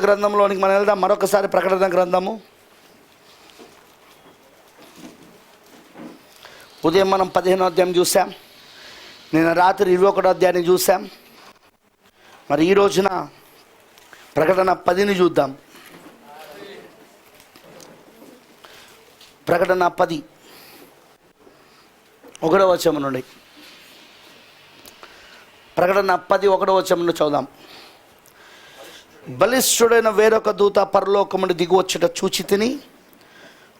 గ్రంథంలోనికి మనం వెళ్దాం. మరొకసారి ప్రకటన గ్రంథము. ఉదయం మనం 15వ అధ్యాయం చూసాం, నిన్న రాత్రి 21వ అధ్యాయాన్ని చూసాం. మరి ఈ రోజున ప్రకటన 10ని చూద్దాం. ప్రకటన 10 1వ వచనం నుండి, ప్రకటన 10 1వ వచనం నుండి చదువుదాం. బలిష్ఠుడైన వేరొక దూత పరలోకమును దిగువచ్చుట చూచి తిని,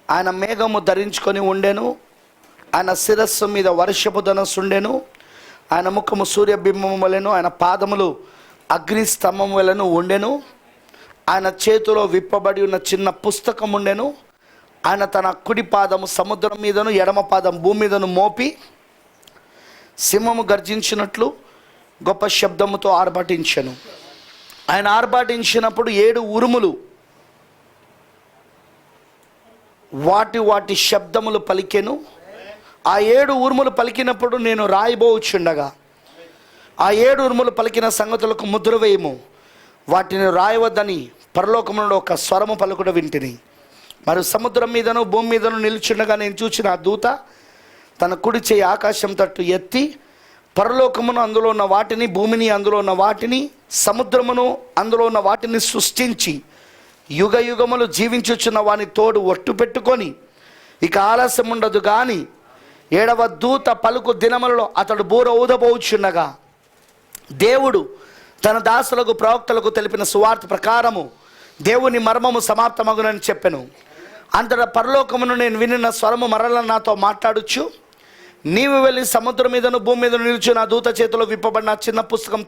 ఆయన మేఘము ధరించుకొని ఉండెను, ఆయన శిరస్సు మీద వర్షపు ధనస్సు ఉండెను, ఆయన ముఖము సూర్యబింబము వలెను, ఆయన పాదములు అగ్ని స్తంభం వలెను ఉండెను, ఆయన చేతిలో విప్పబడి ఉన్న చిన్న పుస్తకం ఉండెను. ఆయన తన కుడి పాదము సముద్రం మీదను ఎడమ పాదం భూమి మీదను మోపి సింహము గర్జించినట్లు గొప్ప శబ్దముతో ఆర్భటించెను. ఆయన ఆర్భాటించినప్పుడు 7 ఉరుములు వాటి శబ్దములు పలికెను. ఆ 7 ఉరుములు పలికినప్పుడు నేను రాయబోచుండగా, ఆ 7 ఉరుములు పలికిన సంగతులకు ముద్ర వేయము, వాటిని రాయవద్దని పరలోకములో ఒక స్వరము పలుకుట వింటిని. మరి సముద్రం మీదను భూమి మీదను నిల్చుండగా నేను చూసిన ఆ దూత తన కుడి చేయి ఆకాశం తట్టు ఎత్తి పరలోకమును అందులో ఉన్న వాటిని, భూమిని అందులో ఉన్న వాటిని, సముద్రమును అందులో ఉన్న వాటిని సృష్టించి యుగ యుగములు జీవించుచున్న వాని తోడు ఒట్టు పెట్టుకొని ఇక ఆలస్యం ఉండదు కానీ 7వ దూత పలుకు దినములలో అతడు బూర ఊదబోచున్నగా దేవుడు తన దాసులకు ప్రవక్తలకు తెలిపిన సువార్త ప్రకారము దేవుని మర్మము సమాప్తమగునని చెప్పెను. అంతటా పరలోకమును నేను వినిన స్వరము మరల నాతో మాట్లాడుచు, నీవు వెళ్ళి సముద్రం మీదను భూమి మీద నిలిచి నా దూత చేతిలో విప్పబడిన చిన్న పుస్తకం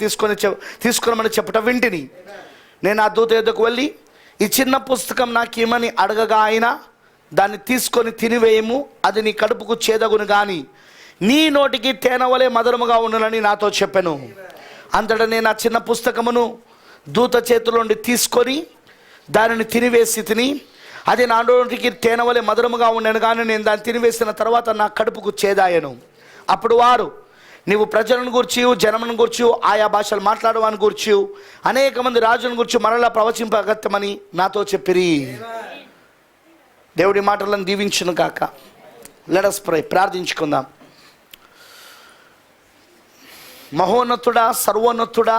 తీసుకురమని చెప్పటం వింటిని. నేను ఆ దూత ఎదుకు వెళ్ళి ఈ చిన్న పుస్తకం నాకేమని అడగగా, ఆయన దాన్ని తీసుకొని తినివేయము, అది నీ కడుపుకు చేదగును కానీ నీ నోటికి తేనెవలే మధురముగా ఉండునని నాతో చెప్పెను. అంతటా నేను ఆ చిన్న పుస్తకమును దూత చేతిలో నుండి తీసుకొని దానిని తినివేసి తిని, అది నా నోటికి తేనెవలే మధురముగా ఉండను కానీ నేను దాన్ని తినివేసిన తర్వాత నా కడుపుకు చేదాయను. అప్పుడు వారు, నీవు ప్రజలను గూర్చి జనమును గూర్చి ఆయా భాషలు మాట్లాడవాని గూర్చి అనేక మంది రాజులను గూర్చి మరలా ప్రవచింపగత్యమని నాతో చెప్పిరి. దేవుడి మాటలను దీవించును కాక. Let us pray. ప్రార్థించుకుందాం. మహోన్నతుడా, సర్వోన్నతుడా,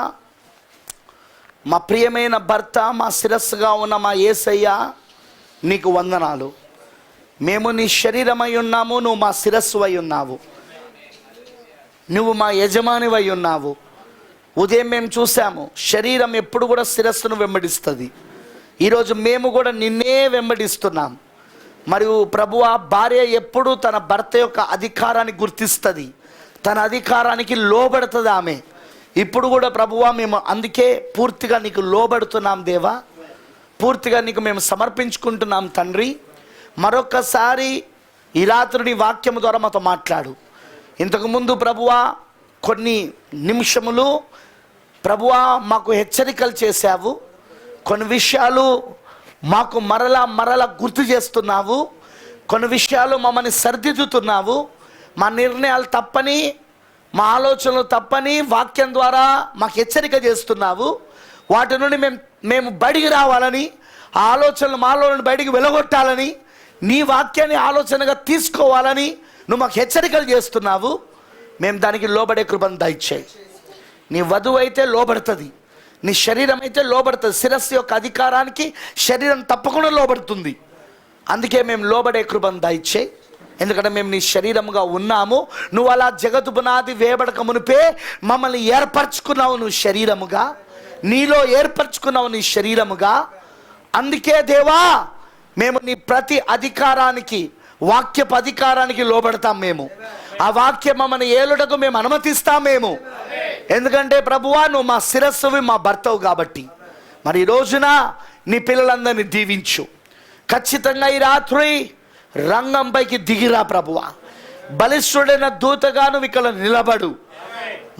మా ప్రియమైన భర్త, మా శిరస్సుగా ఉన్న మా యేసయ్య, నీకు వందనాలు. మేము నీ శరీరమై ఉన్నాము, నువ్వు మా శిరస్సు అయి ఉన్నావు, నువ్వు మా యజమానివై ఉన్నావు. ఉదయం మేము చూసాము, శరీరం ఎప్పుడు కూడా శిరస్సును వెంబడిస్తుంది. ఈరోజు మేము కూడా నిన్నే వెంబడిస్తున్నాం. మరియు ప్రభువా, భార్య ఎప్పుడు తన భర్త యొక్క అధికారాన్ని గుర్తిస్తుంది, తన అధికారానికి లోబడుతుంది ఆమె. ఇప్పుడు కూడా ప్రభువా, మేము అందుకే పూర్తిగా నీకు లోబడుతున్నాం దేవా, పూర్తిగా నీకు మేము సమర్పించుకుంటున్నాం తండ్రి. మరొకసారి ఈ రాత్రి నీ వాక్యము ద్వారా మాతో మాట్లాడు. ఇంతకుముందు ప్రభువా కొన్ని నిమిషములు ప్రభువా మాకు హెచ్చరికలు చేశావు, కొన్ని విషయాలు మాకు మరలా గుర్తు చేస్తున్నావు, కొన్ని విషయాలు మమ్మల్ని సరిదిద్దుతున్నావు. మా నిర్ణయాలు తప్పని, మా ఆలోచనలు తప్పని వాక్యం ద్వారా మాకు హెచ్చరిక చేస్తున్నావు. వాటి నుండి మేము బయటికి రావాలని, ఆ ఆలోచనలు మాలో నుండి బయటికి వెలగొట్టాలని, నీ వాక్యాన్ని ఆలోచనగా తీసుకోవాలని నువ్వు మాకు హెచ్చరికలు చేస్తున్నావు. మేము దానికి లోబడే కృపను దయచేయి. నీ వధువు అయితే లోబడుతుంది, నీ శరీరం అయితే లోబడుతుంది. శిరస్సు యొక్క అధికారానికి శరీరం తప్పకుండా లోబడుతుంది. అందుకే మేము లోబడే కృపను దయచేయి. ఎందుకంటే మేము నీ శరీరముగా ఉన్నాము. నువ్వు అలా జగత్తు పునాది వేయబడక మునిపే మమ్మల్ని ఏర్పరచుకున్నావు, నువ్వు శరీరముగా, నీలో ఏర్పరచుకున్నావు నీ శరీరముగా. అందుకే దేవా, మేము నీ ప్రతి అధికారానికి, వాక్యపు అధికారానికి లోబడతాం. మేము ఆ వాక్యం మమ్మల్ని ఏలుటకు మేము అనుమతిస్తాం మేము. ఎందుకంటే ప్రభువా, నువ్వు మా శిరస్సువి, మా భర్తవు కాబట్టి. మరి ఈ రోజున నీ పిల్లలందరినీ దీవించు. ఖచ్చితంగా ఈ రాత్రి రంగంపైకి దిగిరా ప్రభువా. బలిష్ఠుడైన దూతగాను ఇక్కడ నిలబడు.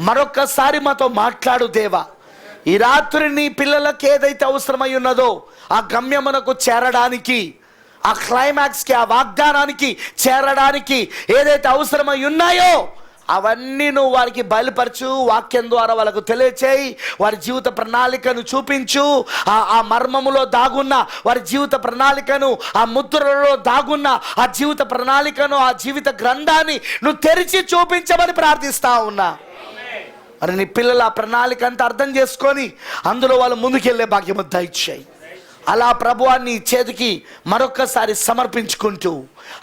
మరొక్కసారి మాతో మాట్లాడు దేవా. ఈ రాత్రి నీ పిల్లలకు ఏదైతే అవసరమై ఉన్నదో ఆ గమ్యమునకు చేరడానికి, ఆ క్లైమాక్స్కి, ఆ వాగ్దానానికి చేరడానికి ఏదైతే అవసరమై ఉన్నాయో అవన్నీ నువ్వు వారికి బయలుపరచు, వాక్యం ద్వారా వాళ్ళకు తెలియచేయి, వారి జీవిత ప్రణాళికను చూపించు. ఆ మర్మములో దాగున్న వారి జీవిత ప్రణాళికను, ఆ ముద్రలో దాగున్న ఆ జీవిత ప్రణాళికను, ఆ జీవిత గ్రంథాన్ని నువ్వు తెరిచి చూపించమని ప్రార్థిస్తా ఉన్నా. మరి నీ పిల్లలు ఆ ప్రణాళిక అంతా అర్థం చేసుకొని అందులో వాళ్ళు ముందుకెళ్ళే భాగ్యము దయచేయి. అలా ప్రభువాన్ని చేతికి మరొక్కసారి సమర్పించుకుంటూ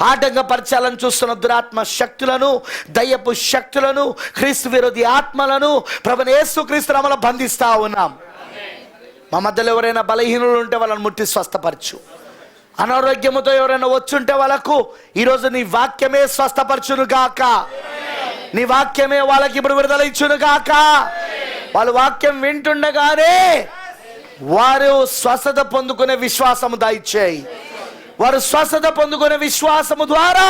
ఆటంకపరచాలని చూస్తున్న దురాత్మ శక్తులను, దయ్యపు శక్తులను, క్రీస్తు విరోధి ఆత్మలను ప్రభువైన యేసుక్రీస్తు నామములో బంధిస్తా ఉన్నాం. మా మధ్యలో ఎవరైనా బలహీనులు ఉంటే వాళ్ళని ముట్టి స్వస్థపరచు. అనారోగ్యముతో ఎవరైనా వచ్చుంటే వాళ్ళకు ఈరోజు నీ వాక్యమే స్వస్థపరచును గాక. నీ వాక్యమే వాళ్ళకి ఇప్పుడు విడుదల ఇచ్చును గాక. వాళ్ళు వాక్యం వింటుండగానే వారు స్వస్థత పొందుకునే విశ్వాసము దయచేయి. వారు స్వస్థత పొందుకునే విశ్వాసము ద్వారా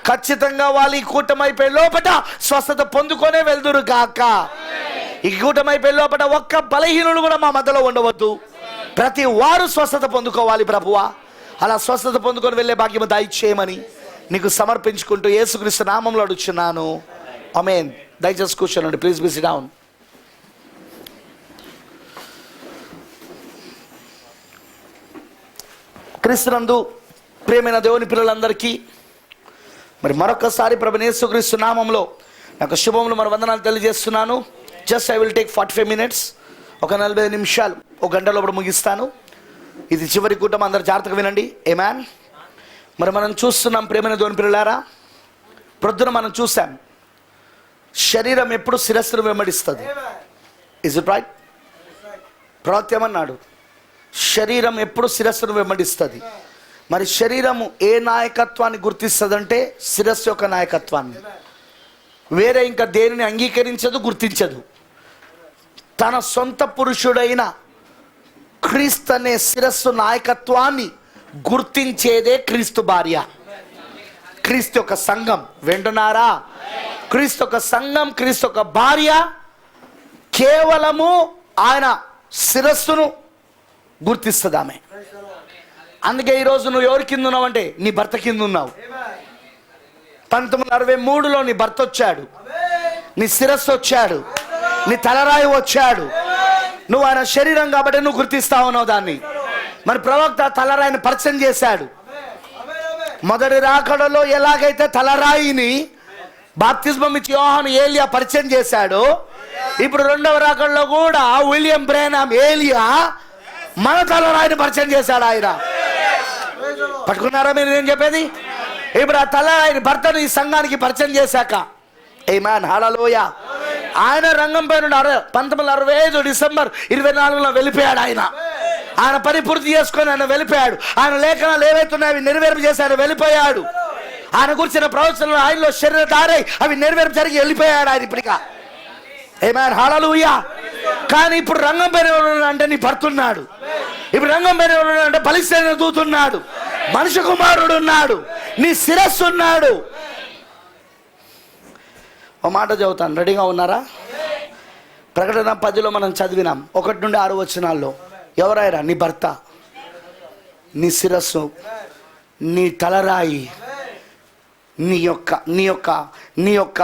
ఖచ్చితంగా వాళ్ళు ఈ కూటమైపోయే లోపల స్వస్థత పొందుకొనే వెళ్దురు గాక. ఈ కూటమైపోయే లోపల ఒక్క బలహీనులు కూడా మా మధ్యలో ఉండవద్దు. ప్రతి వారు స్వస్థత పొందుకోవాలి ప్రభువా. అలా స్వస్థత పొందుకొని వెళ్ళే భాగ్యము దయచేయమని నీకు సమర్పించుకుంటూ యేసుక్రీస్తు నామములో అడుగుచున్నాను. ఆమేన్. దయచేసి కూర్చోండి. Please be SIT down. క్రీస్తునందు ప్రియమైన దేవుని పిల్లలందరికీ మరి మరొకసారి ప్రభువైన యేసుక్రీస్తు నామములో నాకు శుభములు మరి వందనాలు తెలియజేస్తున్నాను. Just I will take 45 minutes, ఒక 45 నిమిషాలు, ఒక గంట లోపల ముగిస్తాను. ఇది చివరి కూటం, అందరు జాగ్రత్తగా వినండి. ఆమేన్. మరి మనం చూస్తున్నాం ప్రియమైన దేవుని పిల్లలారా, ప్రొద్దున మనం చూసాం శరీరం ఎప్పుడు శిరస్సును వెంబడిస్తుంది. Is it right? ప్రవక్త ఏమన్నాడు? శరీరం ఎప్పుడు శిరస్సును వెంబడిస్తుంది. మరి శరీరము ఏ నాయకత్వాన్ని గుర్తిస్తుందంటే శిరస్సు యొక్క నాయకత్వాన్ని. వేరే ఇంకా దేనిని అంగీకరించదు, గుర్తించదు. తన సొంత పురుషుడైన క్రీస్తు అనే శిరస్సు నాయకత్వాన్ని గుర్తించేదే క్రీస్తు భార్య, క్రీస్తు యొక్క సంఘం. వింటున్నారా? క్రీస్తు యొక్క సంఘం, క్రీస్తు యొక్క భార్య కేవలము ఆయన శిరస్సును గుర్తిస్తుంది ఆమె. అందుకే ఈరోజు నువ్వు ఎవరి కింద ఉన్నావు అంటే నీ భర్త కింద ఉన్నావు. 1963లో నీ భర్త వచ్చాడు, నీ శిరస్సు వచ్చాడు, నీ తలరాయి వచ్చాడు. నువ్వు ఆయన శరీరం కాబట్టి నువ్వు గుర్తిస్తా ఉన్నావు దాన్ని. మరి ప్రవక్త తలరాయిని పరిచయం చేశాడు. మొదటి రాకడలో ఎలాగైతే తలరాయిని బాప్తిస్మం ఇచ్చి యోహాను ఏలియా పరిచయం చేశాడో, ఇప్పుడు రెండవ రాకడలో కూడా విలియం బ్రానమ్ ఏలియా మన తలరాయిని పరిచయం చేశాడు. ఆయన పట్టుకున్నారా మీరు నేను చెప్పేది? ఇప్పుడు ఆ తలరాయిని భర్తను ఈ సంఘానికి పరిచయం చేశాక, ఆమేన్, హల్లెలూయా, ఆయన రంగం పైన 1965 డిసెంబర్ 24 వెళ్ళిపోయాడు. ఆయన పని పూర్తి చేసుకొని ఆయన వెళ్ళిపోయాడు. ఆయన లేఖనాలు ఏవైతున్నాయి అవి నెరవేర్పు చేసి ఆయన వెళ్ళిపోయాడు. ఆయన గురించిన ప్రవచనాలు ఆయనలో శరీరధారై అవి నెరవేర్పు జరిగి వెళ్ళిపోయాడు ఆయన ఇప్పటికా. ఆమేన్, హల్లెలూయా. కానీ ఇప్పుడు రంగం పైన అంటే నీ భర్త ఉన్నాడు. ఇప్పుడు రంగం పైన అంటే బలిష్ఠైన దూత ఉన్నాడు, మనుష్య కుమారుడు ఉన్నాడు, నీ శిరస్సు ఉన్నాడు. ఒక మాట చదువుతాను, రెడీగా ఉన్నారా? ప్రకటన 10లో మనం చదివినాం 1 నుండి 6 వచనాల్లో. ఎవరైనా నీ భర్త, నీ శిరస్సు, నీ తలరాయి, నీ యొక్క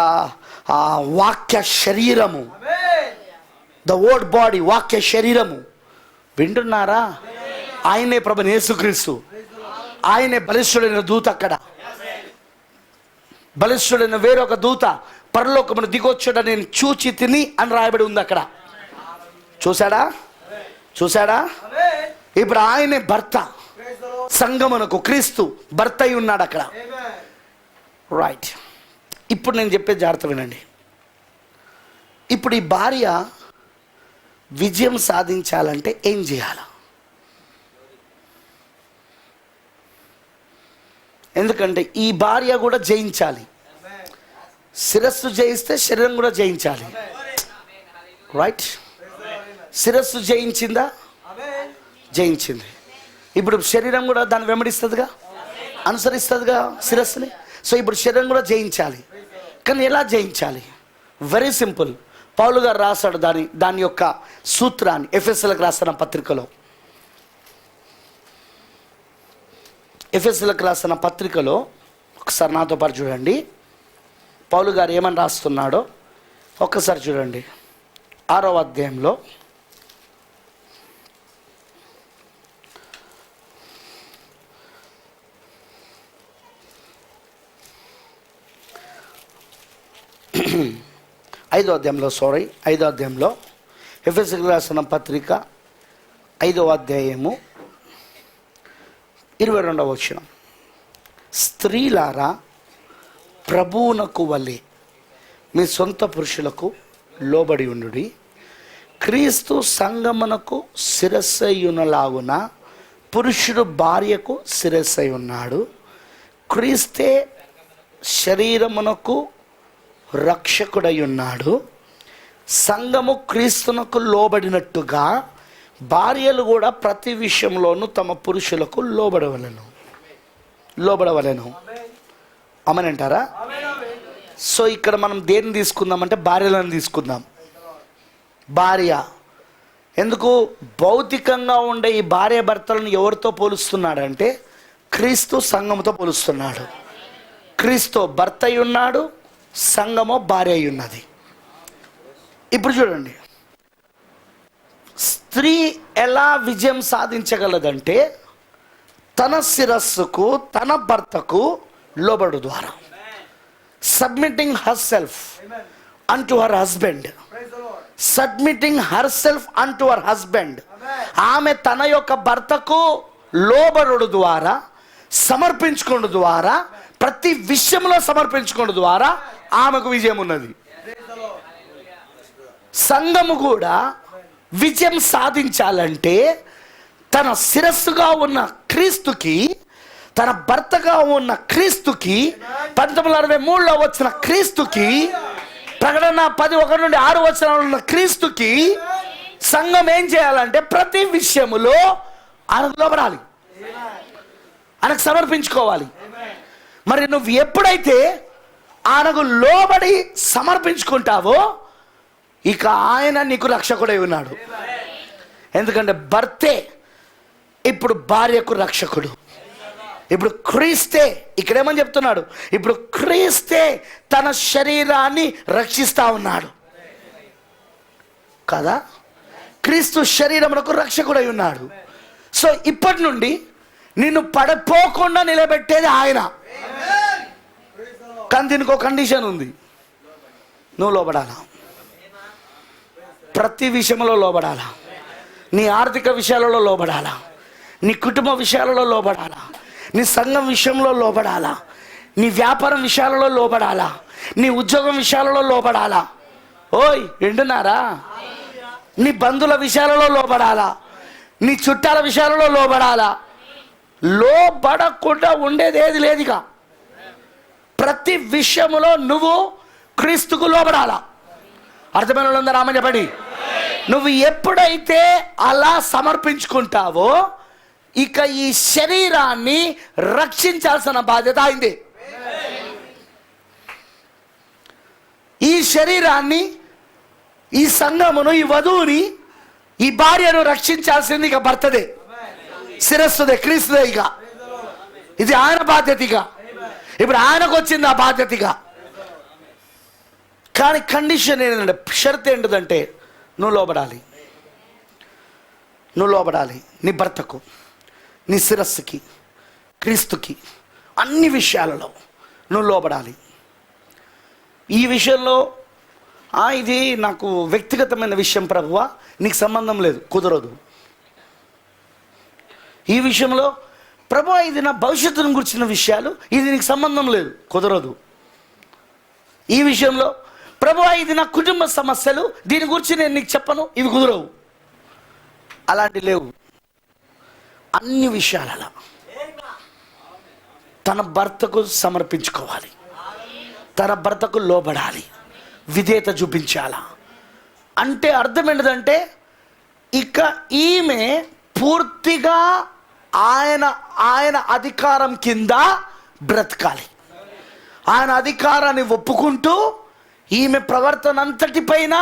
వాక్య శరీరము, ద వర్డ్ బాడీ, వాక్య శరీరము. వింటున్నారా? ఆయనే ప్రభువైన యేసుక్రీస్తు. ఆయనే బలిష్ఠుడైన దూత. అక్కడ బలిష్ఠుడైన వేరొక దూత పరలోకమును దిగొచ్చుట నేను చూచి తిని అని రాయబడి ఉంది అక్కడ. చూశాడా? ఇప్పుడు ఆయనే భర్త, సంగమునకు క్రీస్తు భర్త అయి ఉన్నాడు అక్కడ. రైట్. ఇప్పుడు నేను చెప్పే జాగ్రత్త వినండి. ఇప్పుడు ఈ భార్య విజయం సాధించాలంటే ఏం చేయాలి? ఎందుకంటే ఈ భార్య కూడా జయించాలి. శిరస్సు జయిస్తే శరీరం కూడా జయించాలి. రైట్? శిరస్సు జయించిందా? జయించింది. ఇప్పుడు శరీరం కూడా దాన్ని వెంబడిస్తుందిగా, అనుసరిస్తుందిగా శిరస్సుని. సో ఇప్పుడు శరీరం కూడా జయించాలి. కానీ ఎలా జయించాలి? Very simple. పౌలు గారు రాశాడు దాని యొక్క సూత్రాన్ని ఎఫెసీయులకు రాసిన పత్రికలో. ఎఫెసీయులకు రాసిన పత్రికలో ఒకసారి నాతో పాటు చూడండి. పౌలు గారు ఏమని రాస్తున్నాడో ఒక్కసారి చూడండి. 6వ అధ్యాయంలో 5వ అధ్యాయంలో ఎఫెసీయులకు రాసిన పత్రిక 5వ అధ్యాయము 22వ వచనం. స్త్రీలారా ప్రభువునకు వలె మీ సొంత పురుషులకు లోబడి ఉండుడి. క్రీస్తు సంగమునకు శిరస్సయ్యునలాగున పురుషుడు భార్యకు శిరస్సై ఉన్నాడు. క్రీస్తే శరీరమునకు రక్షకుడై ఉన్నాడు. సంఘము క్రీస్తునకు లోబడినట్టుగా భార్యలు కూడా ప్రతి విషయంలోనూ తమ పురుషులకు లోబడవలెను. అమనంటారా? సో ఇక్కడ మనం దేన్ని తీసుకుందామంటే భార్యలను తీసుకుందాం. భార్య ఎందుకు భౌతికంగా ఉండే ఈ భార్య భర్తలను ఎవరితో పోలుస్తున్నాడంటే క్రీస్తు సంఘముతో పోలుస్తున్నాడు. క్రీస్తు భర్త అయి ఉన్నాడు, సంఘము భార్య అయి ఉన్నది. ఇప్పుడు చూడండి, స్త్రీ ఎలా విజయం సాధించగలదంటే తన శిరస్సుకు తన భర్తకు లోబడు ద్వారా. సబ్మిటింగ్ హర్ సెల్ఫ్ అంటు her husband. Submitting her self అంటు హర్ హస్బెండ్. ఆమె తన యొక్క భర్తకు లోబడు ద్వారా, సమర్పించుకోవడం ద్వారా, ప్రతి విషయంలో సమర్పించుకోవడం ద్వారా ఆమెకు విజయం ఉన్నది. సంఘము కూడా విజయం సాధించాలంటే తన శిరస్సుగా ఉన్న క్రీస్తుకి, తన భర్తగా ఉన్న క్రీస్తుకి, 1963లో వచ్చిన క్రీస్తుకి, ప్రకటన 10:1-6 వచనాలు ఉన్న క్రీస్తుకి సంఘం ఏం చేయాలంటే ప్రతి విషయములో ఆయనకు లోబడాలి, ఆయనకు సమర్పించుకోవాలి. మరి నువ్వు ఎప్పుడైతే ఆయనకు లోబడి సమర్పించుకుంటావో ఇక ఆయన నీకు రక్షకుడై ఉన్నాడు. ఎందుకంటే భర్తే ఇప్పుడు భార్యకు రక్షకుడు. ఇప్పుడు క్రీస్తే, ఇక్కడేమని చెప్తున్నాడు, ఇప్పుడు క్రీస్తే తన శరీరాన్ని రక్షిస్తా ఉన్నాడు కదా. క్రీస్తు శరీరమునకు రక్షకుడై ఉన్నాడు. సో ఇప్పటి నుండి నిన్ను పడిపోకుండా నిలబెట్టేది ఆయన. కానీ దీనికి ఒక కండిషన్ ఉంది, నువ్వు లోబడాలా. ప్రతి విషయంలో లోబడాలా. నీ ఆర్థిక విషయాలలో లోబడాలా, నీ కుటుంబ విషయాలలో లోబడాలా, నీ సంఘం విషయంలో లోబడాలా, నీ వ్యాపారం విషయాలలో లోబడాలా, నీ ఉద్యోగం విషయాలలో లోబడాలా. ఓయ్ వింటున్నారా? నీ బంధువుల విషయాలలో లోబడాలా, నీ చుట్టాల విషయాలలో లోబడాలా. లోబడకుండా ఉండేది ఏది లేదుగా. ప్రతి విషయములో నువ్వు క్రీస్తుకు లోబడాలా. అర్థమైన వాళ్ళందరూ ఆమె చెప్పండి. నువ్వు ఎప్పుడైతే అలా సమర్పించుకుంటావో ఇక ఈ శరీరాన్ని రక్షించాల్సిన బాధ్యత అయింది. ఈ శరీరాన్ని, ఈ సంఘమును, ఈ వధువుని, ఈ భార్యను రక్షించాల్సింది ఇక భర్తదే, శిరస్సుదే, క్రీస్తుదే. ఇక ఇది ఆయన బాధ్యతగా. ఇప్పుడు ఆయనకు వచ్చింది ఆ బాధ్యతగా. కానీ కండిషన్ ఏంటంటే, షరత్ ఏంటిదంటే నువ్వు లోబడాలి. నువ్వు లోబడాలి నీ భర్తకు, నీ శిరస్సుకి, క్రీస్తుకి, అన్ని విషయాలలో నువ్వు లోబడాలి. ఈ విషయంలో ఇది నాకు వ్యక్తిగతమైన విషయం ప్రభువా, నీకు సంబంధం లేదు, కుదరదు. ఈ విషయంలో ప్రభువా ఇది నా భవిష్యత్తును గురించిన విషయాలు, ఇది నీకు సంబంధం లేదు, కుదరదు. ఈ విషయంలో ప్రభువా ఇది నా కుటుంబ సమస్యలు, దీని గురించి నేను నీకు చెప్పను, ఇవి కుదరవు. అలాంటి లేవు. అన్ని విషయాలలో తన భర్తకు సమర్పించుకోవాలి, తన భర్తకు లోబడాలి, విధేయత చూపించాలా. అంటే అర్థం ఏంటంటే ఇక ఈమె పూర్తిగా ఆయన అధికారం కింద బ్రతకాలి. ఆయన అధికారాన్ని ఒప్పుకుంటూ ఈమె ప్రవర్తన అంతటిపైన,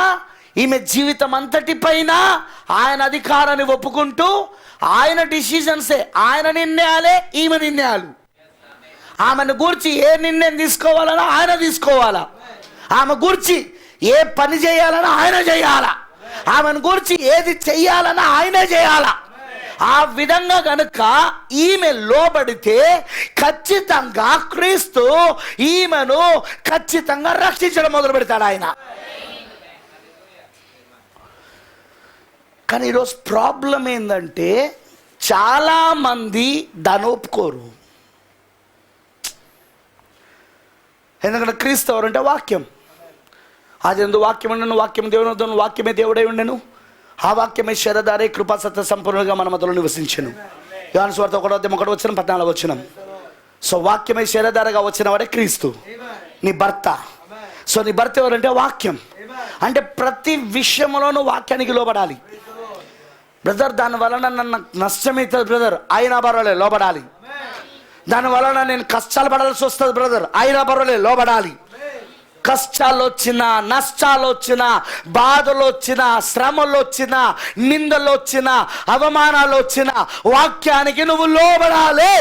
ఈమె జీవితం అంతటిపైన ఆయన అధికారాన్ని ఒప్పుకుంటూ ఆయన డిసిజన్సే, ఆయన నిర్ణయాలే ఈమె నిర్ణయాలు. ఆమెను గూర్చి ఏ నిర్ణయం తీసుకోవాలన్నా ఆయన తీసుకోవాలా. ఆమె గూర్చి ఏ పని చేయాలన్నా ఆయన చేయాలా, ఆమెను గూర్చి ఏది చెయ్యాలన్నా ఆయనే చేయాలా. ఆ విధంగా గనుక ఈమె లోబడితే ఖచ్చితంగా క్రీస్తు ఈమెను ఖచ్చితంగా రక్షించడం మొదలు పెడతాడు ఆయన. కానీ ఈరోజు ప్రాబ్లం ఏంటంటే చాలామంది దాన్ని ఒప్పుకోరు. ఎందుకంటే క్రీస్తు ఎవరంటే వాక్యం. అది ఎందుకు వాక్యం ఉండను, వాక్యం దేవుని వాక్యమే దేవుడై ఉండను, ఆ వాక్యమే శరధారే కృపా సత్య సంపూర్ణంగా మన మధ్యలో నివసించను. యోహాను సువార్త 1:14 సో వాక్యమే శరధారగా వచ్చిన వాడే క్రీస్తు, నీ భర్త. సో నీ భర్త ఎవరంటే వాక్యం. అంటే ప్రతి విషయంలోనూ వాక్యానికి లోబడాలి. బ్రదర్ దాని వలన నన్ను నష్టమవుతుంది బ్రదర్, అయినా పర్వాలేదు లోబడాలి. దాని వలన నేను కష్టాలు పడాల్సి వస్తుంది బ్రదర్, అయినా పర్వాలేదు లోబడాలి. కష్టాలు వచ్చినా, నష్టాలు వచ్చినా, బాధలు వచ్చినా, శ్రమలు వచ్చినా, నిందలు వచ్చినా, అవమానాలు వచ్చినా వాక్యానికి నువ్వు లోబడాలి.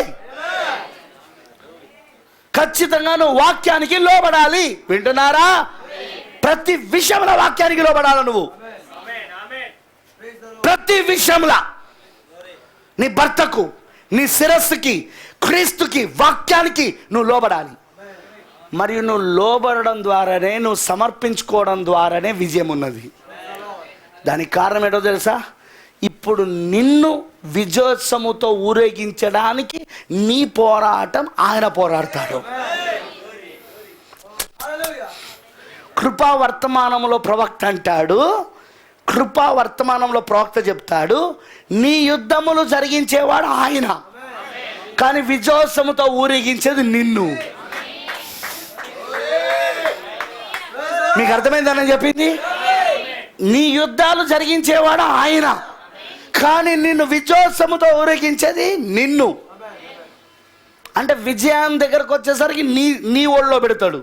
ఖచ్చితంగా నువ్వు వాక్యానికి లోబడాలి. వింటున్నారా? ప్రతి విషయంలో వాక్యానికి లోబడాలి నువ్వు. ప్రతి విషయంలో నీ భర్తకు, నీ శిరస్సుకి, క్రీస్తుకి, వాక్యానికి నువ్వు లోబడాలి. మరియు నువ్వు లోబడడం ద్వారానే, నువ్వు సమర్పించుకోవడం ద్వారానే విజయం ఉన్నది. దానికి కారణం ఏంటో తెలుసా? ఇప్పుడు నిన్ను విజయోత్సవంతో ఊరేగించడానికి నీ పోరాటం ఆయన పోరాడతాడు. కృపా వర్తమానంలో ప్రవక్త అంటాడు, కృపా వర్తమానంలో ప్రవక్త చెప్తాడు, నీ యుద్ధములు జరిగించేవాడు ఆయన, కానీ విజయోత్సవంతో ఊరేగించేది నిన్ను. మీకు అర్థమైందని చెప్పింది? నీ యుద్ధాలు జరిగించేవాడు ఆయన, కానీ నిన్ను విజయోత్సవంతో ఊరేగించేది నిన్ను. అంటే విజయం దగ్గరకు వచ్చేసరికి నీ ఒళ్ళో పెడతాడు,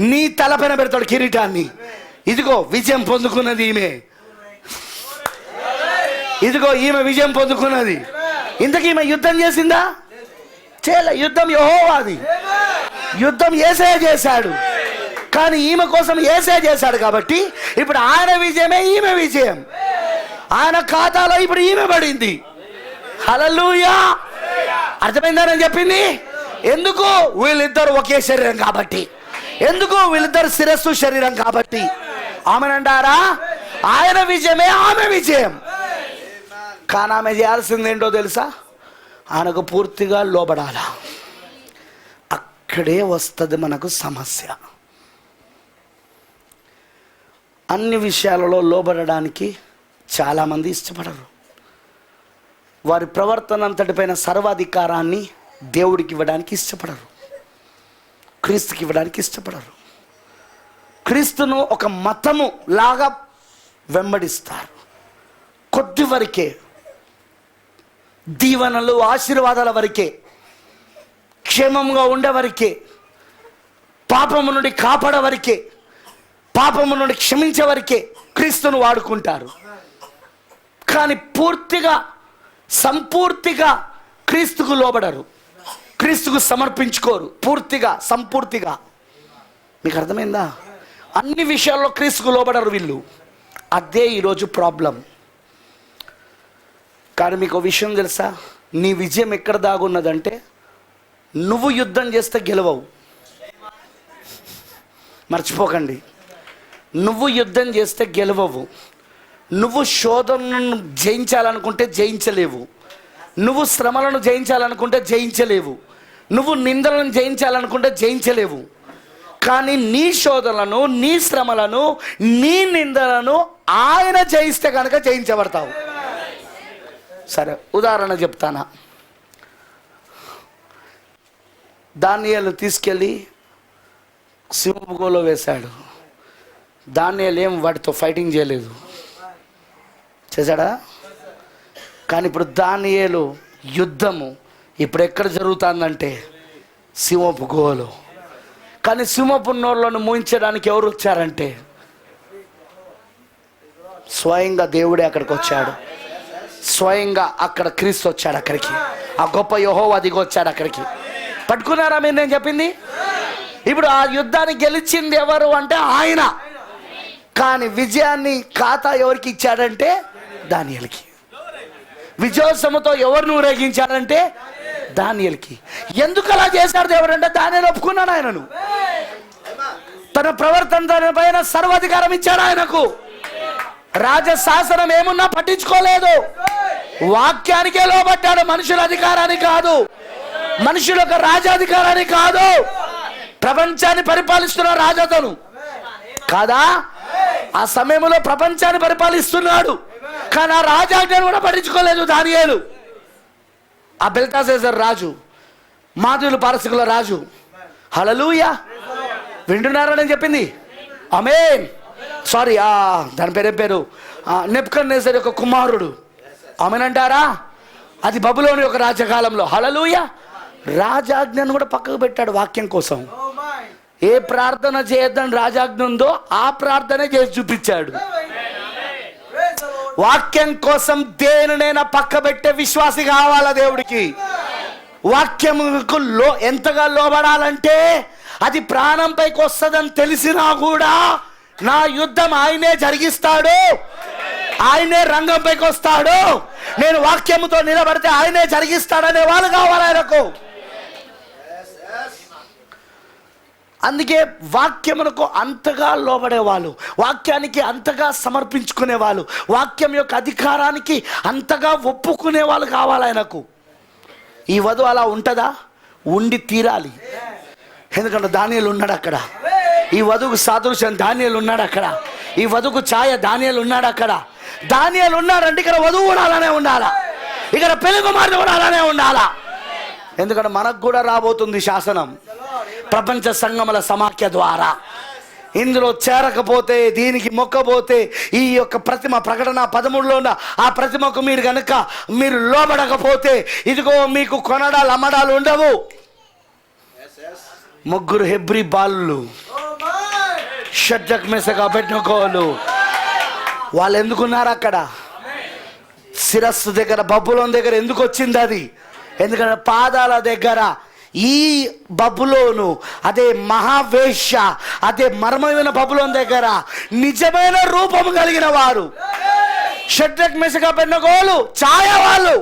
నీ తలపైన పెడతాడు కిరీటాన్ని. ఇదిగో విజయం పొందుకున్నది ఈమె, ఇదిగో ఈమె విజయం పొందుకున్నది. ఇంతకీ ఈమె యుద్ధం చేసిందా? చేయలే. యుద్ధం యెహోవాది, యుద్ధం యేసయ్య చేశాడు, కానీ ఈమె కోసం యేసయ్య చేశాడు. కాబట్టి ఇప్పుడు ఆయన విజయమే ఈమె విజయం. ఆయన ఖాతాలో ఇప్పుడు ఈమె పడింది. హల్లెలూయా! అర్థమైందని చెప్పింది. ఎందుకు? వీళ్ళిద్దరు ఒకే శరీరం కాబట్టి. ఎందుకు? వీళ్ళిద్దరు శిరస్సు శరీరం కాబట్టి. ఆమెనంటారా? ఆయన విజయమే ఆమె విజయం. కానీ ఆమె చేయాల్సింది ఏంటో తెలుసా? ఆయనకు పూర్తిగా లోబడాలా. అక్కడే వస్తుంది మనకు సమస్య. అన్ని విషయాలలో లోబడడానికి చాలామంది ఇష్టపడరు. వారి ప్రవర్తన అంతటిపైన సర్వాధికారాన్ని దేవుడికి ఇవ్వడానికి ఇష్టపడరు, క్రీస్తుకి ఇవ్వడానికి ఇష్టపడరు. క్రీస్తును ఒక మతము లాగా వెంబడిస్తారు. కొద్ది వరకే, దీవెనలు ఆశీర్వాదాల వరకే, క్షేమంగా ఉండే వరకే, పాపము నుండి కాపాడే వరకే, పాపము నుండి క్షమించే వరకే క్రీస్తును వాడుకుంటారు. కానీ పూర్తిగా సంపూర్తిగా క్రీస్తుకు లోబడరు, క్రీస్తుకు సమర్పించుకోరు పూర్తిగా సంపూర్తిగా. మీకు అర్థమైందా? అన్ని విషయాల్లో క్రీస్తుకు లోబడరు వీళ్ళు. అదే ఈరోజు ప్రాబ్లం. కానీ మీకు విషయం తెలుసా? నీ విజయం ఎక్కడ దాగున్నదంటే, నువ్వు యుద్ధం చేస్తే గెలవవు. మర్చిపోకండి, నువ్వు యుద్ధం చేస్తే గెలవవు. నువ్వు శోధనను జయించాలనుకుంటే జయించలేవు, నువ్వు శ్రమలను జయించాలనుకుంటే జయించలేవు, నువ్వు నిందలను జయించాలనుకుంటే జయించలేవు. కానీ నీ శోధనలను, నీ శ్రమలను, నీ నిందలను ఆయన జయిస్తే కనుక జయించబడతావు. సరే, ఉదాహరణ చెప్తానా. దానియేలు తీసుకెళ్ళి సింహపులో వేశాడు. దానియేలు ఏం వాటితో ఫైటింగ్ చేయలేదు, చేశాడా? కానీ ఇప్పుడు దానియేలు యుద్ధము ఇప్పుడు ఎక్కడ జరుగుతుందంటే సింహపు గుహలో. కానీ సింహపు నోళ్ళను మూయించడానికి ఎవరు వచ్చారంటే స్వయంగా దేవుడే అక్కడికి వచ్చాడు. స్వయంగా అక్కడ క్రీస్తు వచ్చాడు అక్కడికి. ఆ గొప్ప యెహోవా దిగి వచ్చాడు అక్కడికి. పట్టుకున్నారా మీరు నేను చెప్పింది? ఇప్పుడు ఆ యుద్ధాన్ని గెలిచింది ఎవరు అంటే ఆయన. కానీ విజయాన్ని ఖాతా ఎవరికి ఇచ్చాడంటే దానియేలుకి. విజయోత్సవంతో ఎవరిని ఊరేగించాడంటే దానియేలుకి. ఎందుకు అలా చేశాడు దేవుడు అంటే దానియేలు ఒప్పుకున్నాడు ఆయనను. తన ప్రవర్తన పైన సర్వాధికారం ఇచ్చాడు ఆయనకు. రాజశాసనం ఏమున్నా పట్టించుకోలేదు, వాక్యానికే లోబడ్డాడు. మనుషుల అధికారానికి కాదు, మనుషుల యొక్క రాజాధికారానికి కాదు. ప్రపంచాన్ని పరిపాలిస్తున్న రాజతను కాదా, ఆ సమయంలో ప్రపంచాన్ని పరిపాలిస్తున్నాడు. కానీ ఆ రాజాజ్ఞను కూడా పట్టించుకోలేదు దానియేలు. ఆ బెల్తాషాజర్ రాజు, మాదీయుల పారసీకుల రాజు. హల్లెలూయా, వింటున్నారని చెప్పింది. ఆమేన్. సారీ, దాని పేరు నెబుకద్నెజర్ యొక్క కుమారుడు. ఆమేన్ అంటారా? అది బబులోని యొక్క రాజకాలంలో. హల్లెలూయా. రాజాజ్ఞను కూడా పక్కకు పెట్టాడు వాక్యం కోసం. ఏ ప్రార్థన చేయొద్దని రాజాజ్ఞ ఉందో ఆ ప్రార్థనే చేసి చూపించాడు. వాక్యం కోసం దేనినైనా పక్క పెట్టే విశ్వాసి కావాలా దేవుడికి. వాక్యముకు ఎంతగా లోబడాలంటే అది ప్రాణం పైకి వస్తుందని తెలిసినా కూడా నా యుద్ధం ఆయనే జరిగిస్తాడు, ఆయనే రంగం పైకి వస్తాడు, నేను వాక్యముతో నిలబడితే ఆయనే జరిగిస్తాడనే వాళ్ళు కావాలి ఆయనకు. అందుకే వాక్యమునకు అంతగా లోబడేవాళ్ళు, వాక్యానికి అంతగా సమర్పించుకునేవాళ్ళు, వాక్యం యొక్క అధికారానికి అంతగా ఒప్పుకునే వాళ్ళు కావాలి ఆయనకు. ఈ వధువు అలా ఉంటుందా? ఉండి తీరాలి. ఎందుకంటే దానియేలు ఉన్నాడు అక్కడ. ఈ వధువుకు సాదృశ్యం దానియేలు ఉన్నాడు అక్కడ. ఈ వధువుకు ఛాయ దానియేలు ఉన్నాడు అక్కడ. దానియేలు ఉన్నాడంటే ఇక్కడ వధువు కూడా అలానే ఉండాలా, ఇక్కడ పెళ్లి కుమారుడు కూడా అలానే ఉండాలా. ఎందుకంటే మనకు కూడా రాబోతుంది శాసనం ప్రపంచ సంఘముల సమాఖ్య ద్వారా. ఇందులో చేరకపోతే, దీనికి మొక్కబోతే, ఈ యొక్క ప్రతిమ ప్రకటన 13లో ఉన్న ఆ ప్రతిమకు మీరు కనుక మీరు లోబడకపోతే ఇదిగో మీకు కొనడాలు అమ్మడాలు ఉండవు. ముగ్గురు హెబ్రీ బాలులు షడ్రక్ మెసగా పెట్టుకోలు వాళ్ళు ఎందుకున్నారు అక్కడ? శిరస్సు దగ్గర, బబులోను దగ్గర ఎందుకు వచ్చింది అది? ఎందుకంటే పాదాల దగ్గర ఈ బబులోను, అదే మహావేశ్య, అదే మర్మమైన బబులోను దగ్గర నిజమైన రూపము కలిగిన వారు షడ్రక్ మెషక్ అబేద్నెగోలు ఛాయ వాళ్ళు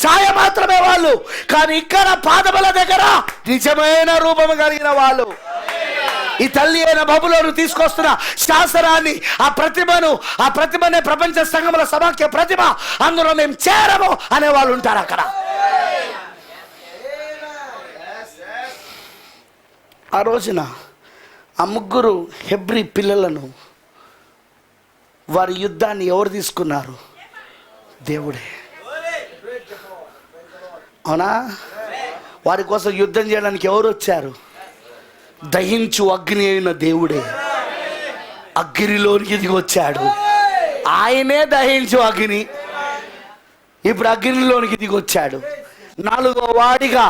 ఛాయ మాత్రమే వాళ్ళు. కానీ ఇక్కడ పాదముల దగ్గర నిజమైన రూపము కలిగిన వాళ్ళు. ఈ తల్లి అయిన బబులోను తీసుకొస్తున్న శాసనాన్ని, ఆ ప్రతిమనే ప్రపంచ సంఘముల సమాఖ్య ప్రతిమ, అందులో మేము చేరము అనే వాళ్ళు ఉంటారు అక్కడ. ఆ రోజున ఆ ముగ్గురు హెబ్రీ పిల్లలను, వారి యుద్ధాన్ని ఎవరు తీసుకున్నారు? దేవుడే. అవునా? వారి కోసం యుద్ధం చేయడానికి ఎవరు వచ్చారు? దహించు అగ్ని అయిన దేవుడే అగ్నిలోనికి దిగి వచ్చాడు. ఆయనే దహించు అగ్ని. ఇప్పుడు అగ్నిలోనికి దిగి వచ్చాడు. 4వ వాడిగా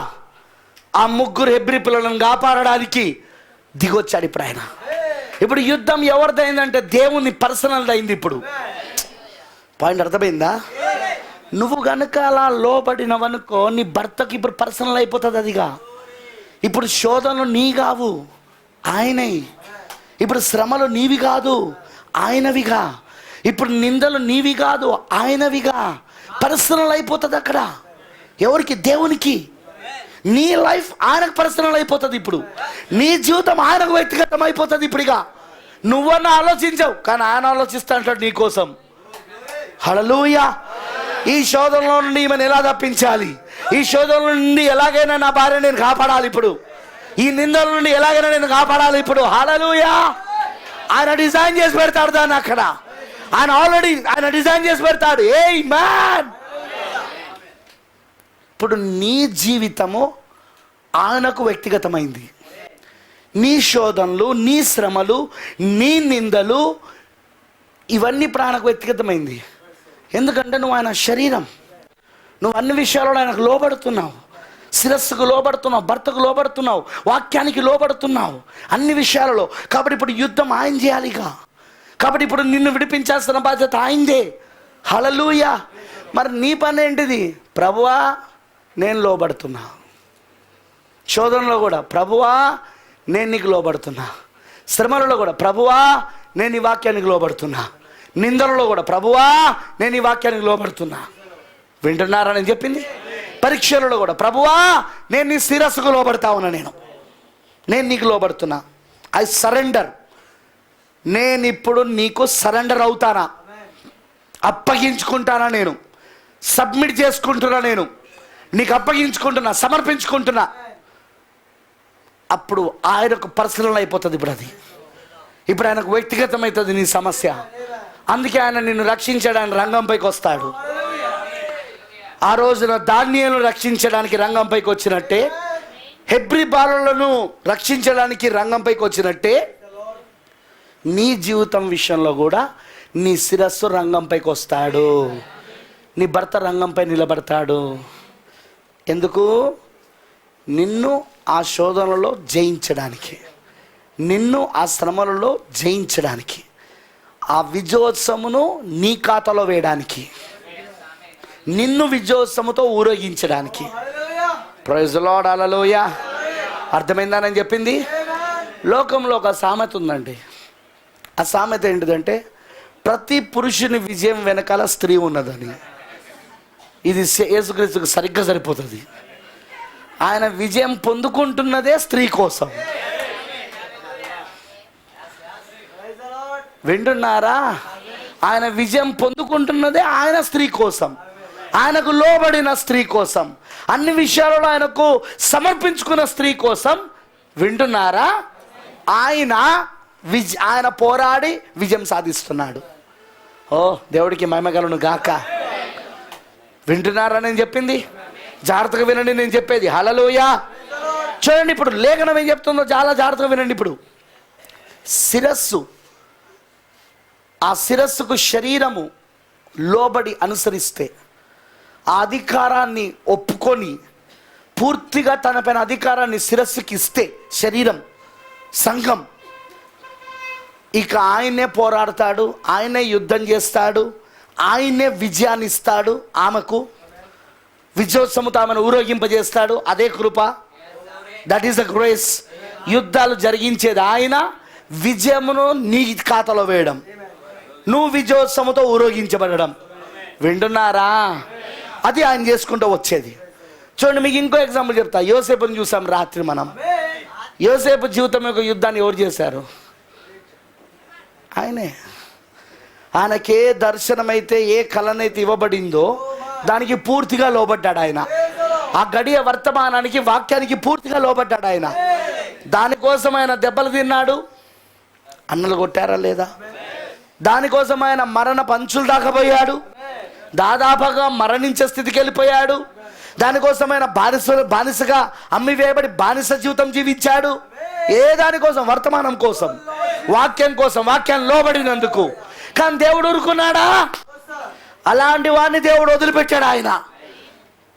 ఆ ముగ్గురు హెబ్రీ పిల్లలను కాపాడడానికి దిగొచ్చాడు ఇప్పుడు ఆయన. ఇప్పుడు యుద్ధం ఎవరిదైందంటే దేవుని పర్సనల్ అయింది. ఇప్పుడు పాయింట్ అర్థమైందా? నువ్వు కనుక అలా లోబడినవనుకో నీ భర్తకి ఇప్పుడు పర్సనల్ అయిపోతుంది అదిగా. ఇప్పుడు శోధనలు నీ కావు, ఆయనే. ఇప్పుడు శ్రమలు నీవి కాదు, ఆయనవిగా. ఇప్పుడు నిందలు నీవి కాదు, ఆయనవిగా. పర్సనల్ అయిపోతుంది అక్కడ. ఎవరికి? దేవునికి. నీ లైఫ్ ఆయనకు పర్సనల్ అయిపోతుంది. ఇప్పుడు నీ జీవితం ఆయనకు వ్యక్తిగతం అయిపోతుంది. ఇప్పుడు ఇక నువ్వన్నా ఆలోచించవు, కానీ ఆయన ఆలోచిస్తా అంటాడు నీ కోసం. హల్లెలూయా. ఈ శోధనలో నుండి ఈమెను ఎలా తప్పించాలి, ఈ శోధనల నుండి ఎలాగైనా నా భార్య నేను కాపాడాలి, ఇప్పుడు ఈ నిందల నుండి ఎలాగైనా నేను కాపాడాలి ఇప్పుడు. హల్లెలూయా. ఆయన డిజైన్ చేసి పెడతాడు దాన్ని అక్కడ. ఆయన డిజైన్ చేసి పెడతాడు. ఏయ్ మ్యాన్, ఇప్పుడు నీ జీవితము ఆయనకు వ్యక్తిగతమైంది. నీ శోధనలు, నీ శ్రమలు, నీ నిందలు ఇవన్నీ ప్రాణకు వ్యక్తిగతమైంది. ఎందుకంటే నువ్వు ఆయన శరీరం, నువ్వు అన్ని విషయాలలో ఆయనకు లోబడుతున్నావు. శిరస్సుకు లోబడుతున్నావు, భర్తకు లోబడుతున్నావు, వాక్యానికి లోబడుతున్నావు, అన్ని విషయాలలో. కాబట్టి ఇప్పుడు యుద్ధం ఆయన చేయాలిగా. కాబట్టి ఇప్పుడు నిన్ను విడిపించాల్సిన బాధ్యత ఆయనదే. హల్లెలూయా. మరి నీ పని ఏంటిది? ప్రభువా నేను లోబడుతున్నా, శోధనలో కూడా ప్రభువా నేను నీకు లోబడుతున్నా, శ్రమలలో కూడా ప్రభువా నేను ఈ వాక్యానికి లోబడుతున్నా, నిందలలో కూడా ప్రభువా నేను ఈ వాక్యానికి లోబడుతున్నా. వింటున్నారని చెప్పింది. పరీక్షలలో కూడా ప్రభువా నేను నీ శిరస్సుకు లోబడతా ఉన్నా, నేను నీకు లోబడుతున్నా. I surrender. నేను ఇప్పుడు నీకు సరెండర్ అవుతానా, అప్పగించుకుంటానా, నేను సబ్మిట్ చేసుకుంటున్నా, నేను నీకు అప్పగించుకుంటున్నా, సమర్పించుకుంటున్నా. అప్పుడు ఆయనకు పర్సనల్ అయిపోతుంది. ఇప్పుడు ఆయనకు వ్యక్తిగతమవుతుంది నీ సమస్య. అందుకే ఆయన నిన్ను రక్షించడానికి రంగంపైకి వస్తాడు. ఆ రోజున దానియేలును రక్షించడానికి రంగంపైకి వచ్చినట్టే, హెబ్రీ బాలులను రక్షించడానికి రంగంపైకి వచ్చినట్టే, నీ జీవితం విషయంలో కూడా నీ శిరస్సు రంగంపైకి వస్తాడు. నీ భర్త రంగంపై నిలబడతాడు. ఎందుకు? నిన్ను ఆ శోధనలో జయించడానికి, నిన్ను ఆ శ్రమలలో జయించడానికి, ఆ విజయోత్సవమును నీ ఖాతాలో వేయడానికి, నిన్ను విజయోత్సవముతో ఊరేగించడానికి. ప్రైజ్ ది లార్డ్, హల్లెలూయా. అర్థమైందా నేను చెప్పింది? లోకంలో ఒక సామెత ఉందండి. ఆ సామెత ఏంటిదంటే ప్రతి పురుషుని విజయం వెనకాల స్త్రీ ఉన్నదని. ఇది యేసుక్రీస్తుకు సరిగ్గా సరిపోతుంది. ఆయన విజయం పొందుకుంటున్నదే స్త్రీ కోసం. వింటున్నారా? ఆయన విజయం పొందుకుంటున్నదే ఆయన స్త్రీ కోసం, ఆయనకు లోబడిన స్త్రీ కోసం, అన్ని విషయాలలో ఆయనకు సమర్పించుకున్న స్త్రీ కోసం. వింటున్నారా? ఆయన పోరాడి విజయం సాధిస్తున్నాడు. ఓ దేవుడికి మహిమగలను గాక. వింటున్నారా నేను చెప్పింది? జాగ్రత్తగా వినండి నేను చెప్పేది. హల్లెలూయా. చూడండి ఇప్పుడు లేఖనం ఏం చెప్తుందో చాలా జాగ్రత్తగా వినండి. ఇప్పుడు శిరస్సు, ఆ శిరస్సుకు శరీరము లోబడి అనుసరిస్తే, ఆ అధికారాన్ని ఒప్పుకొని పూర్తిగా తన పైన అధికారాన్ని శిరస్సుకి ఇస్తే, శరీరం సంఘం, ఇక ఆయనే పోరాడతాడు, ఆయనే యుద్ధం చేస్తాడు, ఆయనే విజయాన్ని ఇస్తాడు. ఆమెకు విజయోత్సవంతో ఆమెను ఊరేగింపజేస్తాడు. అదే కృప, దట్ ఈస్ ద గ్రేస్. యుద్ధాలు జరిగించేది ఆయన, విజయమును నీ ఖాతాలో వేయడం, నువ్వు విజయోత్సవంతో ఊరేగించబడడం. వింటున్నారా? అది ఆయన చేసుకుంటూ వచ్చేది. చూడండి మీకు ఇంకో ఎగ్జాంపుల్ చెప్తా. యోసేపుని చూసాం రాత్రి మనం. యోసేపు జీవితం యొక్క యుద్ధాన్ని ఎవరు చేశారు? ఆయనే. ఆయనకే దర్శనమైతే, ఏ కళనైతే ఇవ్వబడిందో దానికి పూర్తిగా లోబడ్డాడు ఆయన. ఆ గడియ వర్తమానానికి, వాక్యానికి పూర్తిగా లోబడ్డాడు ఆయన. దానికోసం ఆయన దెబ్బలు తిన్నాడు. అన్నలు కొట్టారా లేదా? దానికోసం ఆయన మరణ పంచులు దాకపోయాడు. దాదాపుగా మరణించే స్థితికి వెళ్ళిపోయాడు. దానికోసం ఆయన బానిసగా అమ్మి వేయబడి బానిస జీవితం జీవించాడు. ఏ దానికోసం? వర్తమానం కోసం, వాక్యం కోసం, వాక్యం లోబడినందుకు. కానీ దేవుడు ఊరుకున్నాడా? అలాంటి వాడిని దేవుడు వదిలిపెట్టాడు. ఆయన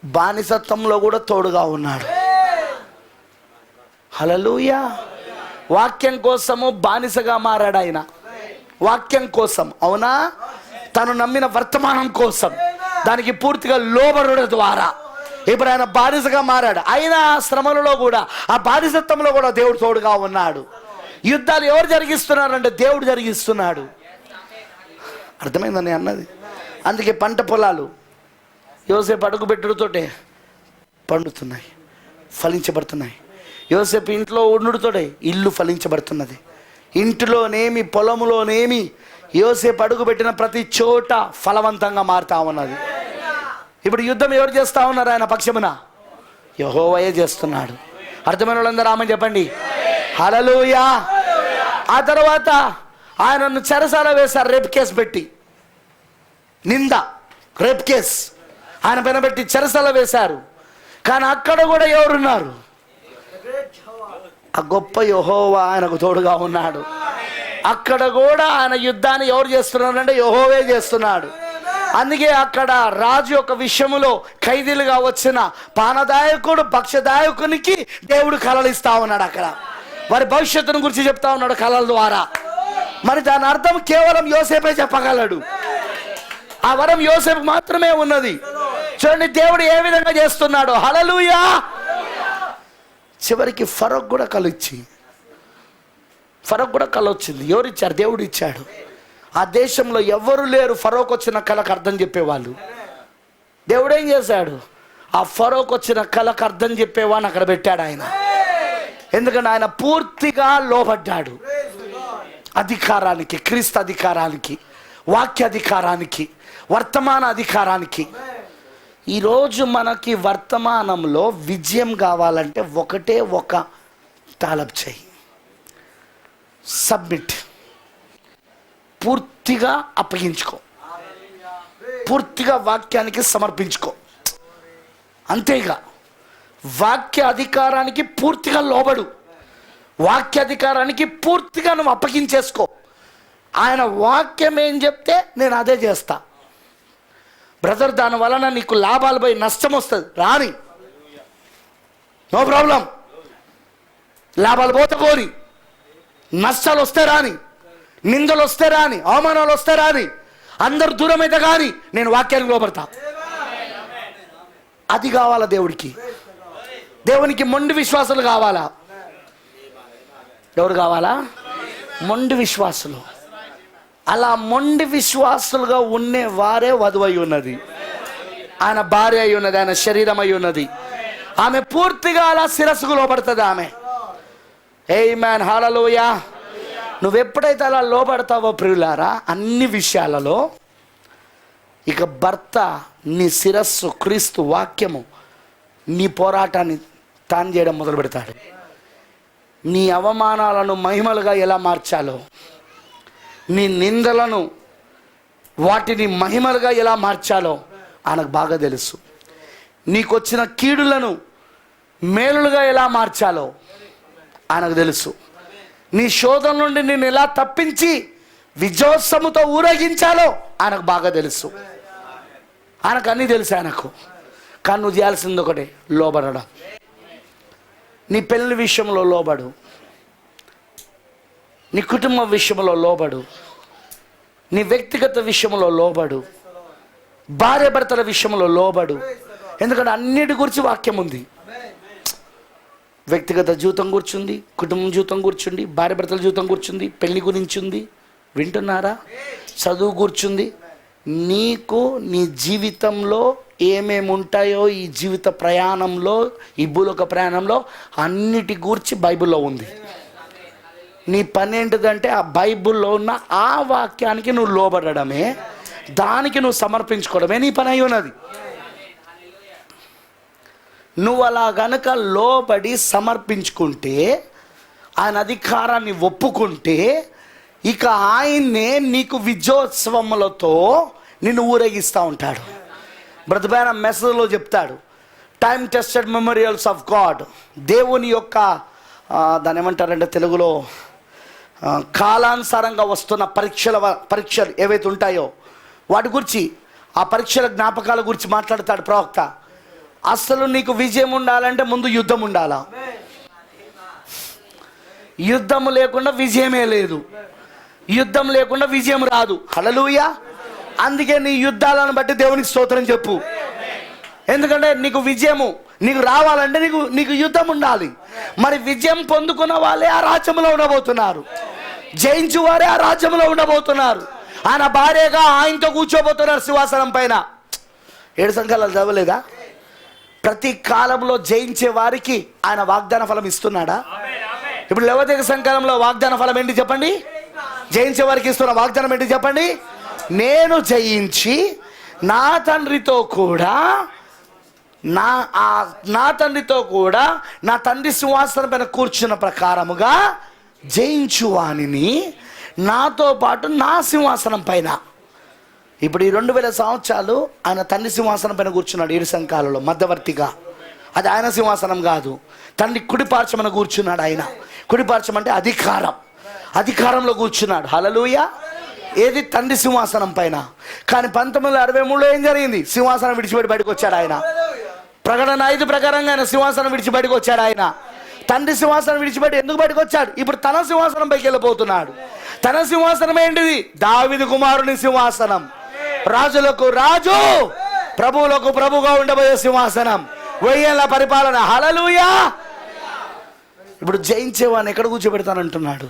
బానిసత్వంలో కూడా తోడుగా ఉన్నాడు. హల్లెలూయా. వాక్యం కోసము బానిసగా మారాడు ఆయన. వాక్యం కోసం, అవునా? తను నమ్మిన వర్తమానం కోసం, దానికి పూర్తిగా లోబడడం ద్వారా ఇప్పుడు ఆయన బానిసగా మారాడు. అయినా ఆ శ్రమలలో కూడా, ఆ బానిసత్వంలో కూడా దేవుడు తోడుగా ఉన్నాడు. యుద్ధాలు ఎవరు జరిగిస్తున్నారంటే దేవుడు జరిగిస్తున్నాడు. అర్థమైందని అన్నది. అందుకే పంట పొలాలు యోసేపు అడుగు పెట్టుడుతోటే పండుతున్నాయి, ఫలించబడుతున్నాయి. యోసేపు ఇంట్లో ఉండుతోటే ఇల్లు ఫలించబడుతున్నది. ఇంటిలోనేమి, పొలములోనేమి, యోసేపు అడుగు పెట్టిన ప్రతి చోట ఫలవంతంగా మారుతా ఉన్నది. ఇప్పుడు యుద్ధం ఎవరు చేస్తూ ఉన్నారు? ఆయన పక్షమున యెహోవాయే చేస్తున్నాడు. అర్థమైన వాళ్ళందరూ ఆమె చెప్పండి. హల్లెలూయా. ఆ తర్వాత ఆయనను చెరసాల వేశారు, రేప్ కేసు పెట్టి. నింద, రేప్ కేసు ఆయన పైన పెట్టి చెరసాల వేశారు. కానీ అక్కడ కూడా ఎవరున్నారు? ఆ గొప్ప యెహోవా ఆయనకు తోడుగా ఉన్నాడు. అక్కడ కూడా ఆయన యుద్ధాన్ని ఎవరు చేస్తున్నారంటే యెహోవే చేస్తున్నాడు. అందుకే అక్కడ రాజు యొక్క విషయములో ఖైదీలుగా వచ్చిన పానదాయకుడు, భక్ష్యదాయకునికి దేవుడు కలలు ఇస్తా ఉన్నాడు. అక్కడ వారి భవిష్యత్తును గురించి చెప్తా ఉన్నాడు కలల ద్వారా. మరి దాని అర్థం కేవలం యోసేపే చెప్పగలడు. ఆ వరం యోసేపు మాత్రమే ఉన్నది. చూడండి దేవుడు ఏ విధంగా చేస్తున్నాడు. హల్లెలూయా. చివరికి ఫరోకు కూడా కళ వచ్చింది. ఎవరు ఇచ్చారు? దేవుడు ఇచ్చాడు. ఆ దేశంలో ఎవరు లేరు ఫరోకు వచ్చిన కళకు అర్థం చెప్పేవాళ్ళు. దేవుడు ఏం చేశాడు? ఆ ఫరోకు వచ్చిన కళకు అర్థం చెప్పేవాడిని అక్కడ పెట్టాడు ఆయన. ఎందుకంటే ఆయన పూర్తిగా లోబడ్డాడు అధికారానికి, క్రీస్తు అధికారానికి, వాక్య అధికారానికి, వర్తమాన అధికారానికి. ఈరోజు మనకి వర్తమానంలో విజయం కావాలంటే ఒకటే ఒక తాలబ్ చేయి, సబ్మిట్. పూర్తిగా అప్పగించుకో, పూర్తిగా వాక్యానికి సమర్పించుకో. అంతేగా వాక్య అధికారానికి పూర్తిగా లోబడు, వాక్య అధికారానికి పూర్తిగా నువ్వు అప్పగించేసుకో. ఆయన వాక్యం ఏం చెప్తే నేను అదే చేస్తా. బ్రదర్, దాని వలన నీకు లాభాలు పోయి నష్టం వస్తుంది, రాని, నో ప్రాబ్లం. లాభాలు పోతే కోరి, నష్టాలు వస్తే రాని, నిందలు వస్తే రాని, అవమానాలు వస్తే రాని, అందరు దూరం అయితే కానీ నేను వాక్యానికి లోబడతా. అది కావాలా దేవుడికి? దేవునికి మొండి విశ్వాసులు కావాలా? ఎవరు కావాలా? మొండి విశ్వాసులు. అలా మొండి విశ్వాసులుగా ఉండే వారే వధువు అయి ఉన్నది, ఆయన భార్య అయి ఉన్నది, ఆయన శరీరం అయి ఉన్నది. ఆమె పూర్తిగా అలా శిరస్సుకు లోబడుతుంది ఆమె. ఆమేన్, హల్లెలూయా. నువ్వెప్పుడైతే అలా లోబడతావో ప్రియులారా, అన్ని విషయాలలో ఇక భర్త నీ శిరస్సు క్రీస్తు వాక్యము నీ పోరాటాన్ని తాను చేయడం మొదలు పెడతాడు. నీ అవమానాలను మహిమలుగా ఎలా మార్చాలో, నీ నిందలను వాటిని మహిమలుగా ఎలా మార్చాలో ఆయనకు బాగా తెలుసు. నీకొచ్చిన కీడులను మేలులుగా ఎలా మార్చాలో ఆయనకు తెలుసు. నీ శోధన నుండి నేను ఎలా తప్పించి విజయోత్సముతో ఊరేగించాలో ఆయనకు బాగా తెలుసు. ఆయనకు అన్నీ తెలుసు ఆయనకు. కానీ నువ్వు చేయాల్సింది ఒకటే, లోబడడం. నీ పెళ్లి విషయంలో లోబడు, నీ కుటుంబం విషయంలో లోబడు, నీ వ్యక్తిగత విషయంలో లోబడు, భార్య భర్తల విషయంలో లోబడు. ఎందుకంటే అన్నిటి గురించి వాక్యం ఉంది. వ్యక్తిగత జీవితం కూర్చుంది, కుటుంబం జీవితం కూర్చుంది, భార్య భర్తల జీవితం కూర్చుంది, పెళ్లి గురించి ఉంది, వింటున్నారా? చదువు కూర్చుంది. నీకు నీ జీవితంలో ఏమేమి ఉంటాయో ఈ జీవిత ప్రయాణంలో, ఈ భూలోక ప్రయాణంలో అన్నిటి గురించి బైబిల్లో ఉంది. నీ పని ఏంటిదంటే ఆ బైబిల్లో ఉన్న ఆ వాక్యానికి నువ్వు లోబడడమే, దానికి నువ్వు సమర్పించుకోవడమే నీ పని అయి ఉన్నది. నువ్వు అలా గనక లోబడి సమర్పించుకుంటే, ఆయన అధికారాన్ని ఒప్పుకుంటే, ఇక ఆయన్నే నీకు విజయోత్సవములతో నిన్ను ఊరేగిస్తూ ఉంటాడు. బ్రదర్ మెసేజ్లో చెప్తాడు, time tested memorials of God. దేవుని యొక్క దాన్ని ఏమంటారంటే తెలుగులో కాలానుసారంగా వస్తున్న పరీక్షలు ఏవైతే ఉంటాయో వాటి గురించి, ఆ పరీక్షల జ్ఞాపకాల గురించి మాట్లాడతాడు ప్రవక్త. అసలు నీకు విజయం ఉండాలంటే ముందు యుద్ధం ఉండాలా. యుద్ధం లేకుండా విజయమే లేదు, యుద్ధం లేకుండా విజయం రాదు. హల్లెలూయా. అందుకే నీ యుద్ధాలను బట్టి దేవునికి స్తోత్రం చెప్పు. ఎందుకంటే నీకు విజయము నీకు రావాలంటే నీకు యుద్ధం ఉండాలి. మరి విజయం పొందుకున్న వాళ్ళే ఆ రాజ్యంలో ఉండబోతున్నారు, జయించు వారే ఆ రాజ్యంలో ఉండబోతున్నారు. ఆయన భార్యగా ఆయనతో కూర్చోబోతున్నారు సింహాసనం పైన. 7 సంఖ్యలు చదవలేదా? ప్రతి కాలంలో జయించే వారికి ఆయన వాగ్దాన ఫలం ఇస్తున్నాడా? ఇప్పుడు లెవదీక సంకాలంలో వాగ్దాన ఫలం ఏంటి చెప్పండి? జయించే వారికి ఇస్తున్న వాగ్దానం ఏంటి చెప్పండి? నేను జయించి నా తండ్రితో కూడా నా తండ్రి సింహాసనం పైన కూర్చున్న ప్రకారముగా జయించువానిని నాతో పాటు నా సింహాసనం పైన. ఇప్పుడు ఈ 2000 సంవత్సరాలు ఆయన తండ్రి సింహాసనం పైన కూర్చున్నాడు 7 సంకాలలో మధ్యవర్తిగా. అది ఆయన సింహాసనం కాదు, తండ్రి కుడిపార్శ్వమున కూర్చున్నాడు. ఆయన కుడిపార్శ్వం అంటే అధికారంలో కూర్చున్నాడు. హల్లెలూయా. ఏది? తండ్రి సింహాసనం పైన. కానీ 1963లో ఏం జరిగింది? సింహాసనం విడిచిపెట్టి బయటకు వచ్చాడు ఆయన. ప్రకటన 5 ప్రకారంగా ఆయన సింహాసనం విడిచి బయటకు వచ్చాడు ఆయన. తండ్రి సింహాసనం విడిచిపెట్టి ఎందుకు బయటకు వచ్చాడు? ఇప్పుడు తన సింహాసనం పైకి వెళ్ళిపోతున్నాడు. తన సింహాసనం ఏంటిది? దావీదు కుమారుని సింహాసనం, రాజులకు రాజు, ప్రభువులకు ప్రభుగా ఉండబోయే సింహాసనం, 1000 ఏళ్ల పరిపాలన. హల్లెలూయా. ఇప్పుడు జయించేవాడిని ఎక్కడ కూర్చోబెడతానంటున్నాడు?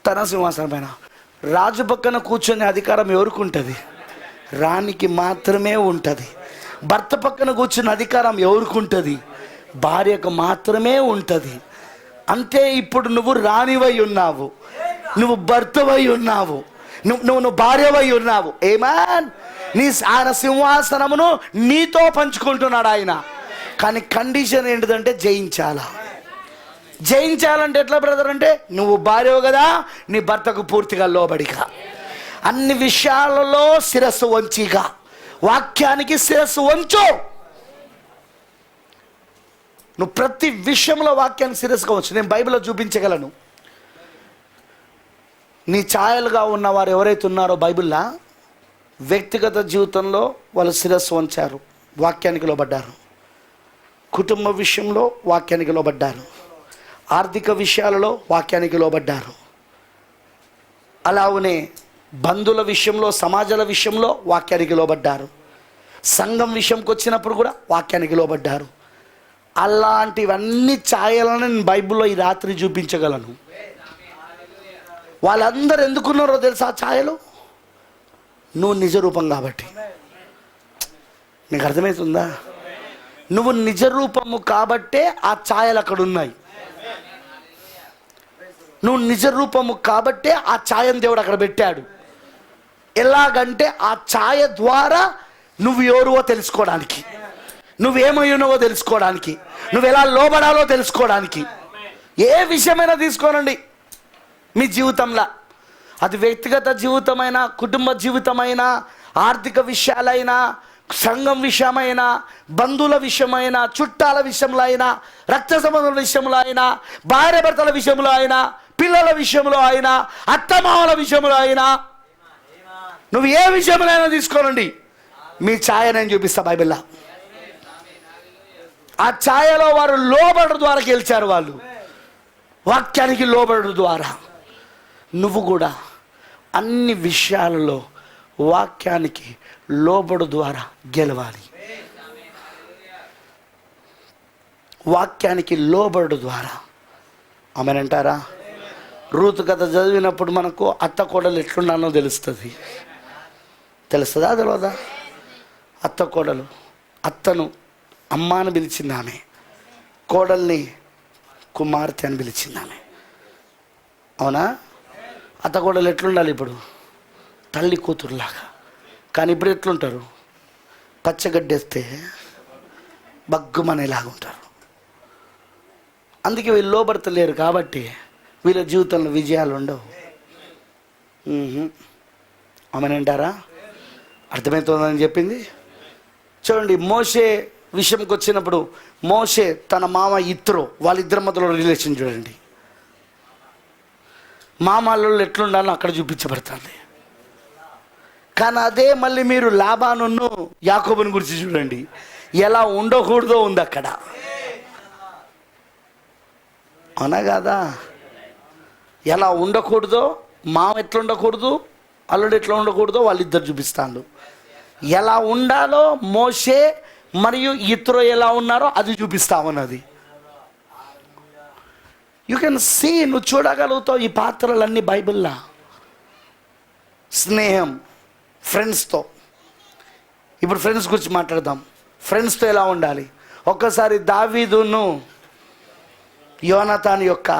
తన సింహాసనం పైన. రాజు పక్కన కూర్చొని అధికారం ఎవరికి ఉంటుంది? రాణికి మాత్రమే ఉంటుంది. భర్త పక్కన కూర్చున్న అధికారం ఎవరికి ఉంటుంది? భార్యకు మాత్రమే ఉంటుంది. అంటే ఇప్పుడు నువ్వు రాణివై ఉన్నావు, నువ్వు భర్తవై ఉన్నావు, నువ్వు భార్యవై ఉన్నావు. ఏమాన్, ఆయన సింహాసనమును నీతో పంచుకుంటున్నాడు ఆయన. కానీ కండిషన్ ఏంటిదంటే జయించాలా. జయించాలంటే ఎట్లా బ్రదర్ అంటే, నువ్వు భార్యవు కదా, నీ భర్తకు పూర్తిగా లోబడిగా, అన్ని విషయాలలో శిరస్సు వంచిగా, వాక్యానికి శిరస్సు వంచు. నువ్వు ప్రతి విషయంలో వాక్యానికి శిరస్సుగా వచ్చు. నేను బైబిల్లో చూపించగలను. నీ ఛాయలుగా ఉన్నవారు ఎవరైతే ఉన్నారో బైబిల్లో, వ్యక్తిగత జీవితంలో వాళ్ళు శిరస్సు వంచారు, వాక్యానికి లోబడ్డారు. కుటుంబ విషయంలో వాక్యానికి లోబడ్డారు. ఆర్థిక విషయాలలో వాక్యానికి లోబడ్డారు. అలానే బంధువుల విషయంలో, సమాజాల విషయంలో వాక్యానికి లోబడ్డారు. సంఘం విషయంకి వచ్చినప్పుడు కూడా వాక్యానికి లోబడ్డారు. అలాంటివన్నీ ఛాయలను నేను బైబిల్లో ఈ రాత్రి చూపించగలను. వాళ్ళందరూ ఎందుకున్నారో తెలుసా? ఆ ఛాయలు నువ్వు నిజరూపం కాబట్టి. నీకు అర్థమవుతుందా? నువ్వు నిజరూపము కాబట్టే ఆ ఛాయలు అక్కడ ఉన్నాయి. నువ్వు నిజరూపము కాబట్టే ఆ ఛాయను దేవుడు అక్కడ పెట్టాడు. ఎలాగంటే ఆ ఛాయ ద్వారా నువ్వు ఎవరువో తెలుసుకోవడానికి, నువ్వేమయ్యున్నావో తెలుసుకోవడానికి, నువ్వు ఎలా లోబడాలో తెలుసుకోవడానికి. ఏ విషయమైనా తీసుకోనండి మీ జీవితంలో, అది వ్యక్తిగత జీవితమైనా, కుటుంబ జీవితమైనా, ఆర్థిక విషయాలైనా, సంఘం విషయమైనా, బంధువుల విషయమైనా, చుట్టాల విషయంలో అయినా, రక్త సంబంధుల విషయంలో అయినా, భార్య భర్తల విషయంలో అయినా, పిల్లల విషయంలో అయినా, అత్తమామల విషయంలో అయినా, నువ్వు ఏ విషయంలో అయినా తీసుకోనండి, మీ ఛాయ నేను చూపిస్తా బైబిల్లో. ఆ ఛాయలో వారు లోబడు ద్వారా గెలిచారు. వాళ్ళు వాక్యానికి లోబడు ద్వారా. నువ్వు కూడా అన్ని విషయాలలో వాక్యానికి లోబడు ద్వారా గెలవాలి. వాక్యానికి లోబడు ద్వారా. ఆమెనంటారా? రూతు కథ చదివినప్పుడు మనకు అత్త కోడలు ఎట్లున్నానో తెలుస్తుందా? తెలియదా? అత్త కోడలు, అత్తను అమ్మ అని పిలిచింది ఆమె, కోడల్ని కుమార్తె అని పిలిచింది ఆమె. అవునా? అత్త కోడలు ఎట్లుండాలి ఇప్పుడు? తల్లి కూతురులాగా. కానీ ఇప్పుడు ఎట్లుంటారు? పచ్చగడ్డేస్తే బగ్గుమనేలాగా ఉంటారు. అందుకే వీళ్ళు లోబడతలేరు కాబట్టి వీళ్ళ జీవితంలో విజయాలు ఉండవు. ఆమెనంటారా? అర్థమవుతుందని చెప్పింది. చూడండి, మోషే విషయంకి వచ్చినప్పుడు మోషే తన మామ ఇత్రో, వాళ్ళిద్దరి మధ్యలో రిలేషన్ చూడండి. మామల్లో ఎట్లుండాలో అక్కడ చూపించబడుతుంది. కానీ అదే మళ్ళీ మీరు లాబానును యాకోబుని గురించి చూడండి, ఎలా ఉండకూడదో ఉంది అక్కడ. అవునా కాదా? ఎలా ఉండకూడదో, మామ ఎట్లా ఉండకూడదు, అల్లుడు ఎట్లా ఉండకూడదో వాళ్ళిద్దరు చూపిస్తాను. ఎలా ఉండాలో మోషే మరియు ఇత్రో ఎలా ఉన్నారో అది చూపిస్తామన్నది. యూ కెన్ సీ, నువ్వు చూడగలుగుతావు ఈ పాత్రలన్నీ బైబిల్లో. స్నేహం ఫ్రెండ్స్తో. ఇప్పుడు ఫ్రెండ్స్ గురించి మాట్లాడదాం. ఫ్రెండ్స్తో ఎలా ఉండాలి? ఒక్కసారి దావీదును యోనాతాను యొక్క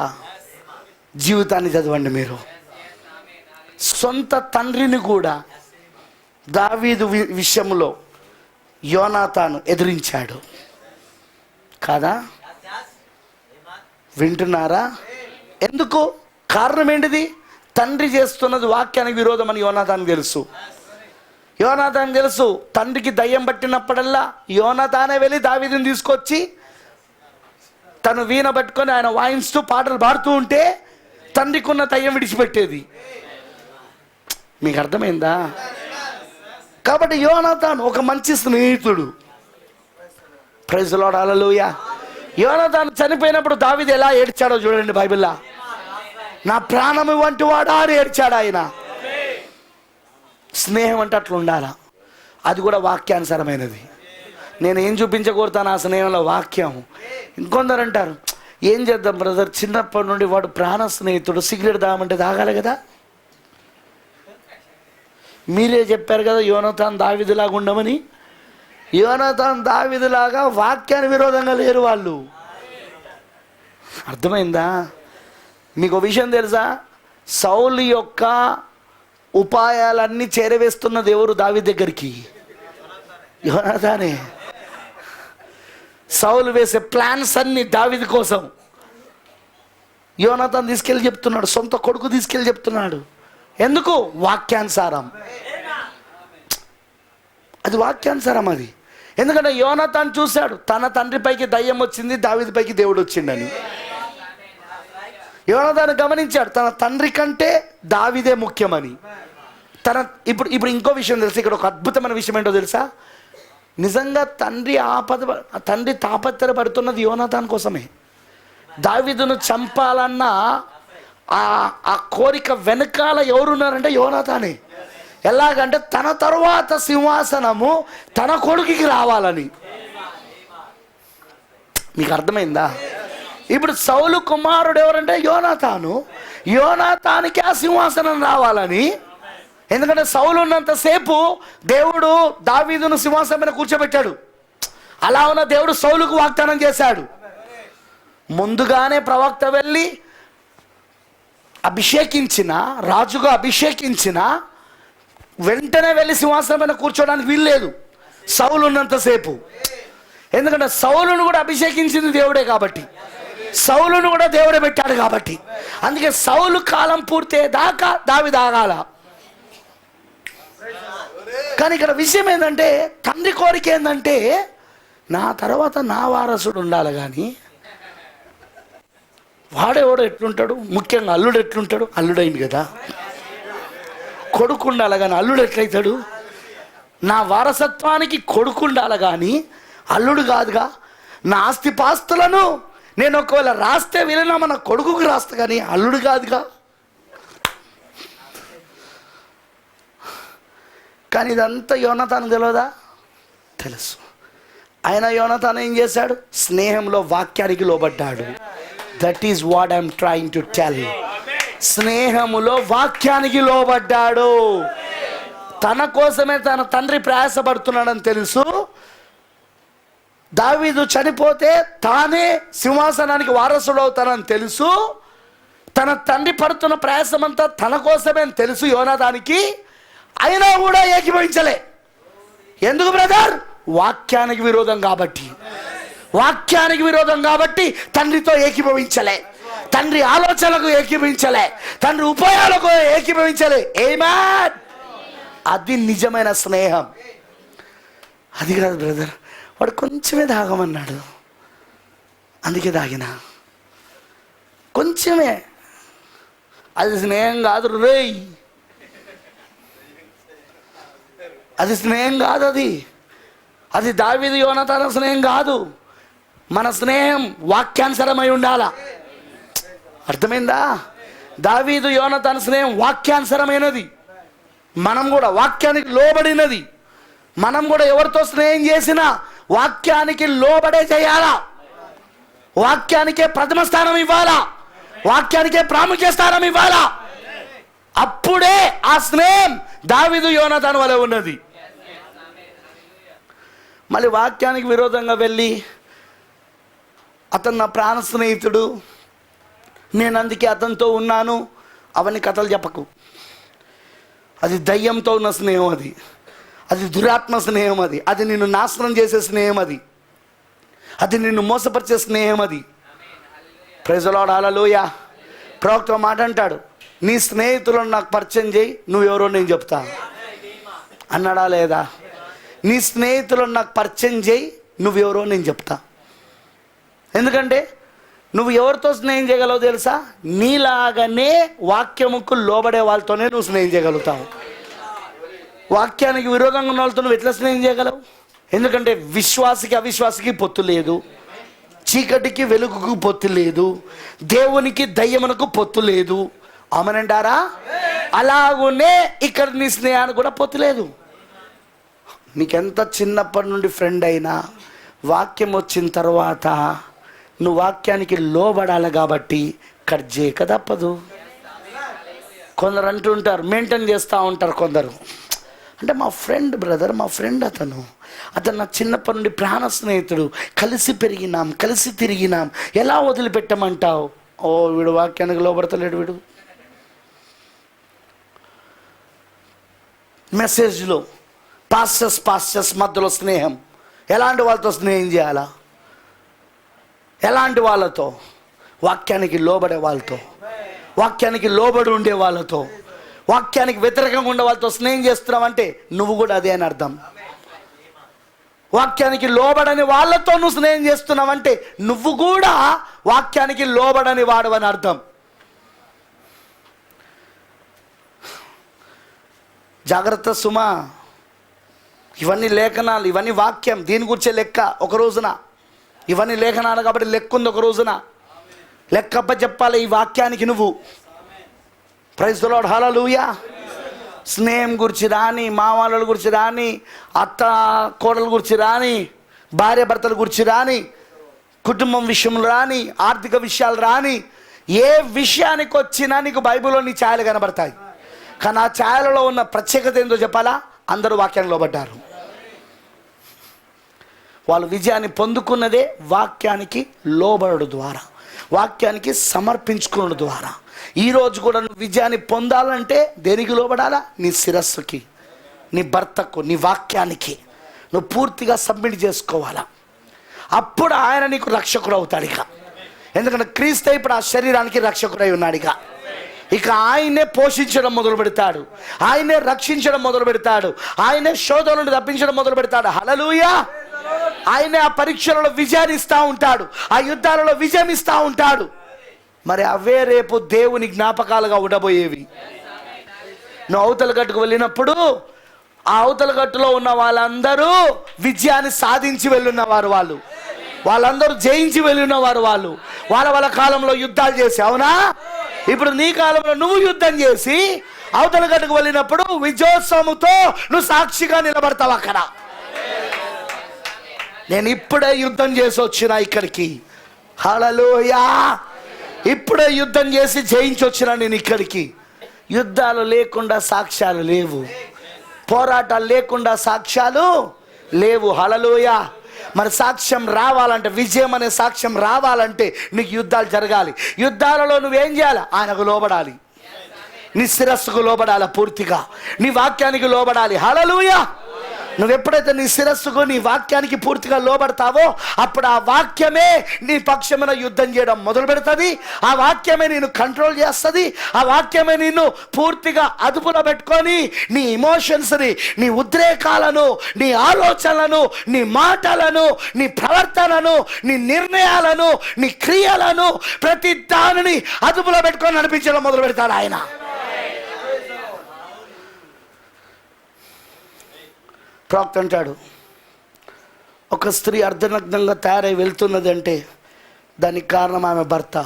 జీవితాన్ని చదవండి మీరు. సొంత తండ్రిని కూడా దావీదు విషయంలో యోనాతాను ఎదిరించాడు కాదా? వింటున్నారా? ఎందుకు? కారణం ఏంటిది? తండ్రి చేస్తున్నది వాక్యానికి విరోధం అని యోనాతాను తెలుసు. యోనాతాను తెలుసు. తండ్రికి దయ్యం పట్టినప్పుడల్లా యోనాతానే వెళ్ళి దావీదుని తీసుకొచ్చి తను వీణ పట్టుకొని ఆయన వాయిస్తూ పాటలు పాడుతూ ఉంటే తండ్రికి ఉన్న దయ్యం విడిచిపెట్టేది. మీకు అర్థమైందా? కాబట్టి యోనాతాను ఒక మంచి స్నేహితుడు. ప్రైజ్ ది లార్డ్, హల్లెలూయా. యోనాతాను చనిపోయినప్పుడు దావీదు ఎలా ఏడ్చాడో చూడండి బైబిల్లో. నా ప్రాణము వంటి వాడా అని ఏడ్చాడు ఆయన. స్నేహం అంటే అట్లా ఉండాలా. అది కూడా వాక్యానుసారమైనది. నేను ఏం చూపించకూడతాను ఆ స్నేహంలో? వాక్యం. ఇంకొందరు అంటారు ఏం చేద్దాం బ్రదర్, చిన్నప్పటి నుండి వాడు ప్రాణ స్నేహితుడు, సిగరెట్ తాగమంటే తాగాలి కదా. మీరే చెప్పారు కదా యోనాతాను దావీదులాగా ఉండమని. యోనాతాను దావీదులాగా వాక్యానికి విరోధంగా లేరు వాళ్ళు. అర్థమైందా? మీకు విషయం తెలుసా? సౌలు యొక్క ఉపాయాలన్నీ చేరవేస్తున్నది ఎవరు దావీదు దగ్గరికి? యోనాతానే. సౌలు వేసే ప్లాన్స్ అన్ని దావీదు కోసం యోనాతాను తీసుకెళ్ళి చెప్తున్నాడు, సొంత కొడుకు తీసుకెళ్ళి చెప్తున్నాడు. ఎందుకు? వాక్యానుసారం. అది వాక్యానుసారం అది. ఎందుకంటే యోనాతాను చూశాడు, తన తండ్రి పైకి దయ్యం వచ్చింది, దావీదు పైకి దేవుడు వచ్చిండని. యోనాతాను గమనించాడు తన తండ్రి కంటే దావీదే ముఖ్యమని. ఇప్పుడు ఇంకో విషయం తెలుసు, ఇక్కడ ఒక అద్భుతమైన విషయం ఏంటో తెలుసా? నిజంగా తండ్రి తాపత్రయపడుతున్నది యోనాతాను కోసమే. దావీదును చంపాలన్న ఆ కోరిక వెనకాల ఎవరున్నారంటే యోనాతానే. ఎలాగంటే తన తరువాత సింహాసనము తన కొడుకుకి రావాలని. మీకు అర్థమైందా? ఇప్పుడు సౌలు కుమారుడు ఎవరంటే యోనాతాను. యోనాతానికి ఆ సింహాసనం రావాలని. ఎందుకంటే సౌలు ఉన్నంతసేపు దేవుడు దావీదును సింహాసనం మీద కూర్చోబెట్టాడు. అలా ఉన్న దేవుడు సౌలుకు వాగ్దానం చేశాడు. ముందుగానే ప్రవక్త వెళ్ళి అభిషేకించిన, రాజుగా అభిషేకించిన వెంటనే వెళ్ళి సింహాసనం మీద కూర్చోడానికి వీల్లేదు సౌలు ఉన్నంతసేపు. ఎందుకంటే సౌలును కూడా అభిషేకించింది దేవుడే కాబట్టి, సౌలును కూడా దేవుడే పెట్టాడు కాబట్టి. అందుకే సౌలు కాలం పూర్తయ్యేదాకా దావీదు ఆగాల. కానీ ఇక్కడ విషయం ఏంటంటే, తండ్రి కోరిక ఏంటంటే నా తర్వాత నా వారసుడు ఉండాలి. కానీ వాడేవాడు ఎట్లుంటాడు? ముఖ్యంగా అల్లుడు ఎట్లుంటాడు? అల్లుడైంది కదా. కొడుకు ఉండాలి కానీ అల్లుడు ఎట్లయితాడు? నా వారసత్వానికి కొడుకు ఉండాలి కానీ అల్లుడు కాదుగా. నా ఆస్తిపాస్తులను నేను ఒకవేళ రాస్తే వీళ్ళ మన కొడుకుకి రాస్తా కానీ అల్లుడు కాదుగా. కానీ ఇదంతా యోనాతాను తెలియదా? తెలుసు. ఆయన యోనాతాను ఏం చేశాడు? స్నేహంలో వాక్యానికి లోబడ్డాడు. That is what I'm trying to tell. స్నేహములో వాక్యానికి లోబడ్డాడు. తన కోసమే తన తండ్రి ప్రయాసపడుతున్నాడని తెలుసు. దావీదు చనిపోతే తానే సింహాసనానికి వారసుడు అవుతానని తెలుసు. తన తండ్రి పడుతున్న ప్రయాసమంతా తన కోసమే అని తెలుసు యోనాతానికి. అయినా కూడా ఏకీభవించలే. ఎందుకు బ్రదర్? వాక్యానికి విరోధం కాబట్టి. వాక్యానికి విరోధం కాబట్టి తండ్రితో ఏకీభవించలే, తండ్రి ఆలోచనలకు ఏకీభవించలే, తండ్రి ఉపాయాలకు ఏకీభవించలే. ఏమాన్? అది నిజమైన స్నేహం. అది కాదు బ్రదర్, వాడు కొంచెమే తాగమన్నాడు అందుకే తాగినా, కొంచెమే. అది స్నేహం కాదు రేయ్, అది స్నేహం కాదు. అది దావీదు యోనాతాను స్నేహం కాదు. మన స్నేహం వాక్యానుసరమై ఉండాలా. అర్థమైందా? దావీదు యోనాతాను స్నేహం వాక్యానుసరమైనది. మనం కూడా వాక్యానికి లోబడినది. మనం కూడా ఎవరితో స్నేహం చేసినా వాక్యానికి లోబడే చేయాలా. వాక్యానికే ప్రథమ స్థానం ఇవ్వాలా, వాక్యానికే ప్రాముఖ్య స్థానం ఇవ్వాలా. అప్పుడే ఆ స్నేహం దావీదు యోనాతాను వలె ఉన్నది. మళ్ళీ వాక్యానికి విరోధంగా వెళ్ళి అతను నా ప్రాణ స్నేహితుడు, నేను అందుకే అతనితో ఉన్నాను, అవన్నీ కథలు చెప్పకు. అది దయ్యంతో ఉన్న స్నేహం. అది దురాత్మ స్నేహం. అది నిన్ను నాశనం చేసే స్నేహం. అది నిన్ను మోసపరిచే స్నేహం. ప్రైజ్ ది లార్డ్, హల్లెలూయా. ప్రవక్త మాట అంటాడు, నీ స్నేహితులను నాకు పరిచయం చేయి, నువ్వెవరో నేను చెప్తా అన్నాడా లేదా? నీ స్నేహితులను నాకు పరిచయం చేయి, నువ్వెవరో నేను చెప్తా. ఎందుకంటే నువ్వు ఎవరితో స్నేహం చేయగలవు తెలుసా? నీలాగానే వాక్యముకు లోబడే వాళ్ళతోనే నువ్వు స్నేహం చేయగలుగుతావు. వాక్యానికి విరోధంగా ఉన్న వాళ్ళతో నువ్వు ఎట్లా స్నేహం చేయగలవు? ఎందుకంటే విశ్వాసికి అవిశ్వాసికి పొత్తు లేదు, చీకటికి వెలుగుకు పొత్తు లేదు, దేవునికి దయ్యమునకు పొత్తు లేదు. ఆమేనంటారా? అలాగునే ఇక్కడ నీ స్నేహానికి కూడా పొత్తు లేదు. నీకెంత చిన్నప్పటి నుండి ఫ్రెండ్ అయినా వాక్యం వచ్చిన తర్వాత నువ్వు వాక్యానికి లోబడాలి కాబట్టి కట్ చేయక తప్పదు. కొందరు అంటుంటారు, మెయింటైన్ చేస్తూ ఉంటారు కొందరు. అంటే మా ఫ్రెండ్ బ్రదర్, మా ఫ్రెండ్ అతను నా చిన్నప్పటి నుండి ప్రాణ స్నేహితుడు, కలిసి పెరిగినాం, కలిసి తిరిగినాం, ఎలా వదిలిపెట్టమంటావు? ఓ వీడు వాక్యానికి లోబడతలేడు. వీడు మెసేజ్లో పాస్టర్స్ మధ్యలో స్నేహం. ఎలాంటి వాళ్ళతో స్నేహం చేయాలా? ఎలాంటి వాళ్ళతో? వాక్యానికి లోబడే వాళ్ళతో, వాక్యానికి లోబడి ఉండే వాళ్ళతో, వాక్యానికి వ్యతిరేకంగా ఉండే వాళ్ళతో స్నేహం చేస్తున్నావంటే నువ్వు కూడా అదే అని అర్థం. వాక్యానికి లోబడని వాళ్ళతో నువ్వు స్నేహం చేస్తున్నావంటే నువ్వు కూడా వాక్యానికి లోబడని వాడు అని అర్థం. జాగ్రత్త సుమా. ఇవన్నీ లేఖనాలు, ఇవన్నీ వాక్యం, దీని గురించే లెక్క ఒక రోజున. ఇవన్నీ లేఖనాలు కాబట్టి లెక్క ఉంది ఒక రోజున. లెక్కప్ప చెప్పాలి ఈ వాక్యానికి నువ్వు. ప్రైజ్ ది లార్డ్, హల్లెలూయా. స్నేహం గురించి రాని, మామూలు గురించి రాని, అత్త కోడల గురించి రాని, భార్య భర్తల గురించి రాని, కుటుంబం విషయంలో రాని, ఆర్థిక విషయాలు రాని, ఏ విషయానికి వచ్చినా నీకు బైబిల్లో నీ ఛాయలు కనబడతాయి. కానీ ఆ ఛాయలలో ఉన్న ప్రత్యేకత ఏందో చెప్పాలా? అందరూ వాక్యానికి లోబడ్డారు. వాళ్ళు విజయాన్ని పొందుకున్నదే వాక్యానికి లోబడడం ద్వారా, వాక్యానికి సమర్పించుకోవడం ద్వారా. ఈరోజు కూడా నువ్వు విజయాన్ని పొందాలంటే దేనికి లోబడాలా? నీ శిరస్సుకి, నీ భర్తకు, నీ వాక్యానికి నువ్వు పూర్తిగా సబ్మిట్ చేసుకోవాలా. అప్పుడు ఆయన నీకు రక్షకుడు అవుతాడు. ఎందుకంటే క్రీస్తు ఇప్పుడు ఆ శరీరానికి రక్షకుడై ఉన్నాడు. ఇక ఆయనే పోషించడం మొదలు పెడతాడు, ఆయనే రక్షించడం మొదలు పెడతాడు, ఆయనే శోధన నుండి తప్పించడం మొదలు పెడతాడు. హల్లెలూయా. ఆయనే ఆ పరీక్షలలో విజయాన్ని ఇస్తూ ఉంటాడు, ఆ యుద్ధాలలో విజయం ఇస్తూ ఉంటాడు. మరి అవే రేపు దేవుని జ్ఞాపకాలుగా ఉండబోయేవి. నువ్వు అవతల గట్టుకు వెళ్ళినప్పుడు ఆ అవతల గట్టులో ఉన్న వాళ్ళందరూ విజయాన్ని సాధించి వెళ్ళున్నవారు, వాళ్ళందరూ జయించి వెళ్ళినవారు. వాళ్ళ కాలంలో యుద్ధాలు చేసి, అవునా? ఇప్పుడు నీ కాలంలో నువ్వు యుద్ధం చేసి అవతల గట్టుకు వెళ్ళినప్పుడు విజయోత్సవంతో నువ్వు సాక్షిగా నిలబడతావు అక్కడ. నేను ఇప్పుడే యుద్ధం చేసి వచ్చినా ఇక్కడికి. హల్లెలూయా. ఇప్పుడే యుద్ధం చేసి జయించి వచ్చినా నేను ఇక్కడికి. యుద్ధాలు లేకుండా సాక్ష్యాలు లేవు, పోరాటాలు లేకుండా సాక్ష్యాలు లేవు. హల్లెలూయా. మరి సాక్ష్యం రావాలంటే, విజయం అనే సాక్ష్యం రావాలంటే నీకు యుద్ధాలు జరగాలి. యుద్ధాలలో నువ్వేం చేయాలి? ఆయనకు లోబడాలి, నీ శిరస్సుకు లోబడాలి, పూర్తిగా నీ వాక్యానికి లోబడాలి. హల్లెలూయా. నువ్వు ఎప్పుడైతే నీ శిరస్సుకు, నీ వాక్యానికి పూర్తిగా లోబడతావో అప్పుడు ఆ వాక్యమే నీ పక్షమున యుద్ధం చేయడం మొదలు పెడుతుంది. ఆ వాక్యమే నేను కంట్రోల్ చేస్తుంది. ఆ వాక్యమే నిన్ను పూర్తిగా అదుపులో పెట్టుకొని నీ ఇమోషన్స్ని, నీ ఉద్రేకాలను, నీ ఆలోచనలను, నీ మాటలను, నీ ప్రవర్తనను, నీ నిర్ణయాలను, నీ క్రియలను, ప్రతి దానిని అదుపులో పెట్టుకొని నడిపించడం మొదలు పెడతాడు ఆయన. ప్రవక్త అంటాడు, ఒక స్త్రీ అర్ధనగ్నంగా తయారై వెళ్తున్నది అంటే దానికి కారణం ఆమె భర్త.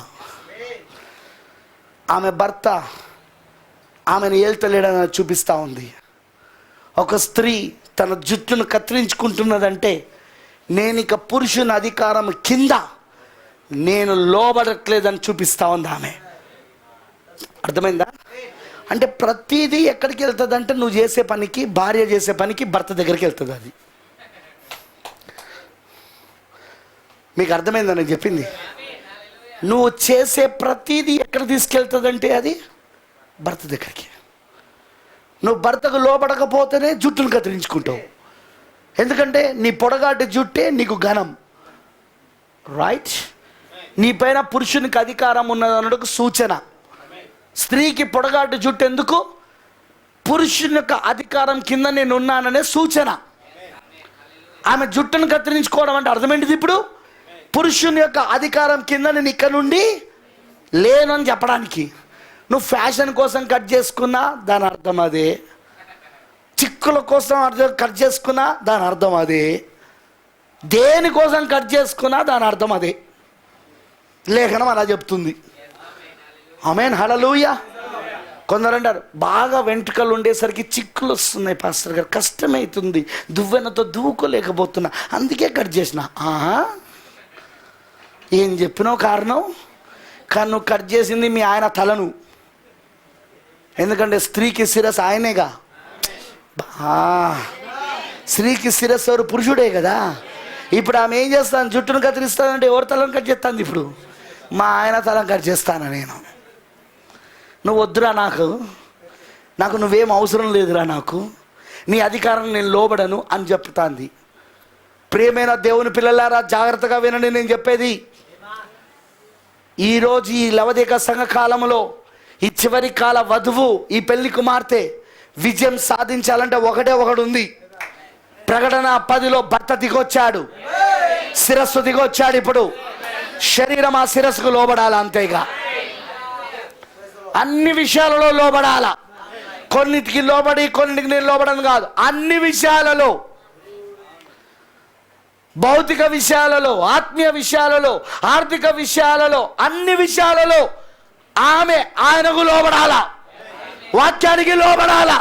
ఆమె భర్త ఆమెను ఏల్తలేడని చూపిస్తూ ఉంది. ఒక స్త్రీ తన జుట్టును కత్తిరించుకుంటున్నదంటే నేను ఇక పురుషుని అధికారం కింద నేను లోబడట్లేదని చూపిస్తూ ఉంది ఆమె. అర్థమైందా? అంటే ప్రతిదీ ఎక్కడికి వెళ్తుంది అంటే నువ్వు చేసే పనికి, భార్య చేసే పనికి భర్త దగ్గరికి వెళ్తుంది. అది మీకు అర్థమైందని చెప్పింది. నువ్వు చేసే ప్రతిదీ ఎక్కడ తీసుకెళ్తుందంటే అది భర్త దగ్గరికి. నువ్వు భర్తకు లోబడకపోతేనే జుట్టును కత్తిరించుకుంటావు. ఎందుకంటే నీ పొడగాటి జుట్టే నీకు ఘనం, రైట్? నీ పైన పురుషునికి అధికారం ఉన్నదన్నకు సూచన. స్త్రీకి పొడగాటి జుట్టు ఎందుకు? పురుషుని యొక్క అధికారం కింద నేను ఉన్నాననే సూచన. ఆమె జుట్టును కత్తిరించుకోవడం అంటే అర్థమేంటిది? ఇప్పుడు పురుషుని యొక్క అధికారం కింద నేను ఇక్కడ నుండి లేను అని చెప్పడానికి. నువ్వు ఫ్యాషన్ కోసం కట్ చేసుకున్నా దాని అర్థం అదే, చిక్కుల కోసం కట్ చేసుకున్నా దాని అర్థం అదే, దేనికోసం కట్ చేసుకున్నా దాని అర్థం అదే. లేఖనం అలా చెప్తుంది. ఆమేన్, హల్లెలూయా. కొందరు అంటారు, బాగా వెంట్రుకలు ఉండేసరికి చిక్కులు వస్తున్నాయి పాస్టర్ గారు, కష్టమవుతుంది, దువ్వెనతో దువ్వుకోలేకపోతున్నా, అందుకే కట్ చేసిన. ఏం చెప్పినావు కారణం, కానీ నువ్వు కట్ చేసింది మీ ఆయన తలను. ఎందుకంటే స్త్రీకి శిరస్సు ఆయనేగా. స్త్రీకి శిరస్సు ఎవరు? పురుషుడే కదా. ఇప్పుడు ఆమె ఏం చేస్తాను, జుట్టును కత్తిరిస్తానంటే ఎవరు తలను కట్ చేస్తాను? ఇప్పుడు మా ఆయన తలను కట్ చేస్తాను నేను. నువ్వు వద్దురా, నాకు నువ్వేం అవసరం లేదురా, నాకు నీ అధికారం నేను లోబడను అని చెప్తాంది. ప్రియమైన దేవుని పిల్లలారా, జాగ్రత్తగా వినండి నేను చెప్పేది. ఈరోజు ఈ లవదిక సంఘ కాలంలో ఈ చివరి కాల వధువు, ఈ పెళ్లి కుమార్తె విజయం సాధించాలంటే ఒకటే ఒకటి ఉంది. ప్రకటన 10లో భర్త దిగొచ్చాడు, శిరస్సు దిగొచ్చాడు. ఇప్పుడు శరీరం ఆ శిరస్సుకు లోబడాల, అంతేగా. అన్ని విషయాలలో లోబడాల. కొన్నిటికి లోబడి కొన్నిటికి నేను లోబడను కాదు, అన్ని విషయాలలో, భౌతిక విషయాలలో, ఆత్మీయ విషయాలలో, ఆర్థిక విషయాలలో, అన్ని విషయాలలో ఆమె ఆయనకు లోబడాల, వాక్యానికి లోబడాల.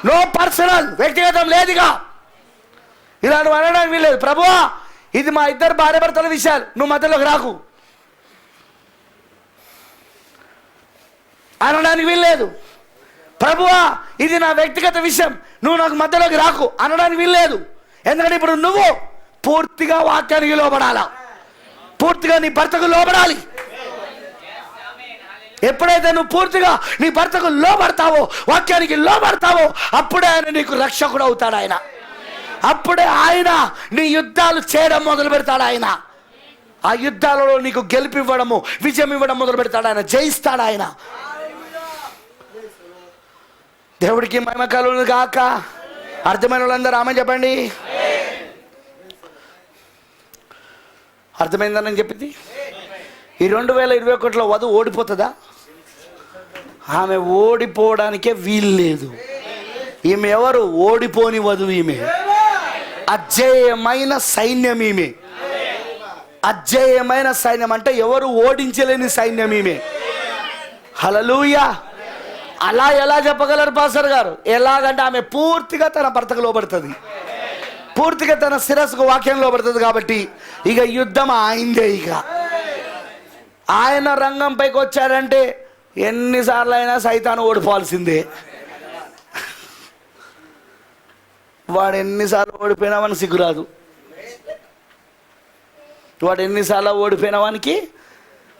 నో పర్సనల్, వ్యక్తిగతం లేదుగా. ఇలా నువ్వు అనడానికి వీల్లేదు. ప్రభువా, ఇది మా ఇద్దరు భార్యాభర్తల విషయాలు, నువ్వు మధ్యలోకి రాకు అనడానికి వీల్లేదు. ప్రభువా, ఇది నా వ్యక్తిగత విషయం, నువ్వు నాకు మధ్యలోకి రాకు అనడానికి వీల్లేదు. ఎందుకంటే ఇప్పుడు నువ్వు పూర్తిగా వాక్యానికి లోబడాలా, పూర్తిగా నీ భర్తకు లోబడాలి. ఎప్పుడైతే నువ్వు పూర్తిగా నీ భర్తకు లోబడతావో, వాక్యానికి లోబడతావో, అప్పుడే ఆయన నీకు రక్షకుడు అవుతాడు. ఆయన అప్పుడే ఆయన నీ యుద్ధాలు చేయడం మొదలు పెడతాడు. ఆయన ఆ యుద్ధాలలో నీకు గెలిపివ్వడము, విజయం ఇవ్వడం మొదలు పెడతాడు. ఆయన జయిస్తాడు. ఆయన దేవుడికి మహిమ కలుగును గాక. అర్థమైన వాళ్ళందరూ ఆమె చెప్పండి. అర్థమైందని నేను చెప్పింది. ఈ 2021లో వధువు ఓడిపోతుందా? ఆమె ఓడిపోవడానికే వీలు లేదు. ఈమె ఎవరు? ఓడిపోని వధువు. ఈమె అజేయమైన సైన్యం. ఈమె అజేయమైన సైన్యం అంటే ఎవరు ఓడించలేని సైన్యం ఈమె. హల్లెలూయా. అలా ఎలా చెప్పగలరు పాస్టర్ గారు? ఎలాగంటే ఆమె పూర్తిగా తన భర్తకు లోబడుతుంది, పూర్తిగా తన శిరస్సుకు వాక్యం లోబడుతుంది. కాబట్టి ఇక యుద్ధం ఆయిందే. ఇక ఆయన రంగంపైకి వచ్చాడంటే ఎన్నిసార్లు అయినా సైతాను ఓడిపోవాల్సిందే. వాడు ఎన్నిసార్లు ఓడిపోయినా వానికి సిగ్గురాదు. వాడు ఎన్నిసార్లు ఓడిపోయిన వానికి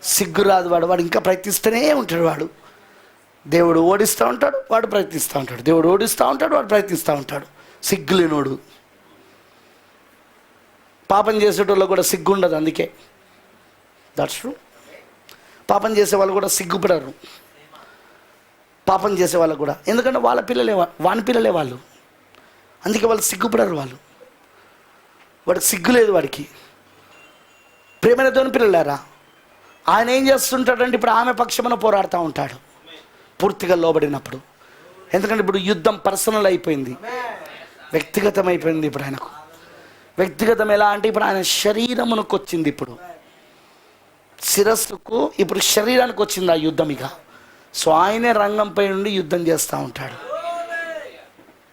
సిగ్గురాదు. వాడు ఇంకా ప్రయత్నిస్తూనే ఉంటాడు. వాడు దేవుడు ఓడిస్తూ ఉంటాడు, వాడు ప్రయత్నిస్తూ ఉంటాడు. దేవుడు ఓడిస్తూ ఉంటాడు, వాడు ప్రయత్నిస్తూ ఉంటాడు. సిగ్గులేనోడు. పాపం చేసేటోళ్ళు కూడా సిగ్గు ఉండదు. అందుకే దట్స్ ట్రూ. పాపం చేసే వాళ్ళు కూడా సిగ్గుపడరు. పాపం చేసే వాళ్ళకు కూడా, ఎందుకంటే వాళ్ళ పిల్లలే, వాని పిల్లలే వాళ్ళు. అందుకే వాళ్ళు సిగ్గుపడరు. వాడికి సిగ్గు లేదు. వాడికి ప్రేమైన దేవుని పిల్లలారా, ఆయన ఏం చేస్తుంటాడంటే ఇప్పుడు ఆమె పక్షమున పోరాడుతూ ఉంటాడు పూర్తిగా లోబడినప్పుడు. ఎందుకంటే ఇప్పుడు యుద్ధం పర్సనల్ అయిపోయింది, వ్యక్తిగతం అయిపోయింది. ఇప్పుడు ఆయనకు వ్యక్తిగతం ఎలా అంటే ఇప్పుడు ఆయన శరీరమునకు వచ్చింది. ఇప్పుడు శిరస్సుకు, ఇప్పుడు శరీరానికి వచ్చింది ఆ యుద్ధం. ఇక సో ఆయనే రంగంపై నుండి యుద్ధం చేస్తూ ఉంటాడు.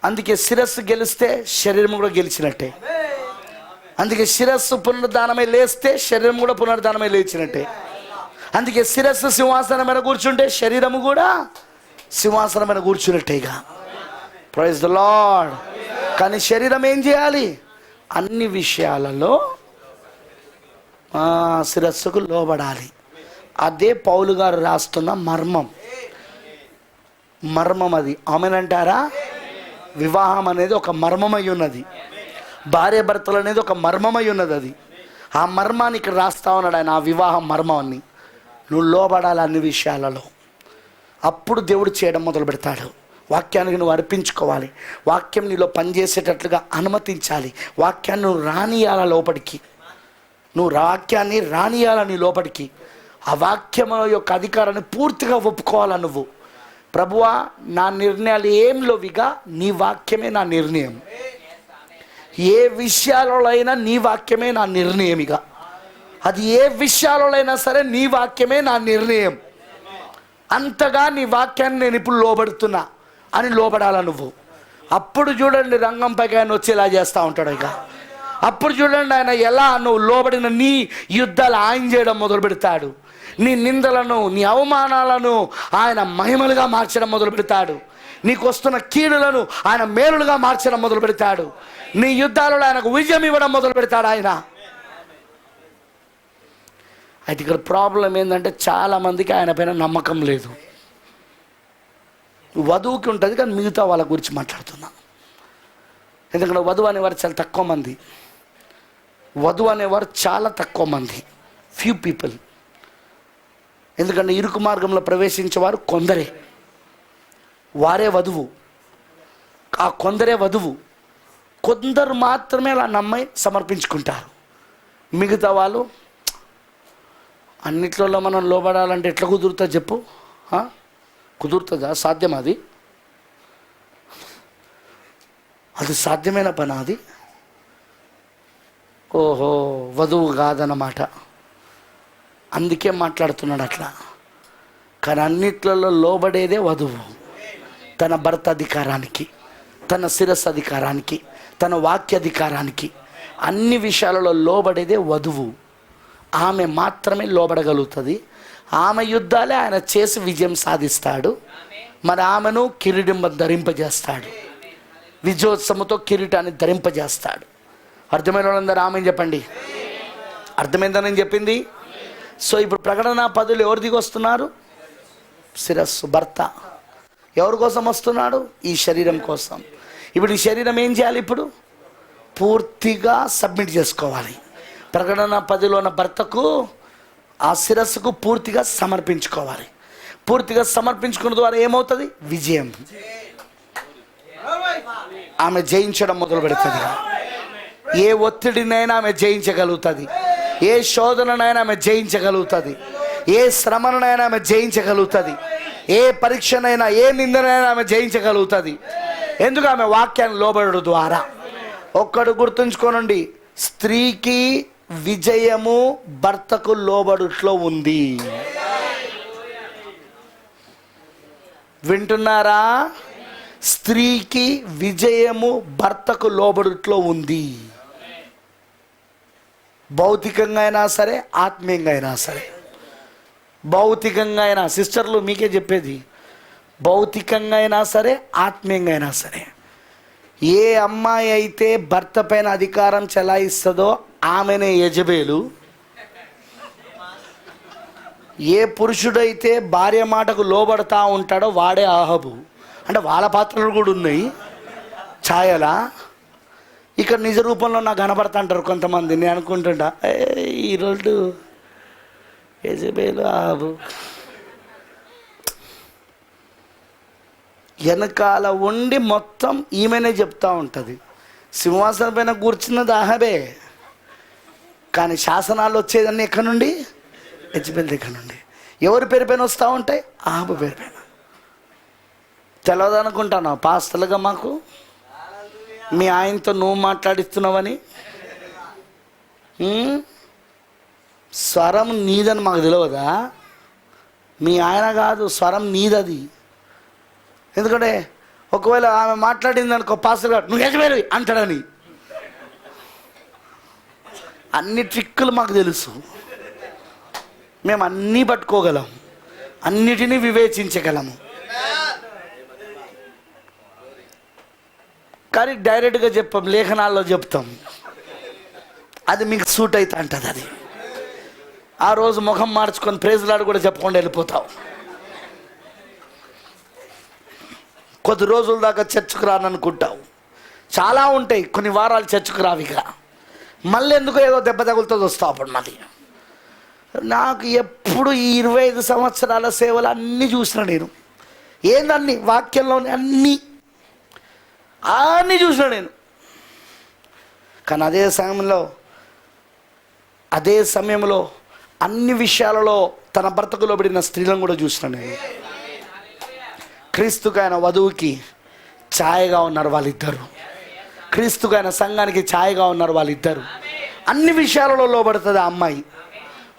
అందుకే శిరస్సు గెలిస్తే శరీరం కూడా గెలిచినట్టే. అందుకే శిరస్సు పునరుద్ధానమై లేస్తే శరీరం కూడా పునరుద్ధానమై లేచినట్టే. అందుకే శిరస్సు సింహాసనం మీద కూర్చుంటే శరీరము కూడా సింహాసనం మీద కూర్చున్నట్టేగా. Praise the lord. కానీ శరీరం ఏం చేయాలి? అన్ని విషయాలలో శిరస్సుకు లోబడాలి. అదే పౌలు గారు రాస్తున్న మర్మం అది. ఆమెనంటారా? వివాహం అనేది ఒక మర్మమై ఉన్నది. భార్య భర్తలు అనేది ఒక మర్మమై ఉన్నది. అది ఆ మర్మాన్ని ఇక్కడ రాస్తా ఉన్నాడు ఆయన. ఆ వివాహం మర్మాన్ని నువ్వు లోబడాలి అన్ని విషయాలలో. అప్పుడు దేవుడు చేయడం మొదలు పెడతాడు. వాక్యానికి నువ్వు అర్పించుకోవాలి. వాక్యం నీలో పనిచేసేటట్లుగా అనుమతించాలి. వాక్యాన్ని నువ్వు రానియాల లోపలికి, నువ్వు వాక్యాన్ని రానియాల నీ లోపలికి. ఆ వాక్యం యొక్క అధికారాన్ని పూర్తిగా ఒప్పుకోవాలా నువ్వు. ప్రభువా, నా నిర్ణయాలు ఏం లోవిగా నీ వాక్యమే నా నిర్ణయం. ఏ విషయాలలో అయినా నీ వాక్యమే నా నిర్ణయం. ఇక అది ఏ విషయాలలో అయినా సరే నీ వాక్యమే నా నిర్ణయం. అంతగా నీ వాక్యాన్ని నేను ఇప్పుడు లోబడుతున్నా అని లోబడాలా నువ్వు. అప్పుడు చూడండి రంగంపైకి ఆయన వచ్చేలా చేస్తూ ఉంటాడు. ఇక అప్పుడు చూడండి ఆయన ఎలా నువ్వు లోబడిన నీ యుద్ధాలు ఆయన చేయడం మొదలు పెడతాడు. నీ నిందలను నీ అవమానాలను ఆయన మహిమలుగా మార్చడం మొదలు పెడతాడు. నీకు వస్తున్న కీడులను ఆయన మేలులుగా మార్చడం మొదలు పెడతాడు. నీ యుద్ధాలలో ఆయనకు విజయం ఇవ్వడం మొదలు పెడతాడు ఆయన. అయితే ఇక్కడ ప్రాబ్లం ఏంటంటే చాలామందికి ఆయన పైన నమ్మకం లేదు. వధువుకి ఉంటుంది కానీ మిగతా వాళ్ళ గురించి మాట్లాడుతున్నా. ఎందుకంటే వధువు అనేవారు చాలా తక్కువ మంది. వధువు అనేవారు చాలా తక్కువ మంది, ఫ్యూ పీపుల్. ఎందుకంటే ఇరుకు మార్గంలో ప్రవేశించేవారు కొందరే, వారే వధువు. ఆ కొందరే వధువు. కొందరు మాత్రమే అలా నమ్మి సమర్పించుకుంటారు. మిగతా వాళ్ళు అన్నిట్లలో మనం లోబడాలంటే ఎట్లా కుదురుతుంది చెప్పు? కుదురుతుందా? సాధ్యం? అది సాధ్యమైన పని? అది ఓహో, వధువు కాదన్నమాట. అందుకే మాట్లాడుతున్నాడు అట్లా. కానీ అన్నిట్లలో లోబడేదే వధువు. తన భర్త అధికారానికి, తన శిరస్సు అధికారానికి, తన వాక్య అధికారానికి, అన్ని విషయాలలో లోబడేదే వధువు. ఆమె మాత్రమే లోబడగలుగుతుంది. ఆమె యుద్ధాలే ఆయన చేసి విజయం సాధిస్తాడు. మరి ఆమెను కిరీటం ధరింపజేస్తాడు, విజయోత్సవంతో కిరీటాన్ని ధరింపజేస్తాడు. అర్థమైన వాళ్ళందరూ ఆమె చెప్పండి. అర్థమైందని చెప్పింది. సో ఇప్పుడు ప్రకటన 10 ఎవరు దిగి వస్తున్నారు? శిరస్సు, భర్త. ఎవరి కోసం వస్తున్నాడు? ఈ శరీరం కోసం. ఇప్పుడు ఈ శరీరం ఏం చేయాలి? ఇప్పుడు పూర్తిగా సబ్మిట్ చేసుకోవాలి. ప్రకటన 10లో ఉన్న భర్తకు, ఆ శిరస్సుకు పూర్తిగా సమర్పించుకోవాలి. పూర్తిగా సమర్పించుకున్న ద్వారా ఏమవుతుంది? విజయం. ఆమె జయించడం మొదలు పెడుతుంది. ఏ ఒత్తిడినైనా ఆమె జయించగలుగుతుంది. ఏ శోధననైనా ఆమె జయించగలుగుతుంది. ఏ శ్రమనైనా ఆమె జయించగలుగుతుంది. ఏ పరీక్షనైనా, ఏ నిందనైనా ఆమె జయించగలుగుతుంది. ఎందుకు? ఆమె వాక్యాన్ని లోబడడం ద్వారా. ఒక్కడు గుర్తుంచుకోనండి, స్త్రీకి విజయము భర్తకు లోబడుట్లో ఉంది. వింటున్నారా? స్త్రీకి విజయము భర్తకు లోబడుట్లో ఉంది. భౌతికంగా అయినా సరే, ఆత్మీయంగా అయినా సరే. భౌతికంగా అయినా, సిస్టర్లు మీకే చెప్పేది, భౌతికంగా అయినా సరే, ఆత్మీయంగా అయినా సరే. ఏ అమ్మాయి అయితే భర్త పైన అధికారం చెలాయిస్తుందో ఆమెనే యజబేలు. ఏ పురుషుడైతే భార్య మాటకు లోబడతా ఉంటాడో వాడే ఆహబు. అంటే వాళ్ళ పాత్రలు కూడా ఉన్నాయి ఛాయలా. ఇక్కడ నిజ రూపంలో నాకు కనబడతాంటారు కొంతమంది. నేను అనుకుంటుంటా, ఈరోజు యజబేలు, ఆహబు. వెనకాల ఉండి మొత్తం ఈమెనే చెప్తా ఉంటుంది. సింహాసనం పైన కూర్చున్నది ఆహబే, కానీ శాసనాలు వచ్చేదన్నీ ఎక్కడి నుండి? యజబేల్ దగ్గర నుండి. ఎవరి పేరు పైన వస్తూ ఉంటాయి? ఆహబు పేరు పైన. తెలియదనుకుంటాను పాస్తలుగా మాకు, మీ ఆయనతో నువ్వు మాట్లాడిస్తున్నావని. స్వరం నీదని మాకు తెలియదా? మీ ఆయన కాదు, స్వరం నీదది. ఎందుకంటే ఒకవేళ ఆమె మాట్లాడింది అనుకో, పాస్టర్ గారు నువ్వు యజబేలు అంటాడని. అన్ని ట్రిక్కులు మాకు తెలుసు. మేము అన్నీ పట్టుకోగలం, అన్నిటినీ వివేచించగలము. కానీ డైరెక్ట్గా చెప్పాం, లేఖనాల్లో చెప్తాం. అది మీకు సూట్ అవుతా అంటుంది. అది ఆ రోజు ముఖం మార్చుకొని ప్రేజ్లాడు కూడా చెప్పకుండా వెళ్ళిపోతావు. కొద్ది రోజుల దాకా చర్చకు రాననుకుంటావు. చాలా ఉంటాయి, కొన్ని వారాలు చర్చకు రావిగా. మళ్ళీ ఎందుకో ఏదో దెబ్బ తగులుతుంది, వస్తావు అప్పుడు మళ్ళీ. నాకు ఎప్పుడు ఈ 25 సంవత్సరాల సేవలు అన్నీ చూసిన నేను. ఏందన్నీ వాక్యంలోని అన్నీ చూసిన నేను. కానీ అదే సమయంలో అన్ని విషయాలలో తన భర్తకు లోబడిన స్త్రీలను కూడా చూసిన నేను. క్రీస్తుకు ఆయన వధువుకి ఛాయగా ఉన్నారు వాళ్ళిద్దరు. క్రీస్తుకు ఆయన సంఘానికి ఛాయగా ఉన్నారు వాళ్ళిద్దరు. అన్ని విషయాలలో లోబడుతుంది ఆ అమ్మాయి.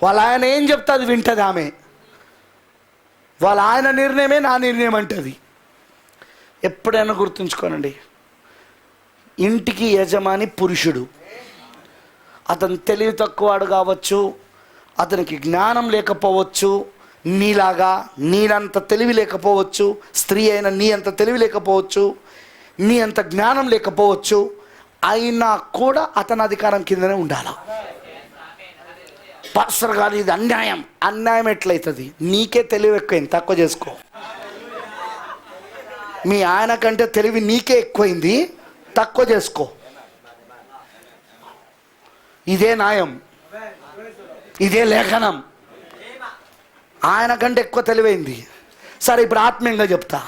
వాళ్ళ ఆయన ఏం చెప్తే అది వింటుంది ఆమె. వాళ్ళ ఆయన నిర్ణయమే నా నిర్ణయం అంటుంది. ఎప్పుడైనా గుర్తుంచుకోనండి, ఇంటికి యజమాని పురుషుడు, అతను తెలివి తక్కువవాడు కావచ్చు, అతనికి జ్ఞానం లేకపోవచ్చు, నీలాగా నీనంత తెలివి లేకపోవచ్చు, స్త్రీ అయిన నీ అంత తెలివి లేకపోవచ్చు, నీ అంత జ్ఞానం లేకపోవచ్చు, అయినా కూడా అతని అధికారం కిందనే ఉండాలి. పాస్టర్ గారు ఇది అన్యాయం. అన్యాయం ఎట్లయితుంది? నీకే తెలివి ఎక్కువైంది, తక్కువ చేసుకో. మీ ఆయన కంటే తెలివి నీకే ఎక్కువైంది, తక్కువ చేసుకో. ఇదే న్యాయం, ఇదే లేఖనం. ఆయన కంటే ఎక్కువ తెలివైంది. సరే, ఇప్పుడు ఆత్మీయంగా చెప్తా.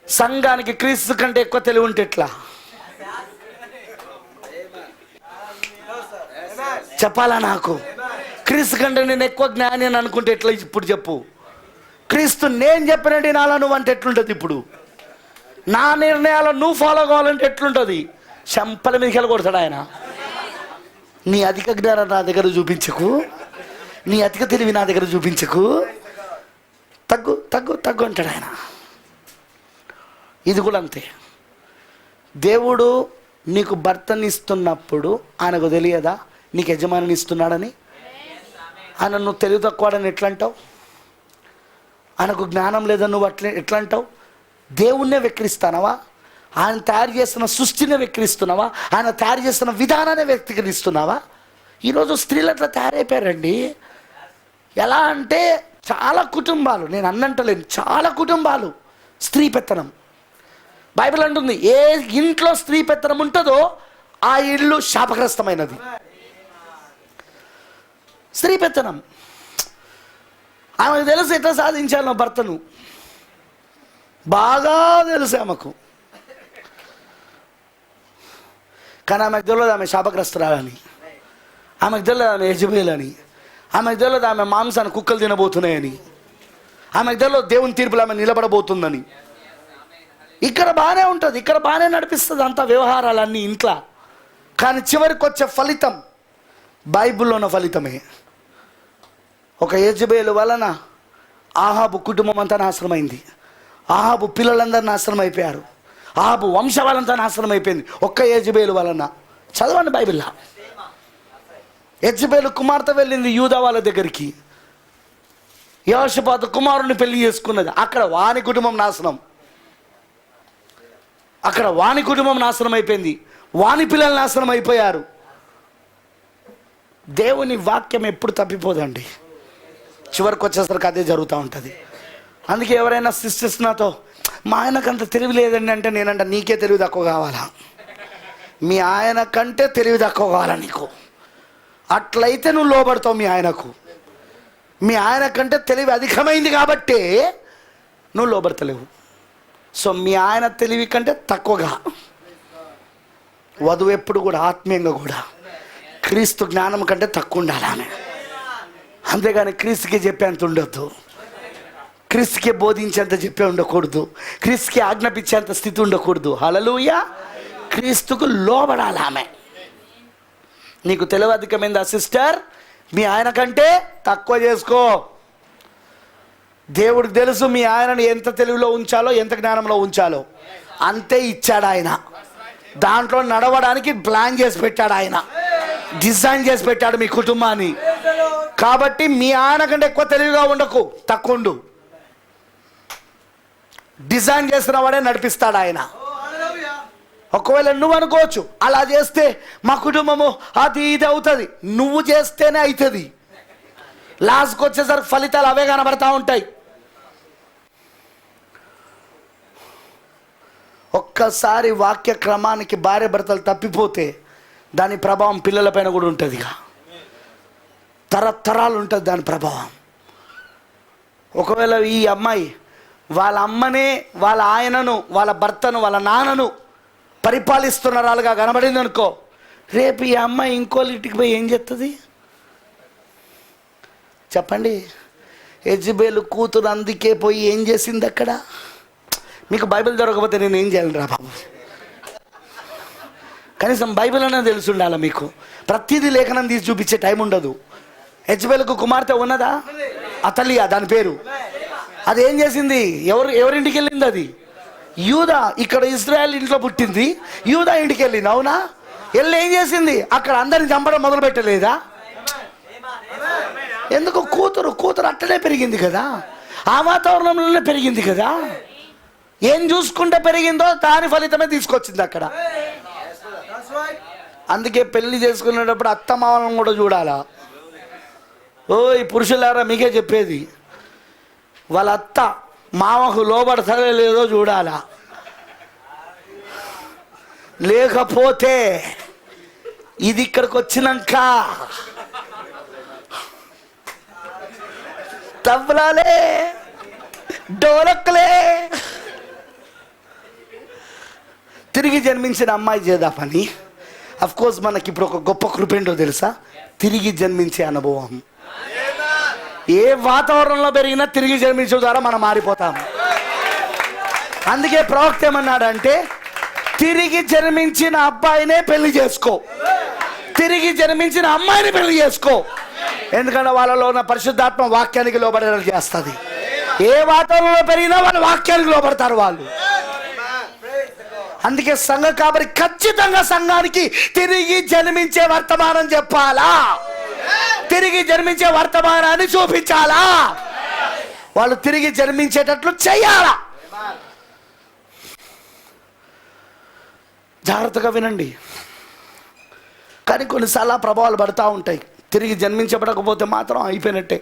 సంఘానికి క్రీస్తు కంటే ఎక్కువ తెలివి ఉంటే ఎట్లా చెప్పాలా? నాకు క్రీస్తు కంటే నేను ఎక్కువ జ్ఞాని అని అనుకుంటే ఎట్లా? ఇప్పుడు చెప్పు. క్రీస్తు నేను చెప్పినట్టు నాలా నువ్వు అంటే ఎట్లుంటుంది? ఇప్పుడు నా నిర్ణయాలు నువ్వు ఫాలో కావాలంటే ఎట్లుంటుంది? చెంపల మీదకి వెళ్ళకూడతాడు ఆయన. నీ అధిక జ్ఞానం నా దగ్గర చూపించకు, నీ అధిక తెలివి నా దగ్గర చూపించకు, తగ్గు తగ్గు తగ్గు అంటాడు ఆయన. ఇది కూడా అంతే. దేవుడు నీకు భర్తని ఇస్తున్నప్పుడు ఆయనకు తెలియదా నీకు యజమానిని ఇస్తున్నాడని? ఆయన నువ్వు తెలివి తక్కువడని ఎట్లా అంటావు? ఆయనకు జ్ఞానం లేదని నువ్వు ఎట్లా అంటావు? దేవుణ్ణే వెక్కిరిస్తానవా? ఆయన తయారు చేస్తున్న సృష్టిని వెక్కిరిస్తున్నావా? ఆయన తయారు చేస్తున్న విధానాన్ని వెక్కిరిస్తున్నావా? ఈరోజు స్త్రీలు అట్లా తయారైపోయారండి. ఎలా అంటే చాలా కుటుంబాలు, నేను అన్నంటలేను, చాలా కుటుంబాలు స్త్రీ పెత్తనం. బైబిల్ అంటుంది ఏ ఇంట్లో స్త్రీ పెత్తనం ఉంటుందో ఆ ఇల్లు శాపగ్రస్తమైనది. స్త్రీ పెత్తనం. ఆమెకు తెలుసు ఎట్లా సాధించాను భర్తను, బాగా తెలుసు ఆమెకు. కానీ ఆమెకు తెలియదు ఆమె శాపగ్రస్తురాలని, ఆమెకు తెలియదు ఆమె యజబేలని, ఆమెకు తెలియదు ఆమె మాంసాన్ని కుక్కలు తినబోతున్నాయని, ఆమెకు తెలియదు దేవుని తీర్పులు ఆమె నిలబడబోతుందని. ఇక్కడ బాగానే ఉంటుంది, ఇక్కడ బాగానే నడిపిస్తుంది అంత వ్యవహారాలన్నీ ఇంట్లో. కానీ చివరికి వచ్చే ఫలితం బైబిల్లో ఉన్న ఫలితమే. ఒక యెజబేలు వలన ఆహాబు కుటుంబం అంతా నాశనమైంది. ఆహాబు పిల్లలందరూ నాశనం అయిపోయారు. ఆహాబు వంశవాళ్ళంతా నాశనం అయిపోయింది ఒక్క యెజబేలు వలన. చదవండి బైబిల్లో. యెజబేలు కుమార్తె వెళ్ళింది యూదా వాళ్ళ దగ్గరికి. యెహోషాపాతు కుమారుని పెళ్లి చేసుకున్నది. అక్కడ వాని కుటుంబం నాశనం, అక్కడ వాని కుటుంబం నాశనం అయిపోయింది, వాని పిల్లలు నాశనం అయిపోయారు. దేవుని వాక్యం ఎప్పుడు తప్పిపోదండి. చివరికి వచ్చేసరికి అదే జరుగుతూ ఉంటుంది. అందుకే ఎవరైనా సిస్టర్స్ నాతో మా ఆయనకంత తెలివి లేదండి అంటే నేనంట నీకే తెలివి తక్కువ కావాలా? మీ ఆయన కంటే తెలివి తక్కువ కావాలా నీకు? అట్లయితే నువ్వు లోబడతావు మీ ఆయనకు. మీ ఆయన కంటే తెలివి అధికమైంది కాబట్టే నువ్వు లోబడతలేవు. సో మీ ఆయన తెలివి కంటే తక్కువగా వధువు ఎప్పుడు కూడా ఆత్మీయంగా కూడా క్రీస్తు జ్ఞానం కంటే తక్కువ ఉండాలి ఆమె. అంతేగాని క్రీస్తుకి చెప్పేంత ఉండొద్దు, క్రీస్తుకి బోధించేంత చెప్పే ఉండకూడదు, క్రీస్తుకి ఆజ్ఞాపించేంత స్థితి ఉండకూడదు. హల్లెలూయా. క్రీస్తుకు లోబడాలి ఆమె. నీకు తెలివి అధికమైందా సిస్టర్? మీ ఆయన కంటే తక్కువ చేసుకో. దేవుడికి తెలుసు మీ ఆయనను ఎంత తెలివిలో ఉంచాలో, ఎంత జ్ఞానంలో ఉంచాలో. అంతే ఇచ్చాడు ఆయన. దాంట్లో నడవడానికి ప్లాన్ చేసి పెట్టాడు ఆయన, డిజైన్ చేసి పెట్టాడు మీ కుటుంబాన్ని. కాబట్టి మీ ఆయన కంటే ఎక్కువ తెలివిగా ఉండకు, తక్కువ ఉండు. డిజైన్ చేసిన వాడే నడిపిస్తాడు ఆయన. ఒకవేళ నువ్వు అనుకోవచ్చు అలా చేస్తే మా కుటుంబము అది ఇది అవుతుంది. నువ్వు చేస్తేనే అవుతుంది. లాస్ట్కి వచ్చేసరికి ఫలితాలు అవే కనబడతా ఉంటాయి. ఒక్కసారి వాక్య క్రమానికి భార్య భర్తలు తప్పిపోతే దాని ప్రభావం పిల్లలపైన కూడా ఉంటుంది. ఇక తరతరాలు ఉంటుంది దాని ప్రభావం. ఒకవేళ ఈ అమ్మాయి వాళ్ళ అమ్మనే, వాళ్ళ ఆయనను, వాళ్ళ భర్తను, వాళ్ళ నాన్నను పరిపాలిస్తున్న వాళ్ళుగా కనబడింది అనుకో, రేపు ఈ అమ్మాయి ఇంకోళ్ళ ఇంటికి పోయి ఏం చేస్తుంది చెప్పండి? యెజబేలు కూతురు అందుకే పోయి ఏం చేసింది అక్కడ? మీకు బైబిల్ దొరకకపోతే నేను ఏం చేయాలి రా బాబు? కనీసం బైబిల్ అనేది తెలిసి ఉండాలి మీకు. ప్రతిదీ లేఖనం తీసి చూపించే టైం ఉండదు. యెజబేలుకు కుమార్తె ఉన్నదా? అతలియా దాని పేరు. అది ఏం చేసింది? ఎవరింటికి వెళ్ళింది? అది యూదా. ఇక్కడ ఇజ్రాయెల్ ఇంట్లో పుట్టింది, యూదా ఇంటికి వెళ్ళింది. అవునా? వెళ్ళి ఏం చేసింది? అక్కడ అందరిని చంపడం మొదలు పెట్టలేదా? ఎందుకు? కూతురు అట్టనే పెరిగింది కదా, ఆ వాతావరణంలోనే పెరిగింది కదా. ఏం చూసుకుంటే పెరిగిందో దాని ఫలితమే తీసుకొచ్చింది అక్కడ. అందుకే పెళ్లి చేసుకునేటప్పుడు అత్త మామలను కూడా చూడాలా. ఈ పురుషులారా మీకే చెప్పేది, వాళ్ళ అత్త మామకు లోబడతారో లేదో చూడాలా. లేకపోతే ఇది ఇక్కడికి వచ్చినాక తబలాలే డోలక్లే. తిరిగి జన్మించిన అమ్మాయి చేదా పని. అఫ్కోర్స్ మనకి ఇప్పుడు ఒక గొప్ప కృప ఏంటో తెలుసా? తిరిగి జన్మించే అనుభవం. ఏ వాతావరణంలో పెరిగినా తిరిగి జన్మించడం ద్వారా మనం మారిపోతాం. అందుకే ప్రవక్త ఏమన్నాడంటే, తిరిగి జన్మించిన అబ్బాయినే పెళ్లి చేసుకో, తిరిగి జన్మించిన అమ్మాయిని పెళ్లి చేసుకో. ఎందుకంటే వాళ్ళలో ఉన్న పరిశుద్ధాత్మ వాక్యానికి లోబడేలా చేస్తుంది. ఏ వాతావరణంలో పెరిగినా వాళ్ళ వాక్యానికి లోబడతారు వాళ్ళు. అందుకే సంఘ కాబట్టి ఖచ్చితంగా సంఘానికి తిరిగి జన్మించే వర్తమానం చెప్పాలా, తిరిగి జన్మించే వర్తమానాన్ని చూపించాలా, వాళ్ళు తిరిగి జన్మించేటట్లు చెయ్యాలా. జాగ్రత్తగా వినండి. కానీ కొన్నిసార్లు ప్రభావాలు పడుతూ ఉంటాయి. తిరిగి జన్మించబడకపోతే మాత్రం అయిపోయినట్టే.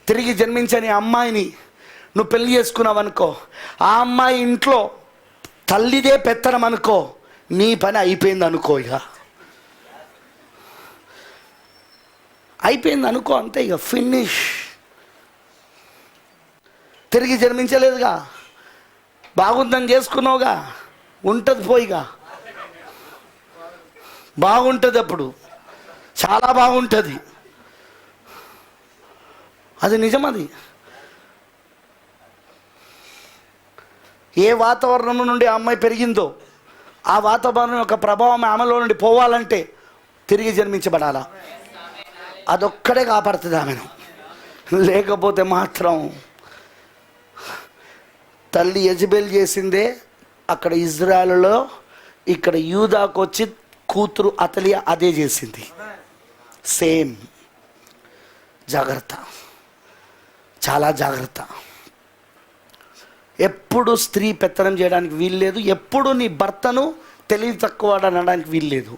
తిరిగి జన్మించని అమ్మాయిని నువ్వు పెళ్లి చేసుకున్నావు అనుకో, ఆ అమ్మాయి ఇంట్లో తల్లిదే పెత్తనం అనుకో, నీ పని అయిపోయింది అనుకో. ఇక అయిపోయింది అనుకో, అంతే, ఇక ఫినిష్. తిరిగి జన్మించలేదుగా, బాగుందని చేసుకున్నావుగా, ఉంటుంది పోయిగా, బాగుంటుంది, అప్పుడు చాలా బాగుంటుంది. అది నిజం. అది ఏ వాతావరణం నుండి ఆ అమ్మాయి పెరిగిందో ఆ వాతావరణం యొక్క ప్రభావం ఆమెలో నుండి పోవాలంటే తిరిగి జన్మించబడాలా. అదొక్కడే కాపాడుతుంది ఆమెను. లేకపోతే మాత్రం తల్లి యెజబెల్ చేసిందే అక్కడ ఇజ్రాయెలులో, ఇక్కడ యూదాకు వచ్చి కూతురు అతలియా అదే చేసింది. సేమ్. జాగ్రత్త, చాలా జాగ్రత్త. ఎప్పుడు స్త్రీ పెత్తనం చేయడానికి వీల్లేదు. ఎప్పుడు నీ భర్తను తెలివి తక్కువవాడు అనడానికి వీల్లేదు.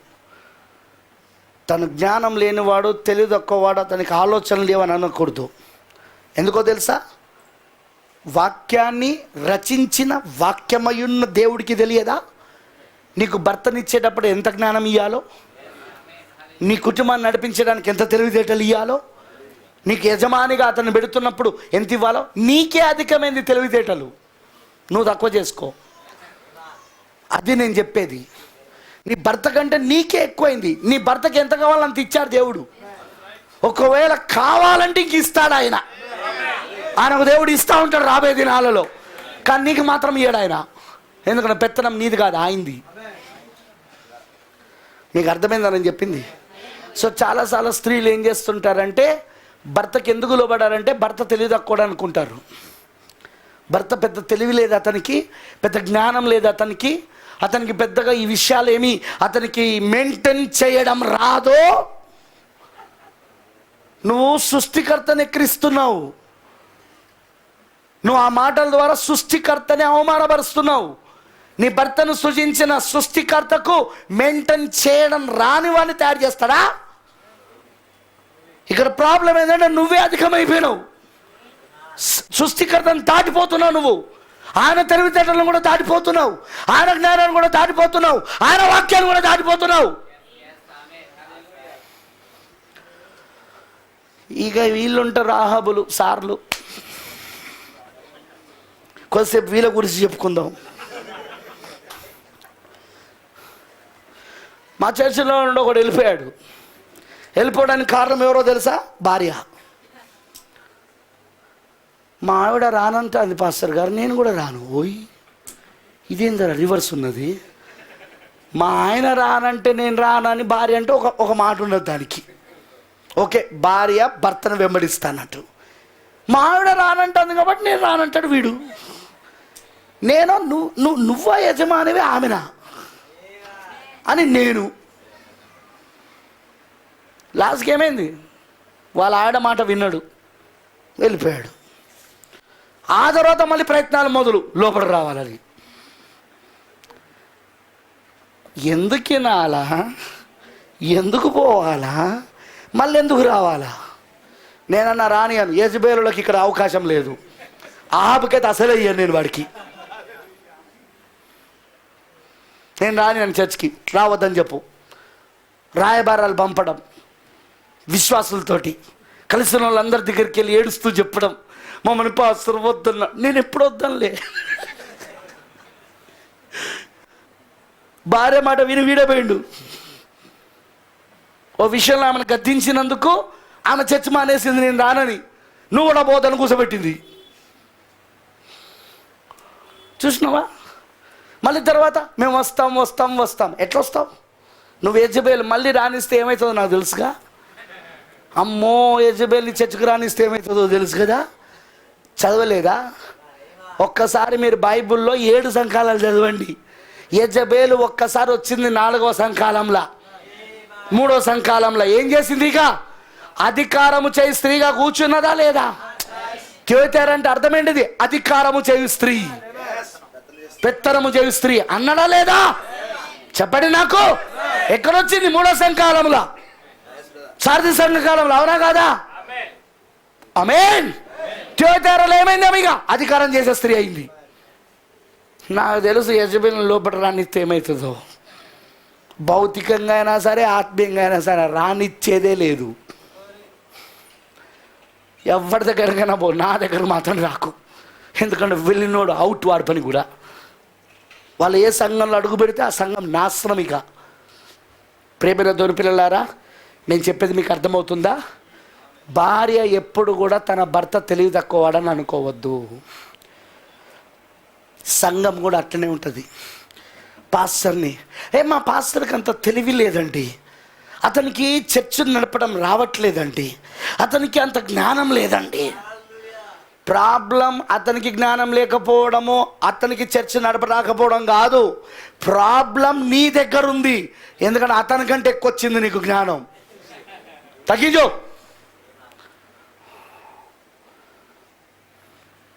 తను జ్ఞానం లేనివాడు, తెలివి తక్కువవాడు, అతనికి ఆలోచనలు లేవని అనకూడదు. ఎందుకో తెలుసా? వాక్యాన్ని రచించిన వాక్యమయున్న దేవుడికి తెలియదా నీకు భర్తనిచ్చేటప్పుడు ఎంత జ్ఞానం ఇవ్వాలో, నీ కుటుంబాన్ని నడిపించడానికి ఎంత తెలివితేటలు ఇవ్వాలో, నీకు యజమానిగా అతను పెడుతున్నప్పుడు ఎంత ఇవ్వాలో, నీకే అధికమైంది తెలివితేటలు. నువ్వు తక్కువ చేసుకో. అది నేను చెప్పేది. నీ భర్త కంటే నీకే ఎక్కువైంది. నీ భర్తకి ఎంత కావాలో అంత ఇచ్చాడు దేవుడు. ఒకవేళ కావాలంటే ఇంక ఇస్తాడు ఆయన. ఆయనకు దేవుడు ఇస్తూ ఉంటాడు రాబోయే దినాలలో. కానీ నీకు మాత్రం ఇయ్యాడు ఆయన. ఎందుకంటే పెత్తనం నీది కాదు, ఆయనది. మీకు అర్థమైందని చెప్పింది. సో చాలాసార్లు స్త్రీలు ఏం చేస్తుంటారంటే, భర్తకి ఎందుకు లోబడారంటే భర్త తెలివి తక్కువ అనుకుంటారు. భర్త పెద్ద తెలివి లేదు అతనికి, పెద్ద జ్ఞానం లేదు అతనికి, అతనికి పెద్దగా ఈ విషయాలు ఏమి అతనికి మెయింటైన్ చేయడం రాదో. నువ్వు సృష్టికర్తని ఎక్కిరిస్తున్నావు. నువ్వు ఆ మాటల ద్వారా సృష్టికర్తని అవమానపరుస్తున్నావు. నీ భర్తను సృజించిన సృష్టికర్తకు మెయింటైన్ చేయడం రాని వాడిని తయారు చేస్తాడా? ఇక్కడ ప్రాబ్లం ఏంటంటే నువ్వే అధికమైపోయినావు. సృష్టికర్తను దాటిపోతున్నావు. నువ్వు ఆయన తెలివితేటలను కూడా దాటిపోతున్నావు, ఆయన జ్ఞానాన్ని కూడా దాటిపోతున్నావు, ఆయన వాక్యాన్ని కూడా దాటిపోతున్నావు. ఇక వీళ్ళుంటారు రాహాబులు, సార్లు. కొద్దిసేపు వీళ్ళ గురించి చెప్పుకుందాం. మా చర్చిలో నుండి ఒకడు వెళ్ళిపోయాడు. వెళ్ళిపోవడానికి కారణం ఎవరో తెలుసా? భార్య. మా ఆవిడ రానంటే అది పాస్టర్ గారు, నేను కూడా రాను. ఓయ్ ఇదేందరా రివర్స్ ఉన్నది. మా ఆయన రానంటే నేను రానని భార్య అంటే ఒక మాట ఉన్నది దానికి. ఓకే, భార్య భర్తను వెంబడిస్తానట్టు. మా ఆవిడ రానంటుంది కాబట్టి నేను రానంటాడు వీడు. నేను నువ్వా యజమానివే ఆమెనా? అని నేను. లాస్ట్కి ఏమైంది? వాళ్ళ ఆడ మాట విన్నాడు, వెళ్ళిపోయాడు. ఆ తర్వాత మళ్ళీ ప్రయత్నాలు మొదలు, లోపల రావాలని. ఎందుకు వినాలా, ఎందుకు పోవాలా, మళ్ళీ ఎందుకు రావాలా? నేనన్నా రాని అను. యెజబెలులకి ఇక్కడ అవకాశం లేదు. ఆహాబుకైతే అసలే ఇయ్యను నేను వాడికి. నేను రాని అని చర్చికి రావద్దని చెప్పు. రాయబారాలు పంపడం, విశ్వాసులతోటి కలిసిన వాళ్ళందరి దగ్గరికి వెళ్ళి ఏడుస్తూ చెప్పడం, మమ్మల్ని పాస్టర్ వద్దన్నా. నేను ఎప్పుడు వద్దనులే. భార్య మాట విని వీడపోయిండు. ఓ విషయంలో ఆమెను గద్దించినందుకు ఆమె చర్చ మానేసింది, నేను రానని. నువ్వు కూడా పోదని కూర్చోబెట్టింది. చూసినావా? మళ్ళీ తర్వాత మేము వస్తాం వస్తాం వస్తాం. ఎట్లా వస్తావు? నువ్వు యెజబెలు మళ్ళీ రానిస్తే ఏమవుతుందో నాకు తెలుసుగా. అమ్మో, యెజబెల్ని చర్చకు రానిస్తే ఏమవుతుందో తెలుసు కదా. చదవలేదా? ఒక్కసారి మీరు బైబిల్లో 7 సంకాలాలు చదవండి. యెజబెలు ఒక్కసారి వచ్చింది 4వ సంకాలంలో, 3వ సంకాలంలో. ఏం చేసింది? ఇక అధికారము చేయి స్త్రీగా కూర్చున్నదా లేదా? తేతారంటే అర్థమేంటిది? అధికారము చేయు స్త్రీ, పెత్తనము చేయు స్త్రీ అన్నడా లేదా? చెప్పండి నాకు. ఎక్కడొచ్చింది? 3వ సంకాలంలో, సారథి సంఘకాలంలో. అవునా కాదా? ఆమేన్. తేతారలో ఏమైంది? ఇక అధికారం చేసే స్త్రీ అయింది. నాకు తెలుసు యెజబెలుని లోపల రానిస్తే ఏమవుతుందో. భౌతికంగా అయినా సరే, ఆత్మీయంగా అయినా సరే రానిచ్చేదే లేదు. ఎవరి దగ్గరకైనా పో, నా దగ్గర మాత్రం రాకు. ఎందుకంటే వెళ్ళినోడు అవుట్, వాడి పని కూడా. వాళ్ళు ఏ సంఘంలో అడుగు పెడితే ఆ సంఘం నాశనం. ఇక ప్రేమైన దొరి పిల్లలారా, నేను చెప్పేది మీకు అర్థమవుతుందా? భార్య ఎప్పుడు కూడా తన భర్త తెలివి తక్కువవాడని అనుకోవద్దు. సంఘం కూడా అట్లనే ఉంటుంది. పాస్టర్ని, మా పాస్టర్కి అంత తెలివి లేదండి, అతనికి చర్చను నడపడం రావట్లేదండి, అతనికి అంత జ్ఞానం లేదండి. ప్రాబ్లం అతనికి జ్ఞానం లేకపోవడము, అతనికి చర్చ నడప రాకపోవడం కాదు. ప్రాబ్లం నీ దగ్గర ఉంది. ఎందుకంటే అతనికంటే ఎక్కువ వచ్చింది నీకు జ్ఞానం. తగ్గించు.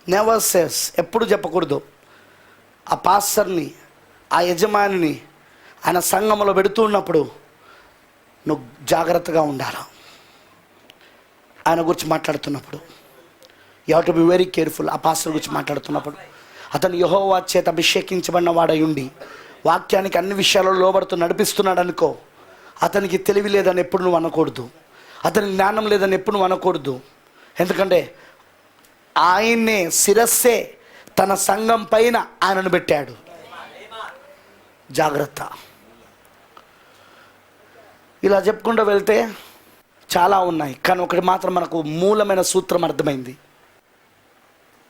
నెవర్ సేస్, ఎప్పుడు చెప్పకూడదు. ఆ పాస్టర్ని, ఆ యజమానిని ఆయన సంఘంలో పెడుతూ ఉన్నప్పుడు నువ్వు జాగ్రత్తగా ఉండాలి. ఆయన గురించి మాట్లాడుతున్నప్పుడు you have to be very careful. ఆ పాస్టర్ గురించి మాట్లాడుతున్నప్పుడు అతను యెహోవా చేత అభిషేకించబడిన వాడై ఉండి వాక్యానికి అన్ని విషయాల్లో లోబడుతూ నడిపిస్తున్నాడు అనుకో. అతనికి తెలివి లేదని ఎప్పుడు నువ్వు అనకూడదు, అతనికి జ్ఞానం లేదని ఎప్పుడు నువ్వు అనకూడదు. ఎందుకంటే ఆయన్నే, శిరస్సే తన సంఘం పైన ఆయనను పెట్టాడు. జాగ్రత్త. ఇలా చెప్పుకుంటూ వెళ్తే చాలా ఉన్నాయి, కానీ ఒకటి మాత్రం మనకు మూలమైన సూత్రం అర్థమైంది.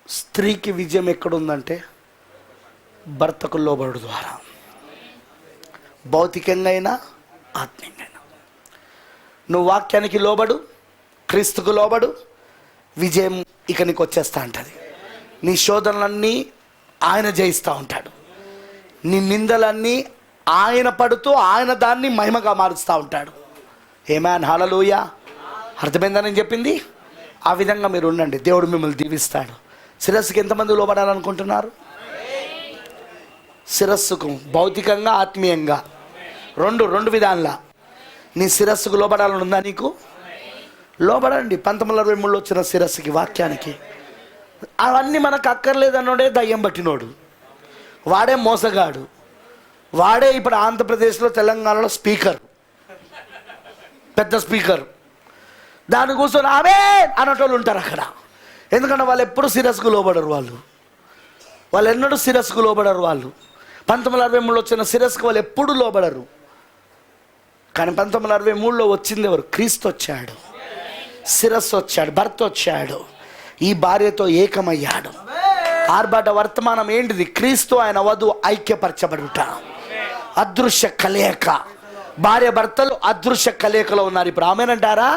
స్త్రీకి విజయం ఎక్కడుందంటే భర్తకు లోబడు ద్వారా, భౌతికంగా అయినా ఆత్మీయంగా అయినా. నువ్వు వాక్యానికి లోబడు, క్రీస్తుకు లోబడు, విజయం ఇక నీకు వచ్చేస్తూ ఉంటుంది. నీ శోధనలన్నీ ఆయన జయిస్తూ ఉంటాడు. నీ నిందలన్నీ ఆయన పడుతూ ఆయన దాన్ని మహిమగా మారుస్తూ ఉంటాడు. ఆమేన్, హల్లెలూయా. అర్థమైందని నేను చెప్పింది? ఆ విధంగా మీరు ఉండండి, దేవుడు మిమ్మల్ని దీవిస్తాడు. శిరస్సుకి ఎంతమంది లోబడాలనుకుంటున్నారు? శిరస్సుకు భౌతికంగా, ఆత్మీయంగా, రెండు విధాలా. నీ శిరస్సుకు లోబడాలని ఉందా నీకు? లోబడండి. 1923లో వచ్చిన శిరస్సుకి, వాక్యానికి. అవన్నీ మనకు అక్కర్లేదన్నోడే దయ్యం పట్టినోడు, వాడే మోసగాడు, వాడే ఇప్పుడు ఆంధ్రప్రదేశ్లో, తెలంగాణలో స్పీకర్, పెద్ద స్పీకర్. దాని కూర్చొని అవే అన్నటోళ్ళు ఉంటారు అక్కడ. ఎందుకంటే వాళ్ళు ఎప్పుడు శిరస్సుకు లోబడరు. వాళ్ళు ఎన్నడూ శిరస్సుకు లోబడరు. 1963లో వచ్చిన శిరస్సుకు వాళ్ళు ఎప్పుడు లోబడరు. కానీ 1963లో వచ్చింది ఎవరు? క్రీస్తు వచ్చాడు, శిరస్సు వచ్చాడు, భర్త వచ్చాడు, ఈ భార్యతో ఏకమయ్యాడు. ఆర్భాట వర్తమానం ఏంటిది? క్రీస్తు ఆయన వధువు ఐక్యపరచబడుట, అదృశ్య కలయిక. భార్య భర్తలు అదృశ్య కలయికలో ఉన్నారు ఇప్పుడు. ఆమెనంటారా?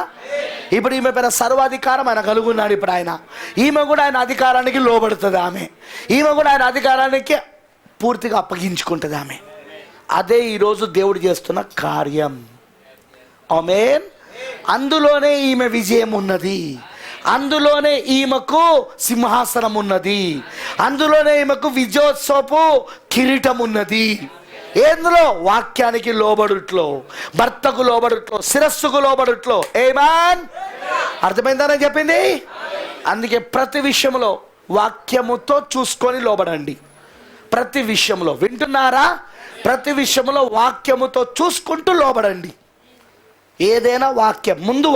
ఇప్పుడు ఈమె పైన సర్వాధికారం ఆయన కలుగున్నాడు. ఇప్పుడు ఈమె కూడా ఆయన అధికారానికి లోబడుతుంది. ఈమె కూడా ఆయన అధికారానికి పూర్తిగా అప్పగించుకుంటుంది. అదే ఈరోజు దేవుడు చేస్తున్న కార్యం. ఆమేన్. అందులోనే ఈమె విజయం ఉన్నది, అందులోనే ఈమెకు సింహాసనం ఉన్నది, అందులోనే ఈమెకు విజయోత్సవపు కిరీటం ఉన్నది. ఏందులో? వాక్యానికి లోబడుట్లో, భర్తకు లోబడుట్లో, శిరస్సుకు లోబడుట్లో. ఆమేన్. అర్థమైందని చెప్పింది. అందుకే ప్రతి విషయంలో వాక్యముతో చూసుకొని లోబడండి. ప్రతి విషయంలో, వింటున్నారా? ప్రతి విషయంలో వాక్యముతో చూసుకుంటూ లోబడండి. ఏదైనా వాక్యం ముందు,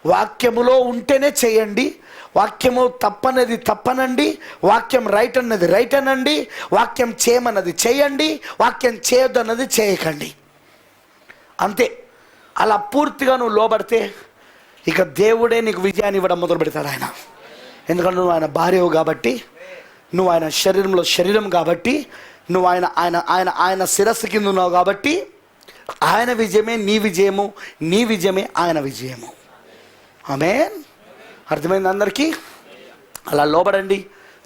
వాక్యములో ఉంటేనే చేయండి. వాక్యము తప్పనేది తప్పనండి, వాక్యం రైట్ అన్నది రైట్ అనండి, వాక్యం చేయమన్నది చేయండి, వాక్యం చేయొద్దు అన్నది చేయకండి. అంతే. అలా పూర్తిగా నువ్వు లోబడితే ఇక దేవుడే నీకు విజయాన్ని ఇవ్వడం మొదలు పెడతాడు ఆయన. ఎందుకంటే నువ్వు ఆయన భార్యవు కాబట్టి, నువ్వు ఆయన శరీరంలో శరీరం కాబట్టి, నువ్వు ఆయన ఆయన ఆయన ఆయన శిరస్సు కింద ఉన్నావు కాబట్టి, ఆయన విజయమే నీ విజయము, నీ విజయమే ఆయన విజయము. ఆమేన్. అర్థమైంది అందరికీ? అలా లోబడండి,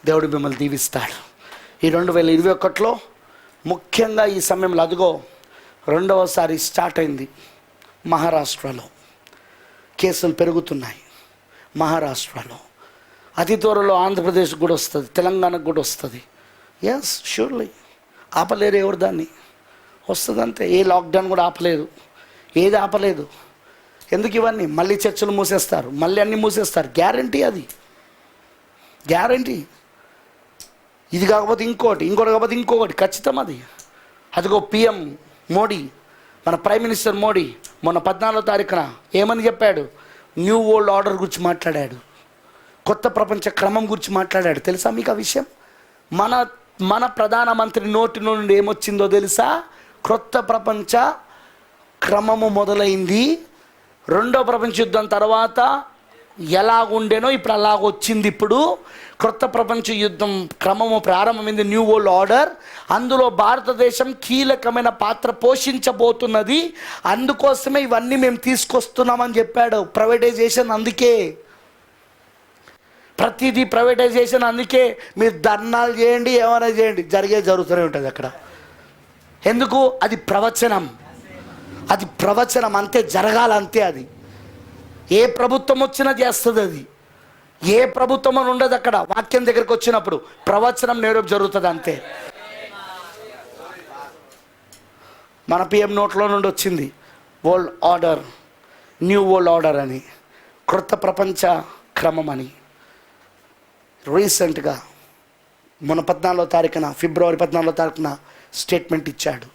దేవుడు మిమ్మల్ని దీవిస్తాడు. ఈ 2021లో ముఖ్యంగా ఈ సమయంలో అదిగో రెండవసారి స్టార్ట్ అయింది. మహారాష్ట్రలో కేసులు పెరుగుతున్నాయి. మహారాష్ట్రలో అతి త్వరలో ఆంధ్రప్రదేశ్కి కూడా వస్తుంది, తెలంగాణకు కూడా వస్తుంది. Yes, surely. ఆపలేరు ఎవరు దాన్ని, వస్తుంది అంతే. ఏ లాక్డౌన్ కూడా ఆపలేదు, ఏది ఆపలేదు. ఎందుకు ఇవన్నీ? మళ్ళీ చర్చలు మూసేస్తారు, మళ్ళీ అన్నీ మూసేస్తారు. గ్యారంటీ, అది గ్యారంటీ. ఇది కాకపోతే ఇంకోటి, ఇంకోటి కాకపోతే ఇంకొకటి, ఖచ్చితం అది. అదిగో పిఎం మోడీ, మన ప్రైమ్ మినిస్టర్ మోడీ మొన్న 14వ తారీఖున ఏమని చెప్పాడు? న్యూ వరల్డ్ ఆర్డర్ గురించి మాట్లాడాడు, కొత్త ప్రపంచ క్రమం గురించి మాట్లాడాడు. తెలుసా మీకు ఆ విషయం? మన ప్రధానమంత్రి నోటి నుండి ఏమొచ్చిందో తెలుసా? క్రొత్త ప్రపంచ క్రమము మొదలైంది. రెండో ప్రపంచ యుద్ధం తర్వాత ఎలాగుండేనో ఇప్పుడు అలాగొచ్చింది. ఇప్పుడు క్రొత్త ప్రపంచ యుద్ధం క్రమము ప్రారంభమైంది, న్యూ వరల్డ్ ఆర్డర్. అందులో భారతదేశం కీలకమైన పాత్ర పోషించబోతున్నది. అందుకోసమే ఇవన్నీ మేము తీసుకొస్తున్నామని చెప్పాడు. ప్రైవేటైజేషన్, అందుకే ప్రతిదీ ప్రైవేటైజేషన్. అందుకే మీరు ధర్నాలు చేయండి, ఏమైనా చేయండి, జరుగుతూనే ఉంటుంది అక్కడ. ఎందుకు? అది ప్రవచనం, అది ప్రవచనం, అంతే, జరగాలంతే. అది ఏ ప్రభుత్వం వచ్చినా చేస్తుంది. అది ఏ ప్రభుత్వం అని ఉండదు అక్కడ. వాక్యం దగ్గరికి వచ్చినప్పుడు ప్రవచనం నేరం జరుగుతుంది, అంతే. మన పిఎం నోట్లో నుండి వచ్చింది world order, new world order అని, క్రొత్త ప్రపంచ క్రమం అని. రీసెంట్గా మొన్న 14వ తారీఖున, ఫిబ్రవరి 14వ తారీఖున స్టేట్మెంట్ ఇచ్చాడు.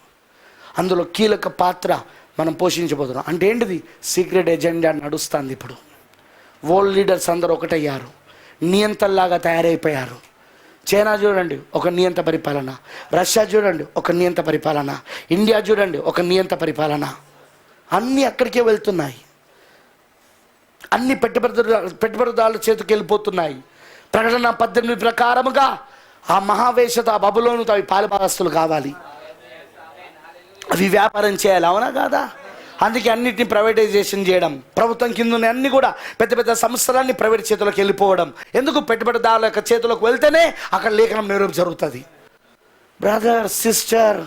అందులో కీలక పాత్ర మనం పోషించబోతున్నాం. అంటే ఏంటిది? సీక్రెట్ ఎజెండా నడుస్తుంది ఇప్పుడు. వరల్డ్ లీడర్స్ అందరూ ఒకటయ్యారు, నియంతల్లాగా తయారైపోయారు. చైనా చూడండి, ఒక నియంత పరిపాలన. రష్యా చూడండి, ఒక నియంత పరిపాలన. ఇండియా చూడండి, ఒక నియంత పరిపాలన. అన్నీ అక్కడికే వెళ్తున్నాయి. అన్ని పెట్టుబడిదారుల చేతికి వెళ్ళిపోతున్నాయి. ప్రకటన 18 ప్రకారముగా ఆ మహావేషత, ఆ బబులోనుతో అవి పాలుభాగస్తులు కావాలి, అవి వ్యాపారం చేయాలి. అవునా కాదా? అందుకే అన్నిటిని ప్రైవేటైజేషన్ చేయడం, ప్రభుత్వం కింద ఉన్న అన్ని కూడా పెద్ద పెద్ద సంస్థలన్నీ ప్రైవేట్ చేతులకు వెళ్ళిపోవడం. ఎందుకు? పెట్టుబడిదారుల యొక్క చేతులకు వెళ్తేనే అక్కడ లేఖనం నేర్పు జరుగుతుంది. బ్రదర్, సిస్టర్,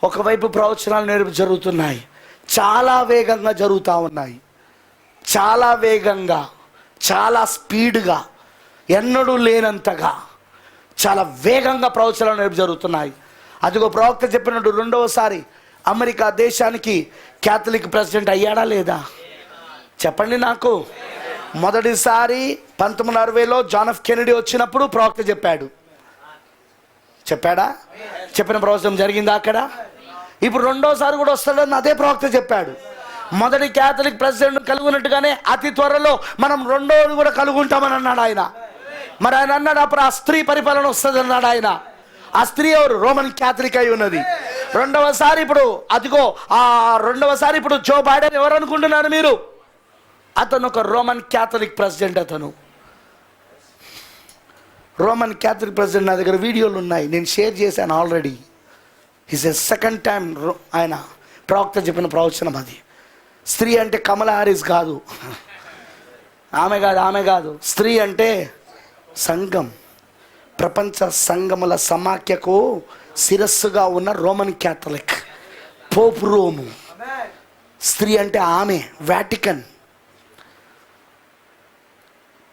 ఒకవైపు ప్రవచనాలు నేర్పు జరుగుతున్నాయి, చాలా వేగంగా జరుగుతూ ఉన్నాయి. చాలా వేగంగా, చాలా స్పీడ్గా, ఎన్నడూ లేనంతగా చాలా వేగంగా ప్రవచనాలు నేర్పు జరుగుతున్నాయి. అదిగో ప్రవక్త చెప్పినట్టు రెండవసారి అమెరికా దేశానికి క్యాథలిక్ ప్రెసిడెంట్ అయ్యాడా లేదా? చెప్పండి నాకు. మొదటిసారి 1960లో జాన్ ఎఫ్ కెనడీ వచ్చినప్పుడు ప్రవక్త చెప్పాడా? చెప్పిన ప్రవచనం జరిగిందా అక్కడ? ఇప్పుడు రెండోసారి కూడా వస్తాడని అదే ప్రవక్త చెప్పాడు. మొదటి క్యాథలిక్ ప్రెసిడెంట్ కలుగునట్టుగానే అతి త్వరలో మనం రెండోది కూడా కలుగుంటామని అన్నాడు ఆయన. మరి ఆయన అన్నాడు అప్పుడు ఆ స్త్రీ పరిపాలన వస్తుంది అన్నాడు ఆయన. ఆ స్త్రీ ఎవరు? రోమన్ క్యాథలిక్ అయి ఉన్నది. రెండవసారి ఇప్పుడు జో బైడెన్ ఎవరు అనుకుంటున్నారు మీరు? అతను ఒక రోమన్ క్యాథలిక్ ప్రెసిడెంట్. అతను రోమన్ క్యాథలిక్ ప్రెసిడెంట్. నా దగ్గర వీడియోలు ఉన్నాయి, నేను షేర్ చేశాను already. Is a second time ఆయన ప్రవక్త చెప్పిన ప్రవచనం అది. స్త్రీ అంటే కమలా హారిస్ కాదు, ఆమె కాదు. స్త్రీ అంటే సంఘం, ప్రపంచ సంఘముల సమాఖ్యకు శిరస్సుగా ఉన్న రోమన్ క్యాథలిక్, పోపు రోము. స్త్రీ అంటే ఆమె, వాటికన్.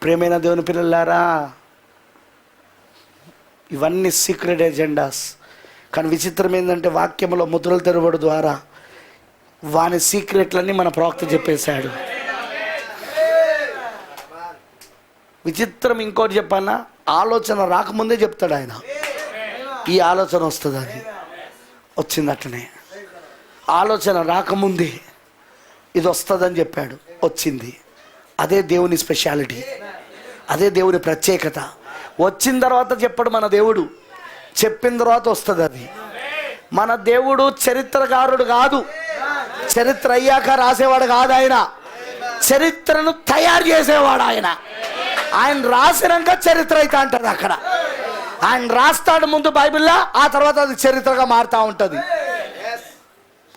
ప్రేమైన దేవుని పిల్లలారా, ఇవన్నీ సీక్రెట్ ఎజెండాస్. కానీ విచిత్రం ఏంటంటే వాక్యంలో ముద్రలు తెరవడం ద్వారా వాని సీక్రెట్లన్నీ మన ప్రవక్త చెప్పేశాడు. విచిత్రం ఇంకోటి చెప్పాలా, ఆలోచన రాకముందే చెప్తాడు ఆయన, ఈ ఆలోచన వస్తుందని. వచ్చింది అట్లనే. ఆలోచన రాకముందే ఇది వస్తుందని చెప్పాడు, వచ్చింది. అదే దేవుని స్పెషాలిటీ, అదే దేవుని ప్రత్యేకత. వచ్చిన తర్వాత చెప్పడు మన దేవుడు, చెప్పిన తర్వాత వస్తుంది అది. మన దేవుడు చరిత్రకారుడు కాదు, చరిత్ర అయ్యాక రాసేవాడు కాదు. ఆయన చరిత్రను తయారు చేసేవాడు. ఆయన రాసినాక చరిత్ర అయితే అంటది అక్కడ. ఆయన రాస్తాడు ముందు బైబిల్లో, ఆ తర్వాత అది చరిత్రగా మారుతూ ఉంటుంది.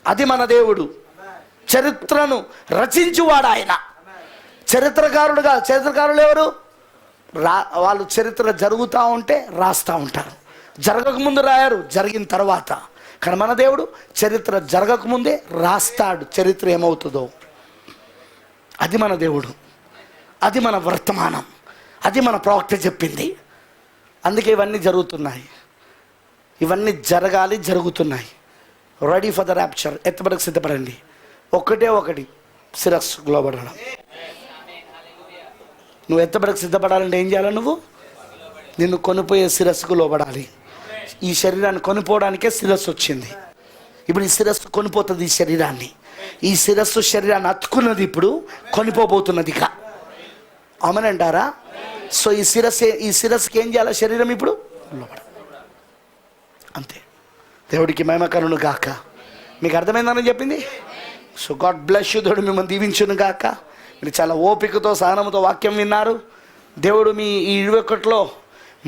అది మన దేవుడు, చరిత్రను రచించువాడు ఆయన. చరిత్రకారుడుగా, చరిత్రకారులు ఎవరు? వాళ్ళు చరిత్ర జరుగుతూ ఉంటే రాస్తూ ఉంటారు, జరగకముందు రాయరు, జరిగిన తర్వాత. కానీ మన దేవుడు చరిత్ర జరగకముందే రాస్తాడు చరిత్ర ఏమవుతుందో. అది మన దేవుడు, అది మన వర్తమానం, అది మన ప్రవక్త చెప్పింది. అందుకే ఇవన్నీ జరుగుతున్నాయి, ఇవన్నీ జరగాలి, జరుగుతున్నాయి. Ready for the rapture. ఎత్తబడకు సిద్ధపడండి. ఒకటే ఒకటి, శిరస్సు లోబడడం. నువ్వు ఎత్తబడకు సిద్ధపడాలంటే ఏం చేయాలి? నువ్వు నిన్ను కొనిపోయే శిరస్సుకు లోబడాలి. ఈ శరీరాన్ని కొనిపోవడానికే శిరస్సు వచ్చింది. ఇప్పుడు ఈ శిరస్సు కొనిపోతుంది ఈ శరీరాన్ని. ఈ శిరస్సు శరీరాన్ని అతుకున్నది, ఇప్పుడు కొనిపోబోతున్నది ఇక. అవునంటారా? సో ఈ శిరస్సుకి ఏం చేయాలి? శరీరం ఇప్పుడు లోబడ. అంతే. దేవుడికి మహిమ కలుగును గాక. మీకు అర్థమైందని చెప్పింది. So God bless you. దేవుడు మిమ్మల్ని దీవించును గాక. మీరు చాలా ఓపికతో, సహనంతో వాక్యం విన్నారు. దేవుడు మీ ఈ 21లో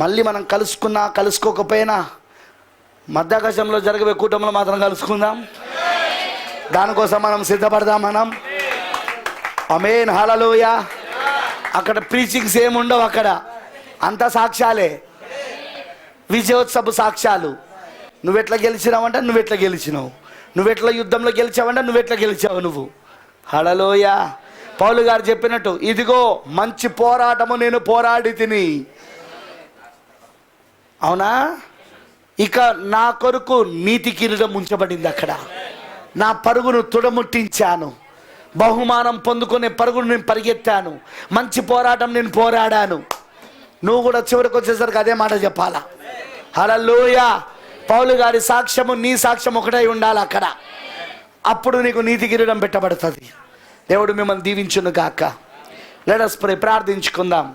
మళ్ళీ మనం కలుసుకున్నా కలుసుకోకపోయినా మధ్యాకాశంలో జరగబోయే కూటంలో మాత్రం కలుసుకుందాం. దానికోసం మనం సిద్ధపడదాం. మనం ఆమేన్, హల్లెలూయా. అక్కడ ప్రీచింగ్స్ ఏముండవు, అక్కడ అంతా సాక్ష్యాలే, విజయోత్సవ సాక్ష్యాలు. నువ్వెట్లా గెలిచినావంటే నువ్వెట్లా గెలిచినావు, నువ్వెట్లా యుద్ధంలో గెలిచావంటే నువ్వెట్లా గెలిచావు నువ్వు. హల్లెలూయా. పౌలు గారు చెప్పినట్టు, ఇదిగో మంచి పోరాటము నేను పోరాడి తిని. అవునా? ఇక నా కొరకు నీతి కిరీటం ఉంచబడింది అక్కడ. నా పరుగును తుడముట్టించాను, బహుమానం పొందుకునే పరుగును నేను పరిగెత్తాను, మంచి పోరాటం నేను పోరాడాను. నువ్వు కూడా చివరికి వచ్చేసరికి అదే మాట చెప్పాలా. హల్లెలూయా. పౌలు గారి సాక్ష్యము నీ సాక్ష్యం ఒకటై ఉండాలి అక్కడ. అప్పుడు నీకు నీతి కిరీటం పెట్టబడుతుంది. దేవుడు మిమ్మల్ని దీవించును గాక. Let us pray. ప్రార్థించుకుందాం.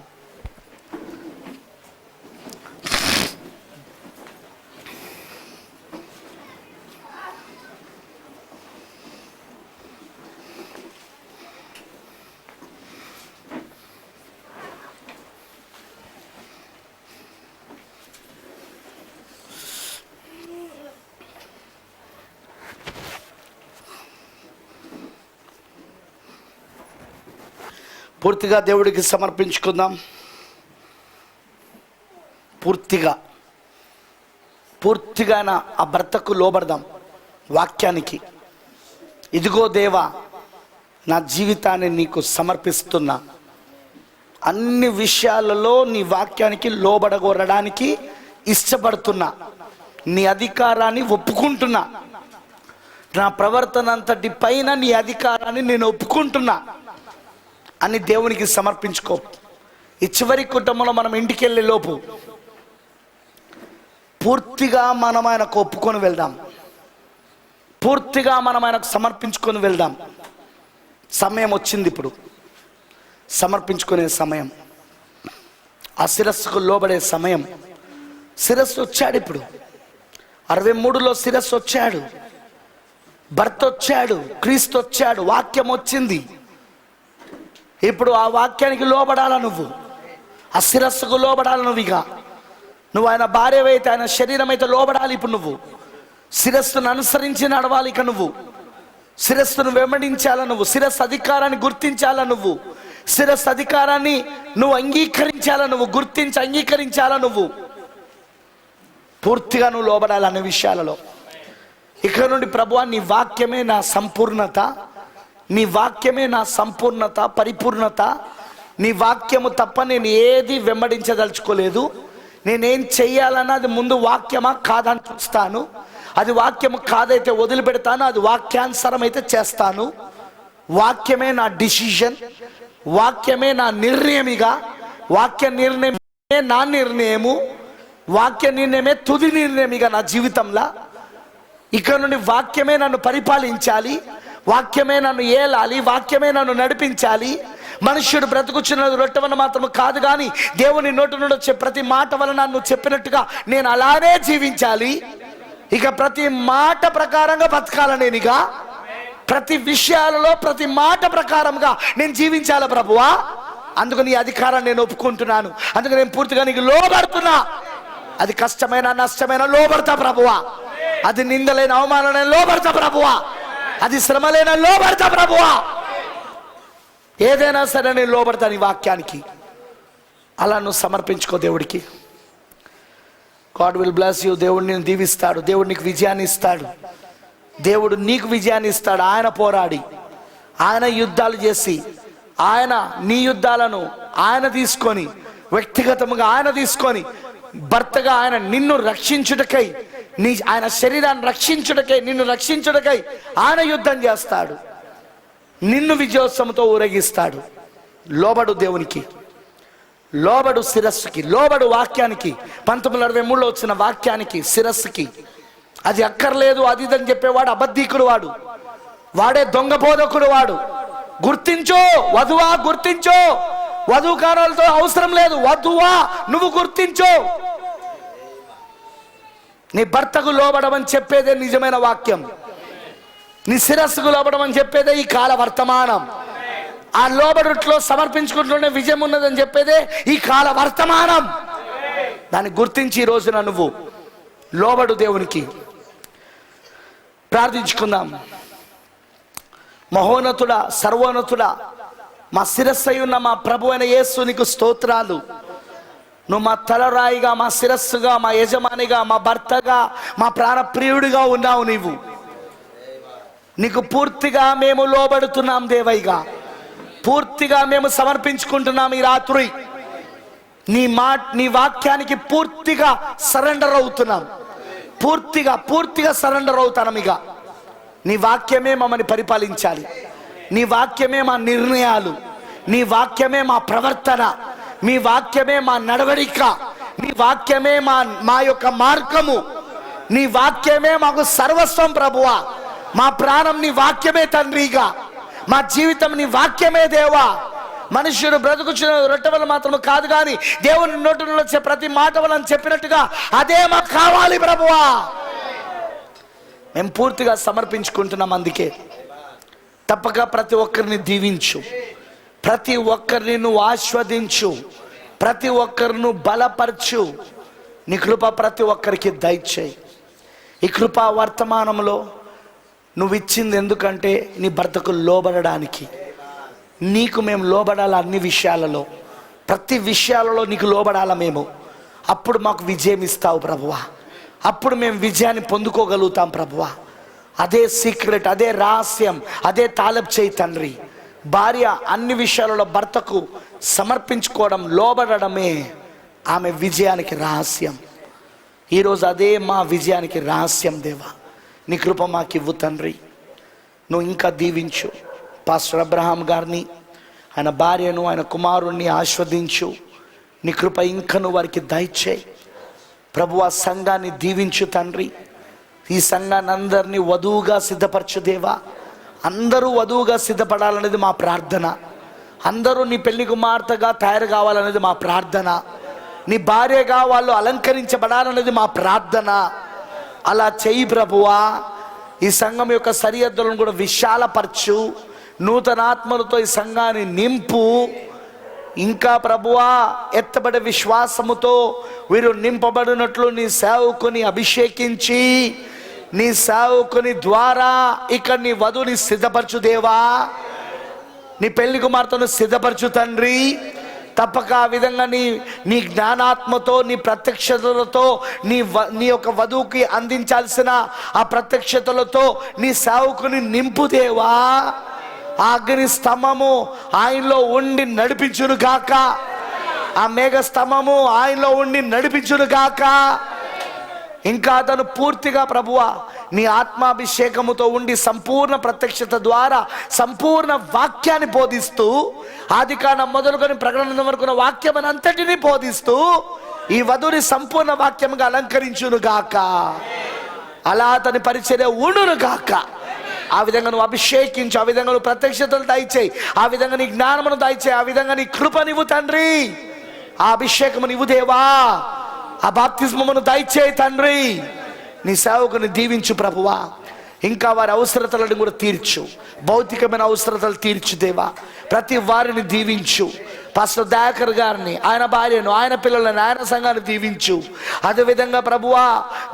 పూర్తిగా దేవుడికి సమర్పించుకుందాం. పూర్తిగా ఆ భర్తకు లోబడదాం వాక్యానికి. ఇదిగో దేవా, నా జీవితాన్ని నీకు సమర్పిస్తున్నా. అన్ని విషయాలలో నీ వాక్యానికి లోబడగొరడానికి ఇష్టపడుతున్నా. నీ అధికారాన్ని ఒప్పుకుంటున్నా. నా ప్రవర్తన అంతటి పైన నీ అధికారాన్ని నేను ఒప్పుకుంటున్నా అని దేవునికి సమర్పించుకో. ఈ చివరి కుటుంబంలో మనం ఇంటికి వెళ్ళే లోపు పూర్తిగా మనం ఆయనకు ఒప్పుకొని వెళ్దాం, పూర్తిగా మనం ఆయనకు సమర్పించుకొని వెళ్దాం. సమయం వచ్చింది, ఇప్పుడు సమర్పించుకునే సమయం, ఆ శిరస్సుకు లోబడే సమయం. శిరస్సు వచ్చాడు. ఇప్పుడు 63లో శిరస్సు వచ్చాడు, భర్త వచ్చాడు, క్రీస్తు వచ్చాడు, వాక్యం వచ్చింది. ఇప్పుడు ఆ వాక్యానికి లోబడాలా నువ్వు, ఆ శిరస్సుకు లోబడాలి నువ్వు. ఇక నువ్వు ఆయన భార్యవైతే, ఆయన శరీరం అయితే లోబడాలి. ఇప్పుడు నువ్వు శిరస్సును అనుసరించి నడవాలి. ఇక నువ్వు శిరస్సును వెంబడించాలా, నువ్వు శిరస్సు అధికారాన్ని గుర్తించాలా, నువ్వు శిరస్సు అధికారాన్ని నువ్వు అంగీకరించాలా, నువ్వు గుర్తించి అంగీకరించాలా. నువ్వు పూర్తిగా నువ్వు లోబడాలి అనే విషయాలలో. ఇక్కడ నుండి ప్రభువా నీ వాక్యమే నా సంపూర్ణత, నీ వాక్యమే నా సంపూర్ణత, పరిపూర్ణత. నీ వాక్యము తప్ప నేను ఏది వెంబడించదలుచుకోలేదు. నేనేం చెయ్యాలన్నా అది ముందు వాక్యమా కాదని చూస్తాను. అది వాక్యము కాదైతే వదిలిపెడతాను, అది వాక్యానుసారం అయితే చేస్తాను. వాక్యమే నా డిసిషన్, వాక్యమే నా నిర్ణయమిగా, వాక్య నిర్ణయమే నా నిర్ణయము, వాక్య నిర్ణయమే తుది నిర్ణయమిగా నా జీవితంలో. ఇక్కడ నుండి వాక్యమే నన్ను పరిపాలించాలి, వాక్యమే నన్ను ఏలాలి, వాక్యమే నన్ను నడిపించాలి. మనుష్యుడు బ్రతుకుచున్నది రొట్టె వలన మాత్రం కాదు కానీ దేవుని నోటి నుండి వచ్చే ప్రతి మాట వలన నువ్వు చెప్పినట్టుగా నేను అలానే జీవించాలి. ఇక ప్రతి మాట ప్రకారంగా బతకాల, నేనిగా ప్రతి విషయాలలో ప్రతి మాట ప్రకారంగా నేను జీవించాల ప్రభువా. అందుకు నీ అధికారాన్ని నేను ఒప్పుకుంటున్నాను. అందుకు నేను పూర్తిగా నీకు లోబడుతున్నా. అది కష్టమైన నష్టమైన లోబడతా ప్రభువా. అది నిందలైన అవమానమైన లోబడతా ప్రభువా. అది శ్రమలైన లోబడతా ప్రభువా. ఏదైనా సరే నేను లోబడతా నీ వాక్యానికి. అలా నువ్వు సమర్పించుకో దేవుడికి. God will bless you. దేవుడు నేను దీవిస్తాడు, దేవుడు నీకు విజయాన్ని ఇస్తాడు, దేవుడు నీకు విజయాన్ని ఇస్తాడు. ఆయన పోరాడి, ఆయన యుద్ధాలు చేసి, ఆయన నీ యుద్ధాలను ఆయన తీసుకొని, వ్యక్తిగతంగా ఆయన తీసుకొని, భర్తగా ఆయన నిన్ను రక్షించుటకై, ఆయన శరీరాన్ని రక్షించుటకై, నిన్ను రక్షించుటకై ఆయన యుద్ధం చేస్తాడు. నిన్ను విజయోత్సవంతో ఊరేగిస్తాడు. లోబడు దేవునికి, లోబడు శిరస్సుకి, లోబడు వాక్యానికి. 1923లో వచ్చిన వాక్యానికి, శిరస్సుకి. అది అక్కర్లేదు అది ఇదని చెప్పేవాడు అబద్ధీకుడు, వాడే దొంగ బోధకుడు. గుర్తించు వధువా, గుర్తించు. వధువు కారణాలతో అవసరం లేదు. వధువా నువ్వు గుర్తించు. నీ భర్తకు లోబడమని చెప్పేదే నిజమైన వాక్యం. నీ శిరస్సుకు లోబడమని చెప్పేదే ఈ కాల వర్తమానం. ఆ లోబడుట్లో సమర్పించుకుంటూనే విజయం ఉన్నదని చెప్పేదే ఈ కాల వర్తమానం. దాన్ని గుర్తించి ఈ రోజున నువ్వు లోబడు దేవునికి. ప్రార్థించుకుందాం. మహోన్నతుడా, సర్వోన్నతుడా, మా శిరస్సు ఉన్న మా ప్రభు అయిన యేసు నీకు స్తోత్రాలు. నువ్వు మా తలరాయిగా, మా శిరస్సుగా, మా యజమానిగా, మా భర్తగా, మా ప్రాణప్రియుడిగా ఉన్నావు. నీకు పూర్తిగా మేము లోబడుతున్నాం దేవయ్యగా. పూర్తిగా మేము సమర్పించుకుంటున్నాం ఈ రాత్రి. నీ వాక్యానికి పూర్తిగా సరెండర్ అవుతున్నాం. పూర్తిగా సరెండర్ అవుతాం. ఇక నీ వాక్యమే మమ్మల్ని పరిపాలించాలి. నీ వాక్యమే మా నిర్ణయాలు, నీ వాక్యమే మా ప్రవర్తన, నీ వాక్యమే మా నడవడిక, నీ వాక్యమే మా యొక్క మార్గము, నీ వాక్యమే మాకు సర్వస్వం ప్రభువా. మా ప్రాణం నీ వాక్యమే తండ్రిగా, మా జీవితం నీ వాక్యమే దేవా. మనుష్యుడు బ్రతుకుచున్న రొట్టె వల్ల మాత్రం కాదు కానీ దేవుని నోటి నుండి వచ్చే ప్రతి మాట వల్ల చెప్పినట్టుగా అదే మాకు కావాలి ప్రభువా. మేము పూర్తిగా సమర్పించుకుంటున్నాం. అందుకే తప్పక ప్రతి ఒక్కరిని దీవించు, ప్రతి ఒక్కరిని నువ్వు ఆస్వాదించు, ప్రతి ఒక్కరిని బలపరచు. నీ కృప ప్రతి ఒక్కరికి దయచేయి. ఈ కృపా వర్తమానంలో నువ్వు ఇచ్చింది ఎందుకంటే నీ భర్తకు లోబడడానికి. నీకు మేము లోబడాలి. అన్ని విషయాలలో, ప్రతి విషయాలలో నీకు లోబడాల మేము. అప్పుడు మాకు విజయం ఇస్తావు ప్రభువా. అప్పుడు మేము విజయాన్ని పొందుకోగలుగుతాం ప్రభువా. అదే సీక్రెట్, అదే రహస్యం, అదే తాలబ్ చేయి తండ్రి. భార్య అన్ని విషయాలలో భర్తకు సమర్పించుకోవడం, లోబడమే ఆమె విజయానికి రహస్యం. ఈరోజు అదే మా విజయానికి రహస్యం దేవా. నీ కృప మాకు ఇవ్వు తండ్రి. నువ్వు ఇంకా దీవించు. పాస్టర్ అబ్రహాం గారిని, ఆయన భార్యను, ఆయన కుమారుణ్ణి ఆస్వాదించు. నీ కృప ఇంకను వారికి దయచేయి ప్రభువా. సంఘాన్ని దీవించు తండ్రి. ఈ సంఘాన్ని అందరినీ వధువుగా సిద్ధపరచు దేవా. అందరూ వధువుగా సిద్ధపడాలనేది మా ప్రార్థన. అందరూ నీ పెళ్లి కుమార్తెగా తయారు కావాలనేది మా ప్రార్థన. నీ భార్యగా వాళ్ళు అలంకరించబడాలనేది మా ప్రార్థన. అలా చెయ్యి ప్రభువా. ఈ సంఘం యొక్క సరిహద్దులను కూడా విశాలపరచు. నూతనాత్మలతో ఈ సంఘాన్ని నింపు. ఇంకా ప్రభువా ఎత్తబడే విశ్వాసముతో వీరు నింపబడినట్లు నీ సేవకుని అభిషేకించి, నీ సేవకుని ద్వారా ఇక్కడ నీ వధుని సిద్ధపరచు దేవా. నీ పెళ్లి కుమార్తెను సిద్ధపరచు తండ్రి. తప్పక ఆ విధంగా నీ జ్ఞానాత్మతో, నీ ప్రత్యక్షతలతో, నీ యొక్క వధువుకి అందించాల్సిన ఆ ప్రత్యక్షతలతో నీ సేవకుని నింపుదేవా. ఆ అగ్ని స్తంభము ఆయనలో ఉండి నడిపించును గాక. ఆ మేఘ స్తంభము ఆయనలో ఉండి నడిపించును గాక. ఇంకా అతను పూర్తిగా ప్రభువా నీ ఆత్మాభిషేకముతో ఉండి సంపూర్ణ ప్రత్యక్షత ద్వారా సంపూర్ణ వాక్యాన్ని బోధిస్తూ, ఆదికాండం మొదలుకొని ప్రకటన వరకున్న వాక్యం అంతటిని బోధిస్తూ ఈ వధుని సంపూర్ణ వాక్యముగా అలంకరించును గాక. అలా అతని పరిచర్య ఉండును గాక. ఆ విధంగా నువ్వు అభిషేకించు, ఆ విధంగా నువ్వు ప్రత్యక్షతలు దయచేయి, ఆ విధంగా నీ జ్ఞానమును దయచేయి, ఆ విధంగా నీ కృపనివ్వు తండ్రి. ఆ అభిషేకము నీవు దేవా, ఆ బాప్తిస్మమును దయచేయి తండ్రి. నీ సేవకుని దీవించు ప్రభువా. ఇంకా వారి అవసరతలను కూడా తీర్చు, భౌతికమైన అవసరతలు తీర్చు దేవా. ప్రతి వారిని దీవించు. పాస్టర్ దయాకర్ గారిని, ఆయన భార్యను, ఆయన పిల్లలను, ఆయన సంఘాన్ని దీవించు. అదేవిధంగా ప్రభువా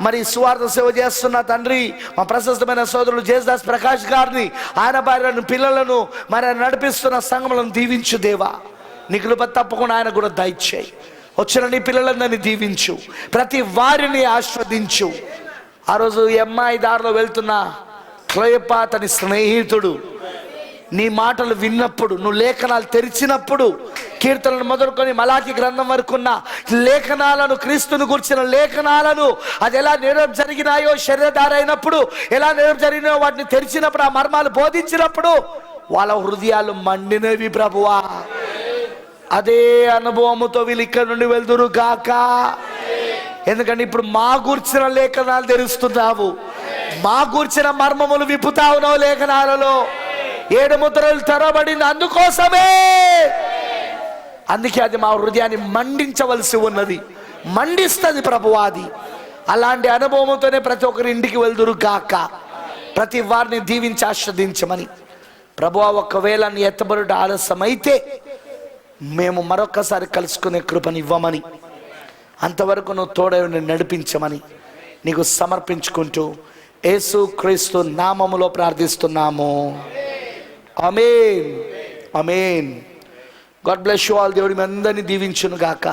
మరి సువార్త సేవ చేస్తున్న తండ్రి మా ప్రశస్తమైన సోదరులు జేసుదాస్ ప్రకాష్ గారిని, ఆయన భార్యను, పిల్లలను మరి నడిపిస్తున్న సంఘములను దీవించు దేవా. నీ కృప తప్పకుండా ఆయన కూడా దయచేయి. వచ్చిన నీ పిల్లలందరినీ దీవించు, ప్రతి వారిని ఆస్వాదించు. ఆ రోజు అమ్మాయి దారిలో వెళ్తున్న క్లయోపా అతని స్నేహితుడు నీ మాటలు విన్నప్పుడు, నువ్వు లేఖనాలు తెరిచినప్పుడు, కీర్తనలు మొదలుకొని మలాకి గ్రంథం వరకున్న లేఖనాలను, క్రీస్తుని గురించిన లేఖనాలను, అది ఎలా నేరం జరిగినాయో, శరీరధారైనప్పుడు ఎలా నేరం జరిగినాయో వాటిని తెరిచినప్పుడు, ఆ మర్మాలు బోధించినప్పుడు వాళ్ళ హృదయాలు మండినవి ప్రభువా. అదే అనుభవముతో వీళ్ళు ఇక్కడ నుండి వెళ్దురు గాక. ఎందుకంటే ఇప్పుడు మా గూర్చిన లేఖనాలు తెరుస్తున్నావు, మా గూర్చిన మర్మములు విప్పుతా ఉన్నావు లేఖనాలలో. 7 ముద్రలు తెరవబడింది అందుకోసమే. అందుకే అది మా హృదయాన్ని మండించవలసి ఉన్నది, మండిస్తుంది ప్రభువాది. అలాంటి అనుభవంతోనే ప్రతి ఒక్కరి ఇంటికి వెళ్దురు గాక. ప్రతి వారిని దీవించి ఆస్వాదించమని ప్రభువా. ఒకవేళ నీ ఎత్తబడుట ఆలస్యమైతే మేము మరొకసారి కలుసుకునే కృపని ఇవ్వమని, అంతవరకు నువ్వు తోడై నడిపించమని నీకు సమర్పించుకుంటూ యేసు క్రీస్తు నామములో ప్రార్థిస్తున్నాము. ఆమేన్, ఆమేన్. God bless you all. దేవుడి మీ అందరినీ దీవించును గాక.